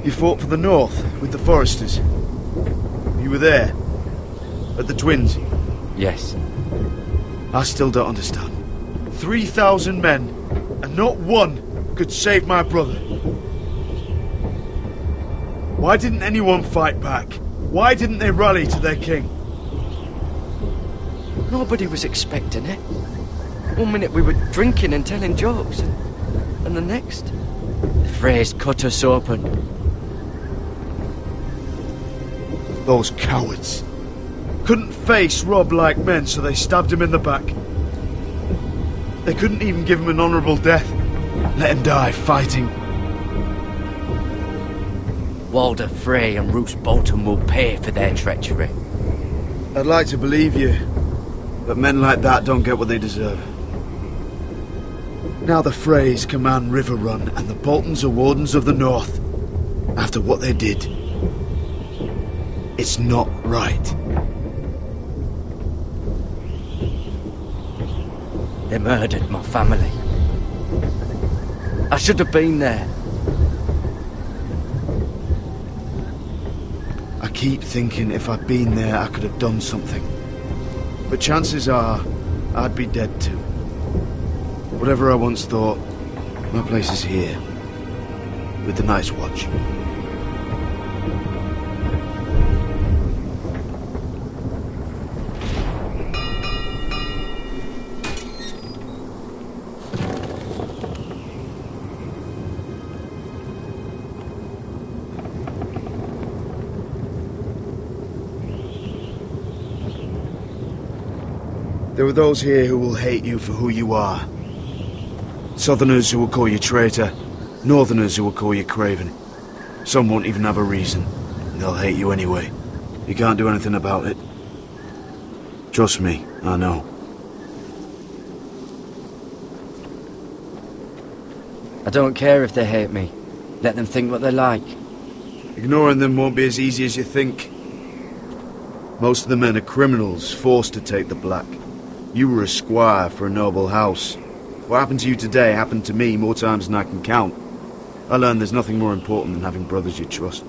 you fought for the North with the Foresters. You were there, at the Twins. Yes. I still don't understand. 3,000 men, and not one could save my brother. Why didn't anyone fight back? Why didn't they rally to their king? Nobody was expecting it. One minute we were drinking and telling jokes, and the next, the Freys cut us open. Those cowards. Couldn't face Robb like men, so they stabbed him in the back. They couldn't even give him an honourable death. Let him die fighting. Walder Frey and Roose Bolton will pay for their treachery. I'd like to believe you, but men like that don't get what they deserve. Now the Freys command Riverrun, and the Boltons are Wardens of the North. After what they did, it's not right. They murdered my family. I should have been there. I keep thinking if I'd been there, I could have done something. But chances are, I'd be dead too. Whatever I once thought, my place is here, with the Night's Watch. There are those here who will hate you for who you are. Southerners who will call you traitor, Northerners who will call you craven. Some won't even have a reason, and they'll hate you anyway. You can't do anything about it. Trust me, I know. I don't care if they hate me. Let them think what they like. Ignoring them won't be as easy as you think. Most of the men are criminals forced to take the black. You were a squire for a noble house. What happened to you today happened to me more times than I can count. I learned there's nothing more important than having brothers you trust.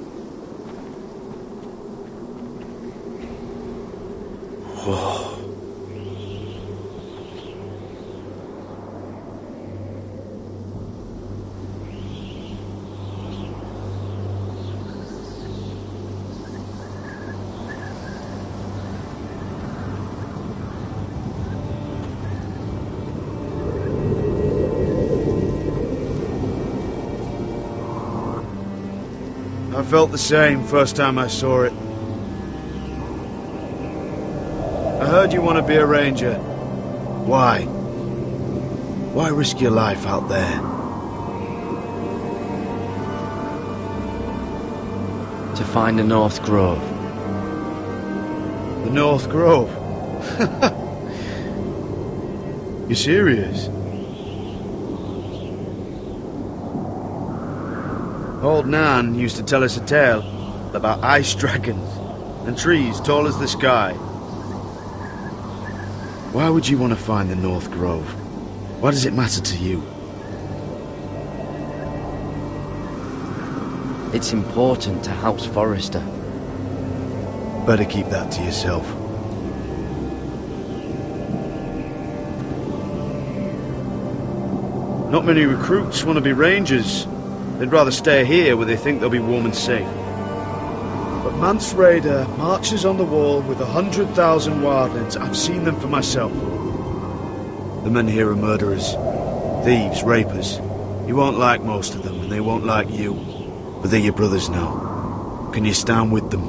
Whoa. I felt the same first time I saw it. I heard you want to be a ranger. Why? Why risk your life out there? To find the North Grove. The North Grove? You serious? Old Nan used to tell us a tale about ice dragons and trees tall as the sky. Why would you want to find the North Grove? Why does it matter to you? It's important to House Forrester. Better keep that to yourself. Not many recruits want to be rangers. They'd rather stay here where they think they'll be warm and safe. But Mance Rayder marches on the wall with 100,000 wildlings. I've seen them for myself. The men here are murderers, thieves, rapers. You won't like most of them, and they won't like you. But they're your brothers now. Can you stand with them?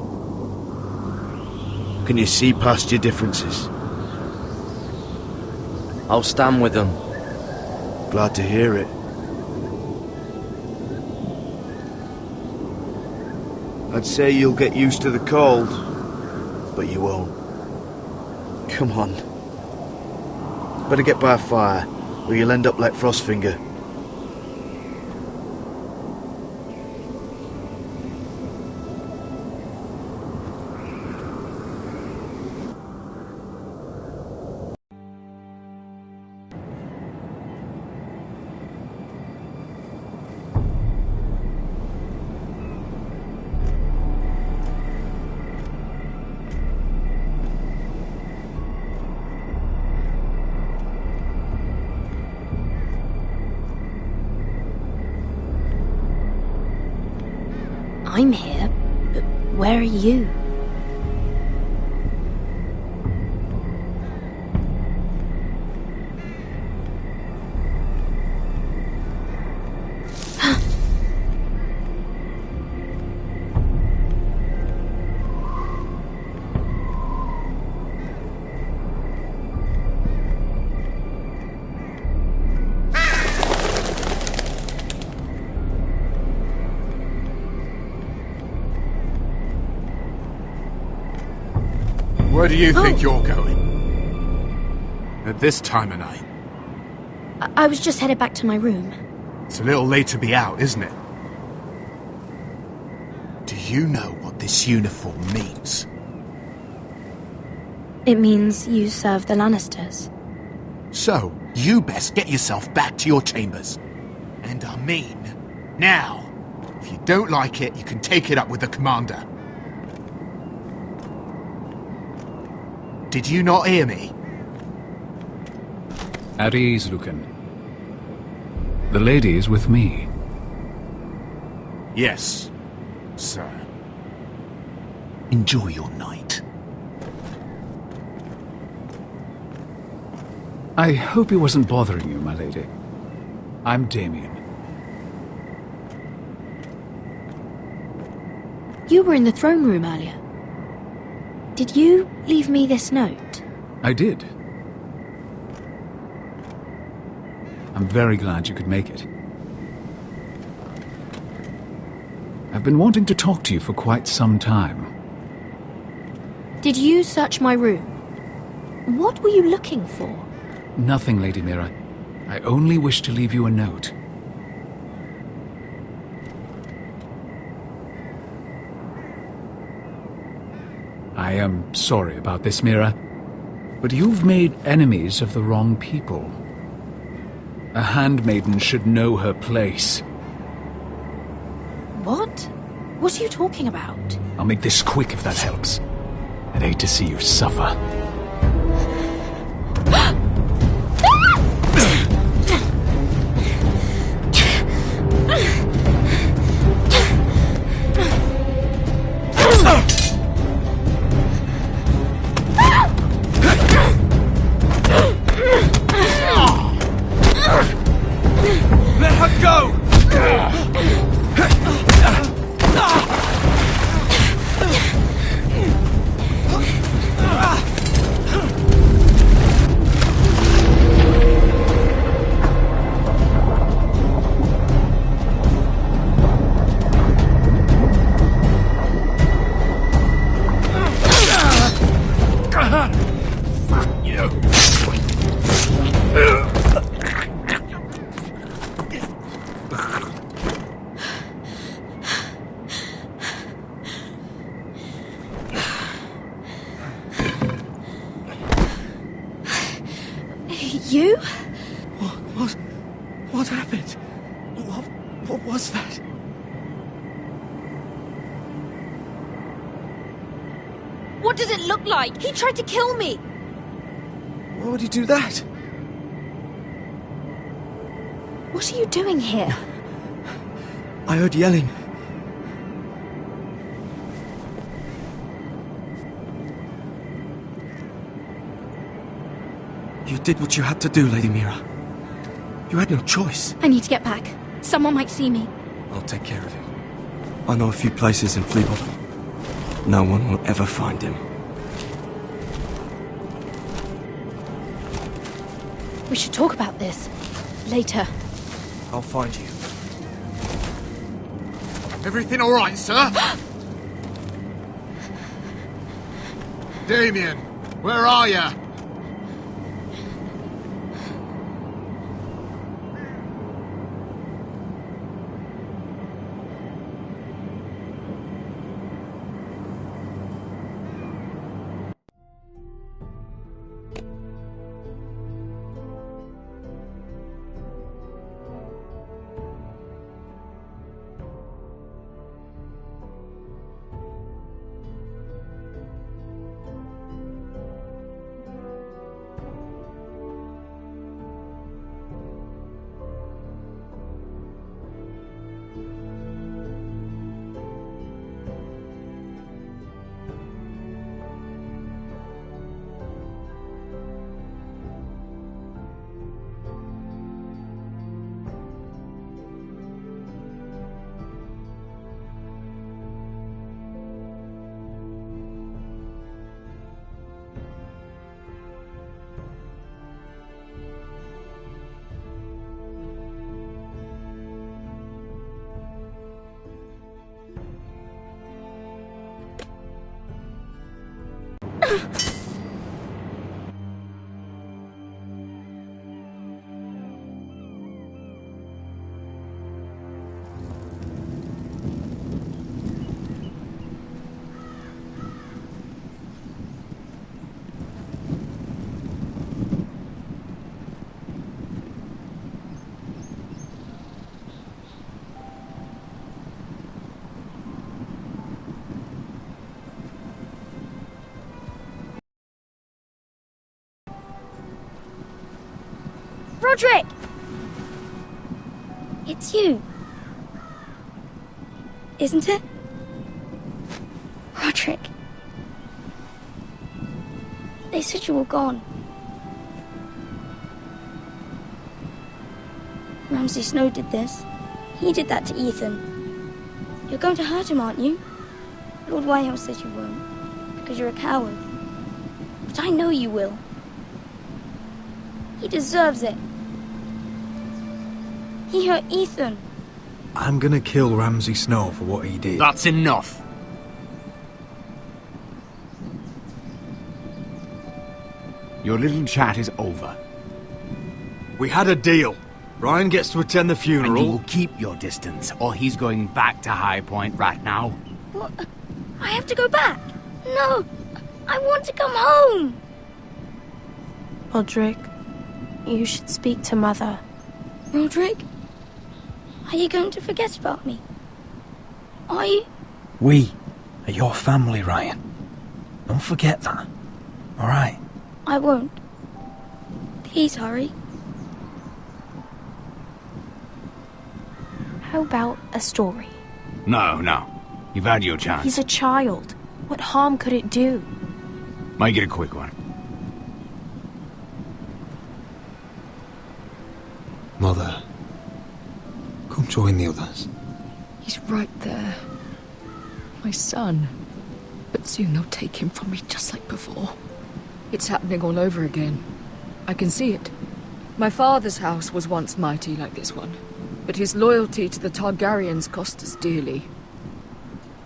Can you see past your differences? I'll stand with them. Glad to hear it. I'd say you'll get used to the cold, but you won't. Come on. Better get by a fire, or you'll end up like Frostfinger. I'm here, but where are you? Where do you think you're going? At this time of night? I was just headed back to my room. It's a little late to be out, isn't it? Do you know what this uniform means? It means you serve the Lannisters. So, you best get yourself back to your chambers. And I mean, now. If you don't like it, you can take it up with the commander. Did you not hear me? At ease, Lucan. The lady is with me. Yes, sir. Enjoy your night. I hope he wasn't bothering you, my lady. I'm Damien. You were in the throne room earlier. Did you leave me this note? I did. I'm very glad you could make it. I've been wanting to talk to you for quite some time. Did you search my room? What were you looking for? Nothing, Lady Mira. I only wish to leave you a note. I am sorry about this, Mira. But you've made enemies of the wrong people. A handmaiden should know her place. What? What are you talking about? I'll make this quick if that helps. I'd hate to see you suffer. Let her go! You? What happened? What was that? What does it look like? He tried to kill me! Why would he do that? What are you doing here? I heard yelling. You did what you had to do, Lady Mira. You had no choice. I need to get back. Someone might see me. I'll take care of him. I know a few places in Fleabot. No one will ever find him. We should talk about this. Later. I'll find you. Everything all right, sir? Damien, where are you? Roderick! It's you. Isn't it? Roderick. They said you were gone. Ramsay Snow did this. He did that to Ethan. You're going to hurt him, aren't you? Lord Whitehill says you won't, because you're a coward. But I know you will. He deserves it. He hurt Ethan. I'm gonna kill Ramsay Snow for what he did. That's enough. Your little chat is over. We had a deal. Ryan gets to attend the funeral. And you will keep your distance, or he's going back to High Point right now. What? I have to go back. No, I want to come home. Roderick, you should speak to Mother. Roderick? Are you going to forget about me? Are you? We are your family, Ryan. Don't forget that. All right? I won't. Please hurry. How about a story? No. You've had your chance. He's a child. What harm could it do? Make it a quick one. Mother, come join the others. He's right there. My son. But soon they'll take him from me just like before. It's happening all over again. I can see it. My father's house was once mighty like this one, but his loyalty to the Targaryens cost us dearly.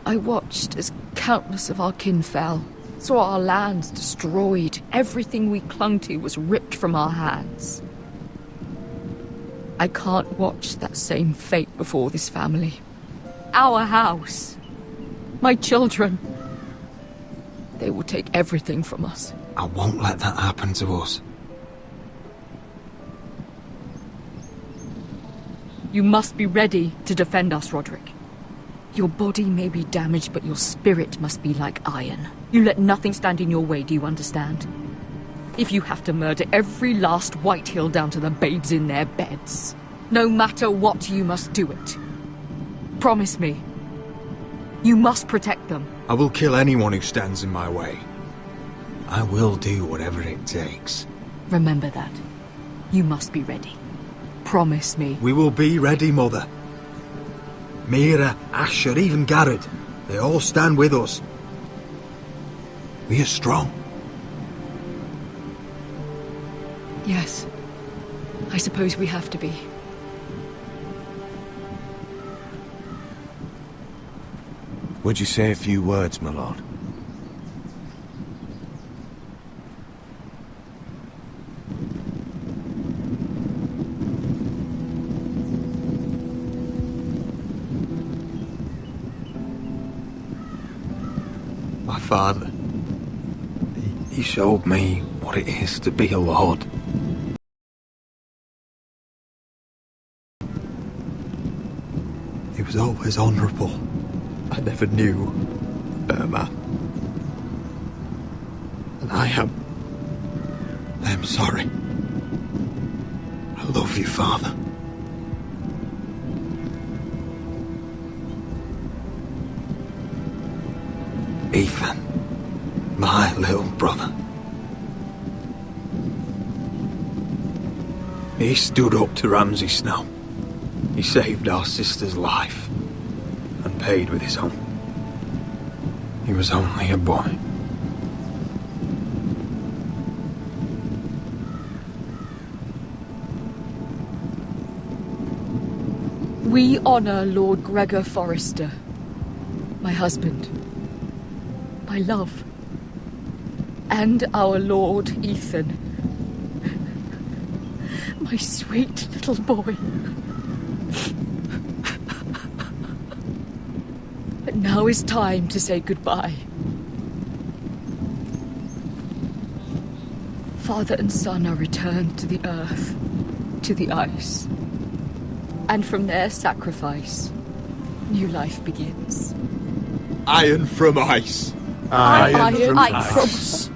I watched as countless of our kin fell, saw our lands destroyed, everything we clung to was ripped from our hands. I can't watch that same fate before this family. Our house. My children. They will take everything from us. I won't let that happen to us. You must be ready to defend us, Roderick. Your body may be damaged, but your spirit must be like iron. You let nothing stand in your way, do you understand? If you have to murder every last Whitehill down to the babes in their beds, no matter what, you must do it. Promise me. You must protect them. I will kill anyone who stands in my way. I will do whatever it takes. Remember that. You must be ready. Promise me. We will be ready, Mother. Mira, Asher, even Garrett, they all stand with us. We are strong. Yes. I suppose we have to be. Would you say a few words, my lord? My father, he showed me what it is to be a lord. He was always honourable. I never knew a better man. And I am sorry. I love you, Father. Ethan, my little brother. He stood up to Ramsay Snow. He saved our sister's life and paid with his own. He was only a boy. We honor Lord Gregor Forrester, my husband, my love, and our Lord Ethan, my sweet little boy. But now is time to say goodbye. Father and son are returned to the earth, to the ice. And from their sacrifice, new life begins. Iron from ice. Iron from ice.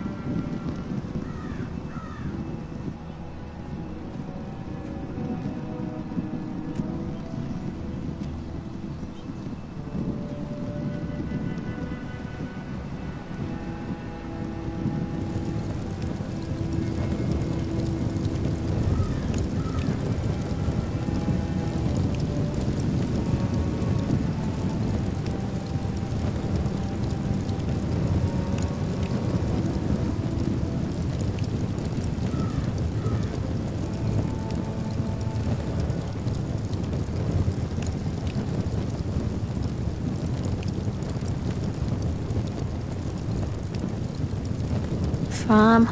From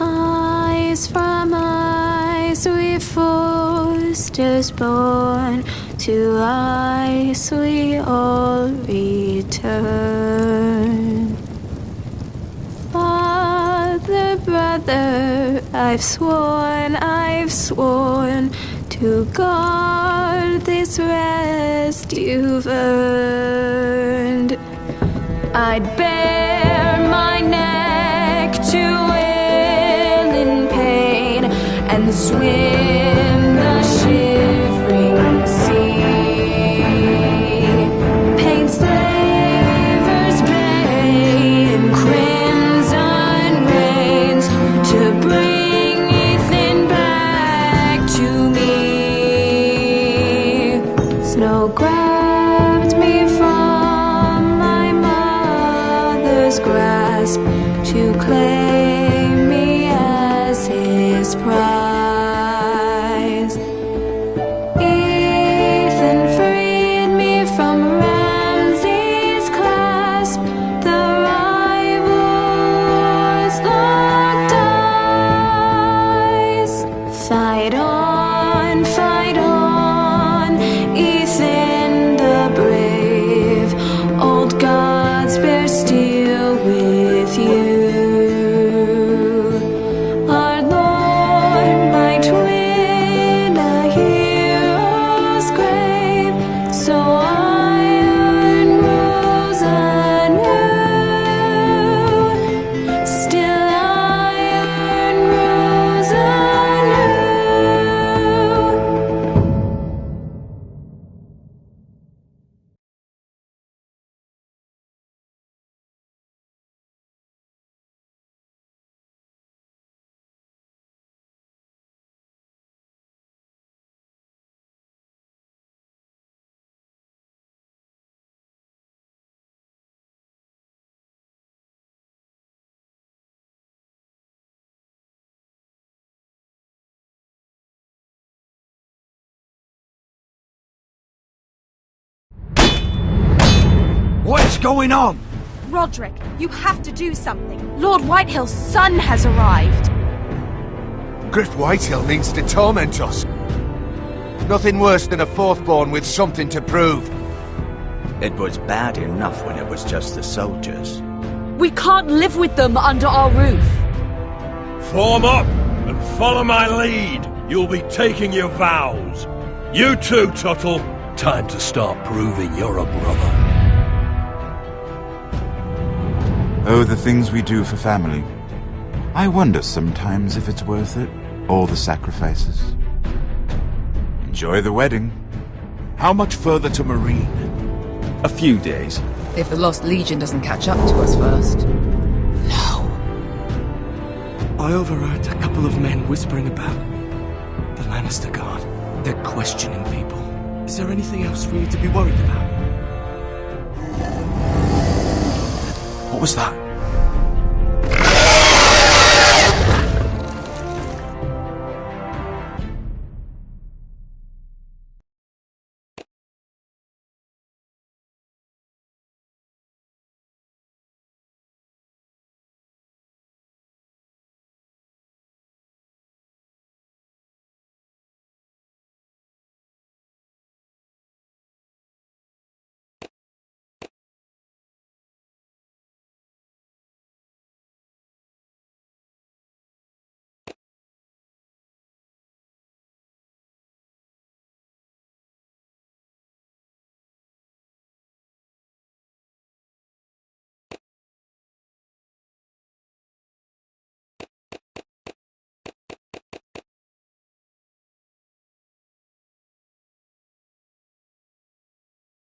ice we Forsters born, to ice we all return. Father, brother, I I've sworn to guard this rest you've earned. I'd bare my neck to wail in pain and swim the shivering sea. Pain slavers bay in crimson rains to bring Ethan back to me. Snow grabbed me from my mother's grasp to claim me as his prize. Ethan freed me from Ramsay's clasp. The rivals locked eyes. Fight on, Ethan the brave. Old gods bear steel with you. Our Lord might win a hero's grave, so iron rose anew. Still iron rose anew. What is going on? Roderick, you have to do something. Lord Whitehill's son has arrived. Griff Whitehill means to torment us. Nothing worse than a fourthborn with something to prove. It was bad enough when it was just the soldiers. We can't live with them under our roof. Form up and follow my lead. You'll be taking your vows. You too, Tuttle. Time to start proving you're a brother. Oh, the things we do for family. I wonder sometimes if it's worth it, all the sacrifices. Enjoy the wedding. How much further to Marine? A few days. If the Lost Legion doesn't catch up to us first. I overheard a couple of men whispering about the Lannister Guard. They're questioning people. Is there anything else we need to be worried about? What was that?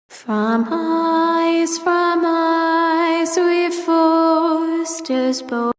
From eyes we forced us both.